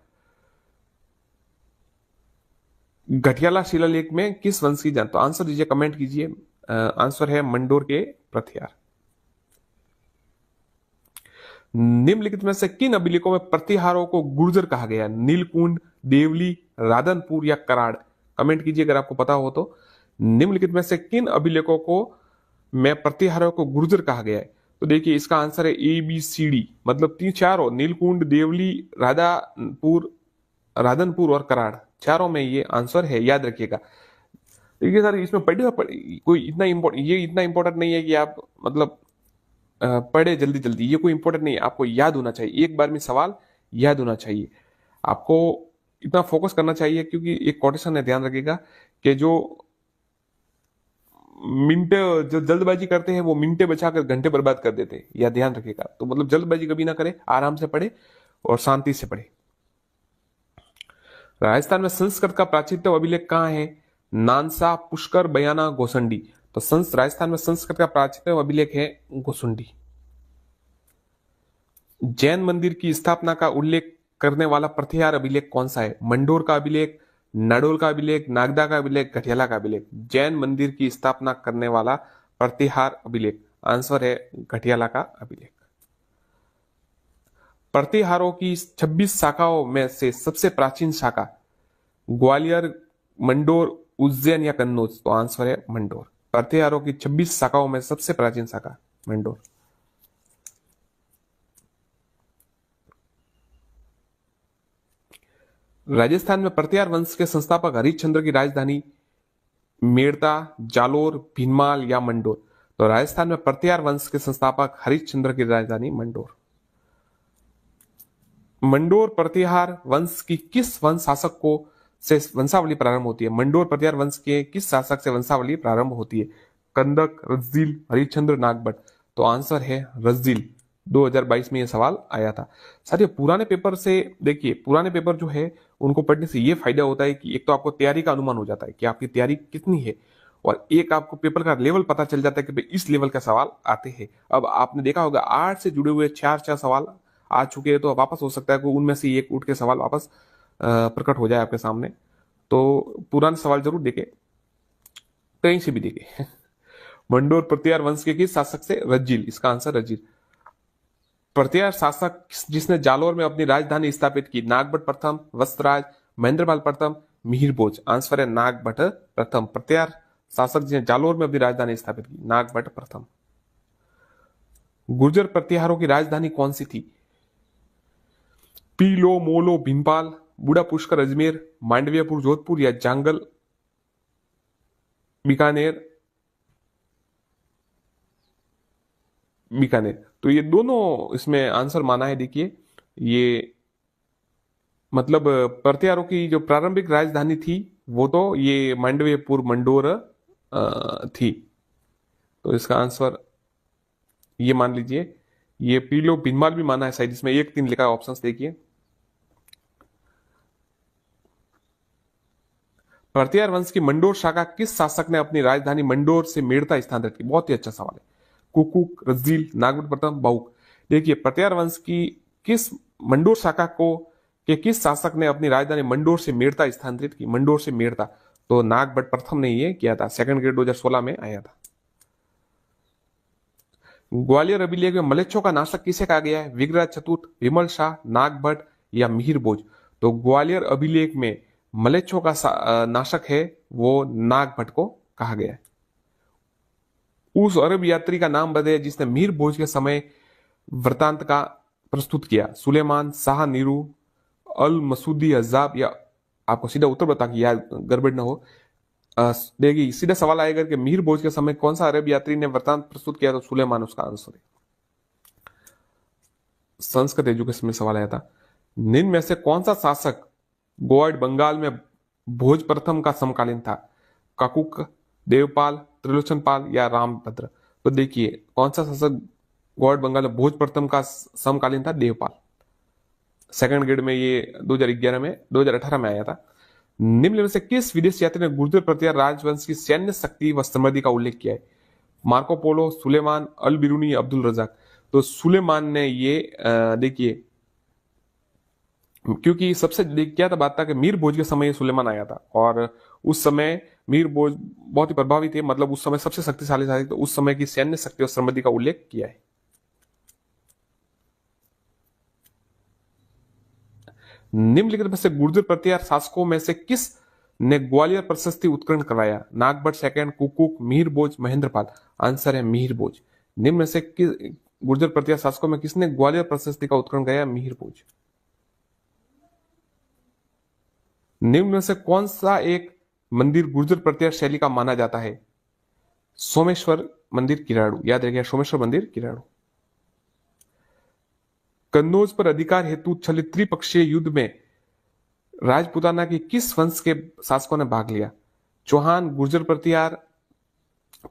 घटियाला शिलालेख में किस वंश की जान, तो आंसर दीजिए, कमेंट कीजिए। आंसर है मंडोर के प्रथियार। निम्नलिखित में से किन अभिलेखों में प्रतिहारों को गुर्जर कहा गया? नीलकुंड, देवली, राधनपुर या कराड़। कमेंट कीजिए अगर आपको पता हो तो। निम्नलिखित में से किन अभिलेखों को में प्रतिहारों को गुर्जर कहा गया है? तो देखिए इसका आंसर है ABCD, मतलब 3-4 नीलकुंड, देवली, राधनपुर और कराड़, चारों में ये आंसर है, याद रखिएगा। देखिए सर इसमें कोई इतना इंपॉर्टेंट नहीं है कि आप मतलब पढ़े जल्दी जल्दी, ये कोई इंपॉर्टेंट नहीं है, आपको याद होना चाहिए, एक बार में सवाल याद होना चाहिए, आपको इतना फोकस करना चाहिए। क्योंकि एक कोटेशन है, ध्यान रखिएगा कि जो जल्दबाजी करते हैं वो मिनटे बचाकर घंटे बर्बाद कर देते हैं, यह ध्यान रखिएगा। तो मतलब जल्दबाजी कभी ना करें, आराम से पढ़े और शांति से पढ़े। राजस्थान में संस्कृत का प्राचीनतम अभिलेख कहाँ है? नानसा, पुष्कर, बयाना, गोसंडी। तो राजस्थान में संस्कृत का प्राचीनतम अभिलेख है गोसुंडी। जैन मंदिर की स्थापना का उल्लेख करने वाला प्रतिहार अभिलेख कौन सा है? मंडोर का अभिलेख, नाडोल का अभिलेख, नागदा का अभिलेख, घटियाला का अभिलेख। जैन मंदिर की स्थापना करने वाला प्रतिहार अभिलेख, आंसर है घटियाला का अभिलेख। प्रतिहारों की 26 शाखाओं में से सबसे प्राचीन शाखा ग्वालियर, मंडोर, उज्जैन या कन्नौज। तो आंसर है मंडोर। प्रतिहारों की 26 शाखाओं में सबसे प्राचीन शाखा मंडोर। राजस्थान में प्रतिहार वंश के संस्थापक हरिश्चंद्र की राजधानी मेड़ता, जालोर, भीनमाल या मंडोर। तो राजस्थान में प्रतिहार वंश के संस्थापक हरिश्चंद्र की राजधानी मंडोर। मंडोर प्रतिहार वंश की किस वंश शासक को से वंशावली प्रारंभ होती है? मंडोर प्रतिहार वंश के किस शासक से वंशावली प्रारंभ होती है? कंदक, रज्जिल, हरिश्चंद्र, नागभट्ट। तो आंसर है रज्जिल। 2022 में यह सवाल आया था। साथियों पुराने पेपर से देखिए, पुराने पेपर जो है उनको पढ़ने से ये फायदा होता है कि एक तो आपको तैयारी का अनुमान हो जाता है कि आपकी तैयारी कितनी है, और एक आपको पेपर का लेवल पता चल जाता है कि भाई इस लेवल का सवाल आते हैं। अब आपने देखा होगा आर्ट से जुड़े हुए 4 सवाल आ चुके हैं, तो वापस हो सकता है कि उनमें से एक उठ के सवाल वापस प्रकट हो जाए आपके सामने। तो पुराने सवाल जरूर देखे, कहीं से भी देखे। मंडोर प्रतिहार वंश के किस शासक से? रज्जिल, इसका आंसर रज्जिल। प्रतिहार शासक जिसने जालोर में अपनी राजधानी स्थापित की? नागभट्ट प्रथम, वत्सराज, महेंद्रपाल प्रथम, मिहिर भोज। आंसर है नागभट्ट प्रथम। प्रतिहार शासक जिसने जालोर में अपनी राजधानी स्थापित की, नागभट्ट प्रथम। गुर्जर प्रतिहारों की राजधानी कौन सी थी? पीलो, मोलो, भीनपाल, बूढ़ा पुष्कर, अजमेर, मांडवियापुर, जोधपुर या जांगल, बीकानेर। तो ये दोनों इसमें आंसर माना है। देखिए ये मतलब प्रतिहारों की जो प्रारंभिक राजधानी थी वो तो ये मांडवियापुर, मंडोर थी। तो इसका आंसर ये मान लीजिए, ये पीलो भिन्माल भी माना है शायद, इसमें 1 3 लिखा है, ऑप्शंस देखिए। प्रतिहार वंश की मंडोर शाखा किस शासक ने अपनी राजधानी मंडोर से मेड़ता स्थानांतरित की? बहुत ही अच्छा सवाल है। कुकुक, रजील, नागभट प्रथम, बाहुक। देखिए प्रतिहार वंश की किस मंडोर शाखा को के किस शासक ने अपनी राजधानी मंडोर से मेड़ता स्थानांतरित की? मंडोर से मेड़ता, तो नागभट प्रथम ने ये किया था, सेकंड ग्रेड 2016 में आया था। ग्वालियर अभिलेख में मलेच्छों का नाशक किसे कहा गया है? विग्रह चतुर्थ, विमल शाह, नागभट या मिहिर भोज? तो ग्वालियर अभिलेख में मलेच्छों का नाशक है वो नागभट को कहा गया है। उस अरब यात्री का नाम बताइए जिसने मिहिर भोज के समय वृतांत का प्रस्तुत किया? सुलेमान, शाह नीरू, अल मसूदी हजाब, या आपको सीधा उत्तर बता कि यार गड़बड़ ना हो। देखिए सीधा सवाल आएगा कि मिहिर भोज के समय कौन सा अरब यात्री ने वृतांत प्रस्तुत किया? तो सुलेमान उसका आंसर है। संस्कृत एजुकेशन में सवाल आया था, निम्न में से कौन सा शासक गोवाड़ बंगाल में भोज प्रथम का समकालीन था? काकुक, देवपाल, त्रिलोचन पाल या रामभद्र? तो देखिए कौन सा शासक गोवाड़ बंगाल में भोज प्रथम का समकालीन था? देवपाल। सेकंड ग्रेड में ये 2018 में आया था। निम्न में से किस विदेश यात्री ने गुर्जर प्रतिहार राजवंश की सैन्य शक्ति व समृद्धि का उल्लेख किया है? मार्को पोलो, सुलेमान, अल बिरूनी, अब्दुल रजाक? तो सुलेमान ने ये देखिए, क्योंकि सबसे क्या था बात था कि मीर भोज के समय सुलेमान आया था और उस समय मीर भोज बहुत ही प्रभावी थे, मतलब उस समय सबसे शक्तिशाली था, तो उस समय की सैन्य शक्ति और समृद्धि का उल्लेख किया है। निम्नलिखित में से गुर्जर प्रतिहार शासकों में से किस ने ग्वालियर प्रशस्ति उत्कीर्ण करवाया? नागभट सेकंड, कुकुक, मिहिर भोज, महेंद्रपाल? आंसर है मिहिर भोज। निम्न में से किस गुर्जर प्रतिहार शासकों में किसने ग्वालियर प्रशस्ति का उत्कीर्ण कराया? मिहिर भोज। निम्न में से कौन सा एक मंदिर गुर्जर प्रतिहार शैली का माना जाता है? सोमेश्वर मंदिर किराड़ू, याद रखिए सोमेश्वर मंदिर किराड़ू। कन्नौज पर अधिकार हेतु चलित त्रिपक्षीय युद्ध में राजपुताना की किस वंश के शासकों ने भाग लिया? चौहान, गुर्जर प्रतिहार,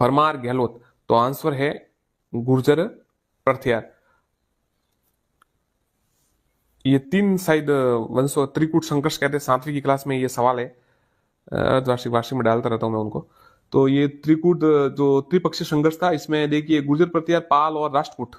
परमार, गहलोत? तो आंसर है गुर्जर प्रतिहार। ये 3 शायद वंशों त्रिकूट संघर्ष कहते हैं, 7वीं की क्लास में ये सवाल है, अर्धवार्षिक वार्षिक में डालता रहता हूं मैं उनको। तो ये त्रिकूट जो त्रिपक्षीय संघर्ष था, इसमें देखिए गुर्जर प्रतिहार, पाल और राष्ट्रकूट।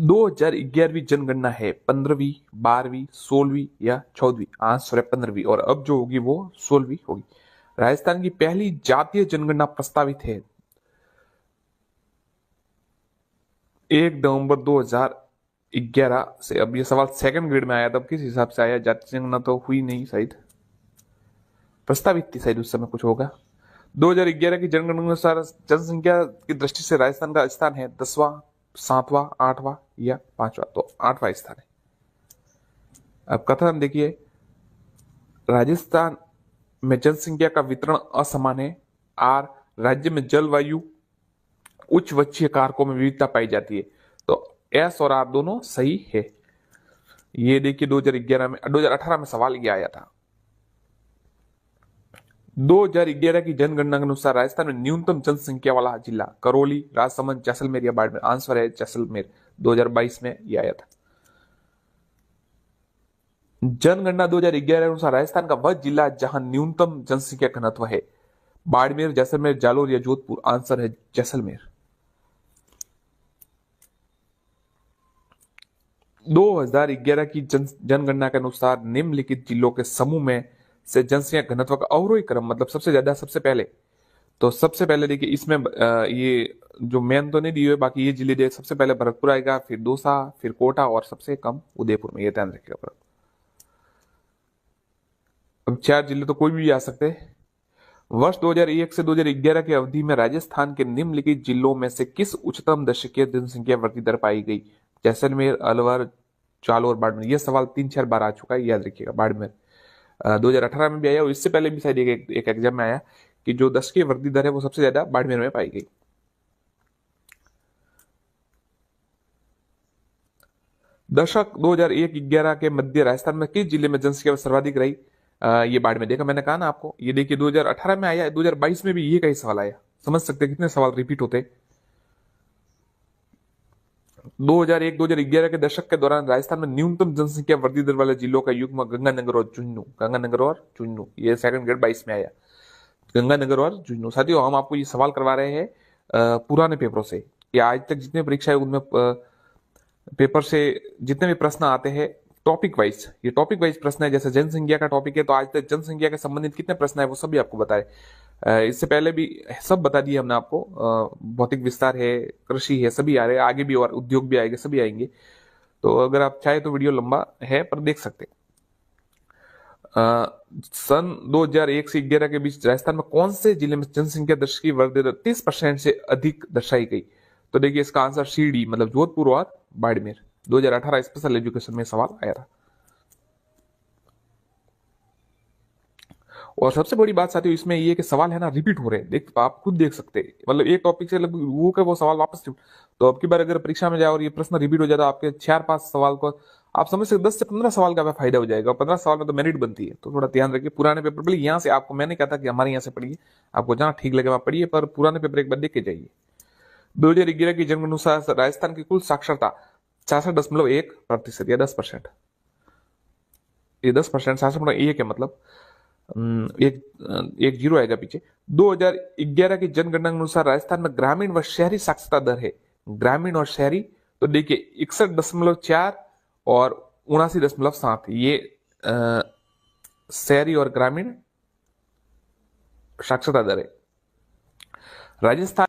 दो 2011वीं जनगणना है 15वीं, 12वीं, 16वीं या 14वीं? आंसर है 15वीं, और अब जो होगी वो 16वीं होगी। राजस्थान की पहली जातीय जनगणना प्रस्तावित है 1 नवंबर 2011 से। अब ये सवाल सेकंड ग्रेड में आया, तब किस हिसाब से आया? जातीय जनगणना तो हुई नहीं शायद, प्रस्तावित थी शायद उस समय, कुछ होगा। 2011 की जनगणना के अनुसार जनसंख्या की दृष्टि से राजस्थान का स्थान है 10वां, 7वां, 8वां या 5वां? तो 8वां स्थान है। अब कथन देखिए, राजस्थान में जनसंख्या का वितरण असमान है। आर, राज्य में जलवायु उच्च वक्षीय कारकों में विविधता पाई जाती है। तो एस और आर दोनों सही है। ये देखिए 2018 में सवाल ये आया था। 2011 की जनगणना के अनुसार राजस्थान में न्यूनतम जनसंख्या वाला जिला करौली, राजसमंद, जैसलमेर या बाड़मेर? आंसर है जैसलमेर। 2022 में यह आया था। जनगणना 2011 के अनुसार राजस्थान का वह जिला जहां न्यूनतम जनसंख्या घनत्व है, बाड़मेर, जैसलमेर, जालोर या जोधपुर? आंसर है जैसलमेर। 2011 की जनगणना के अनुसार निम्नलिखित जिलों के समूह में से जनसंख्या घनत्व का अवरोही क्रम, मतलब सबसे ज्यादा सबसे पहले। तो सबसे पहले देखिए इसमें ये जो मेन तो नहीं दिए हुए, बाकी ये जिले सबसे पहले भरतपुर आएगा, फिर दौसा, फिर कोटा और सबसे कम उदयपुर में, ये ध्यान रखिएगा। अब 4 जिले तो कोई भी आ सकते हैं। वर्ष 2001 से 2011 की अवधि में राजस्थान के निम्नलिखित जिलों में से किस उच्चतम दशकीय जनसंख्या वृद्धि दर पाई गई? जैसलमेर, अलवर, जालोर, बाड़मेर? यह सवाल 3-4 बार आ चुका है, याद रखिएगा। बाड़मेर 2018 में भी आया और इससे पहले भी शायद एक एग्जाम में आया कि जो दशकीय वृद्धि दर है वो सबसे ज्यादा बाड़मेर में पाई गई। दशक 2001-11 के मध्य राजस्थान में किस जिले में जनसंख्या सर्वाधिक रही? ये बाड़मेर देखा, मैंने कहा ना आपको। ये देखिए 2018 में आया, 2022 में भी ये कई सवाल आया। समझ सकते हैं कितने सवाल रिपीट होते। 2001-2011 के दशक के दौरान राजस्थान में न्यूनतम जनसंख्या वृद्धि दर वाले जिलों का युग्म गंगानगर और झुंझुनू। गंगानगर और झुंझुनू, ये सेकंड ग्रेड 22 में आया, गंगानगर और झुंझुनू। साथियों, हम आपको ये सवाल करवा रहे हैं पुराने पेपरों से, कि आज तक जितने परीक्षा है उनमें पेपर से जितने भी प्रश्न आते हैं टॉपिक वाइज, ये टॉपिक वाइज प्रश्न है। जैसे जनसंख्या का टॉपिक है तो आज तक जनसंख्या के संबंधित कितने प्रश्न है वो सभी आपको बताए। इससे पहले भी सब बता दिए हमने आपको। भौतिक विस्तार है, कृषि है, सभी आ रहे हैं, आगे भी और उद्योग भी आएंगे, सभी आएंगे। तो अगर आप चाहे तो वीडियो लंबा है पर देख सकते हैं। सन 2001 से 11 के बीच राजस्थान में कौन से जिले में जनसंख्या दर की वृद्धि दर 30% से अधिक दर्शाई गई? तो देखिए इसका आंसर सीडी मतलब जोधपुर और बाड़मेर। 2018 स्पेशल एजुकेशन में सवाल आया था। और सबसे बड़ी बात साथियों इसमें ये कि सवाल है ना रिपीट हो रहे हैं। देख आप खुद देख सकते हैं, मतलब एक टॉपिक से लगभग वो के वो सवाल वापस। तो अब की बार अगर परीक्षा में जाए और ये प्रश्न रिपीट हो जाता, आपके 4-5 सवाल को आप समझ सकते 10 से 15 सवाल का फायदा हो जाएगा। 15 सवाल में तो मेरिट बनती है। तो थोड़ा ध्यान रखिए। पुराने पेपर पढ़िए, यहाँ से आपको मैंने कहा था कि हमारे यहाँ से पढ़िए, आपको जहाँ ठीक लगे वहां पढ़िए, पर पुराने पेपर एक बार देख के जाइए। 2011 की जनगणना अनुसार राजस्थान की कुल साक्षरता 66.1% या 10%। ये 10% 66.1 है, मतलब एक जीरो आएगा पीछे। 2011 की जनगणना के अनुसार राजस्थान में ग्रामीण व शहरी साक्षरता दर है, ग्रामीण और शहरी, तो देखिए 61.4 और 79.7, ये शहरी और ग्रामीण साक्षरता दर है। राजस्थान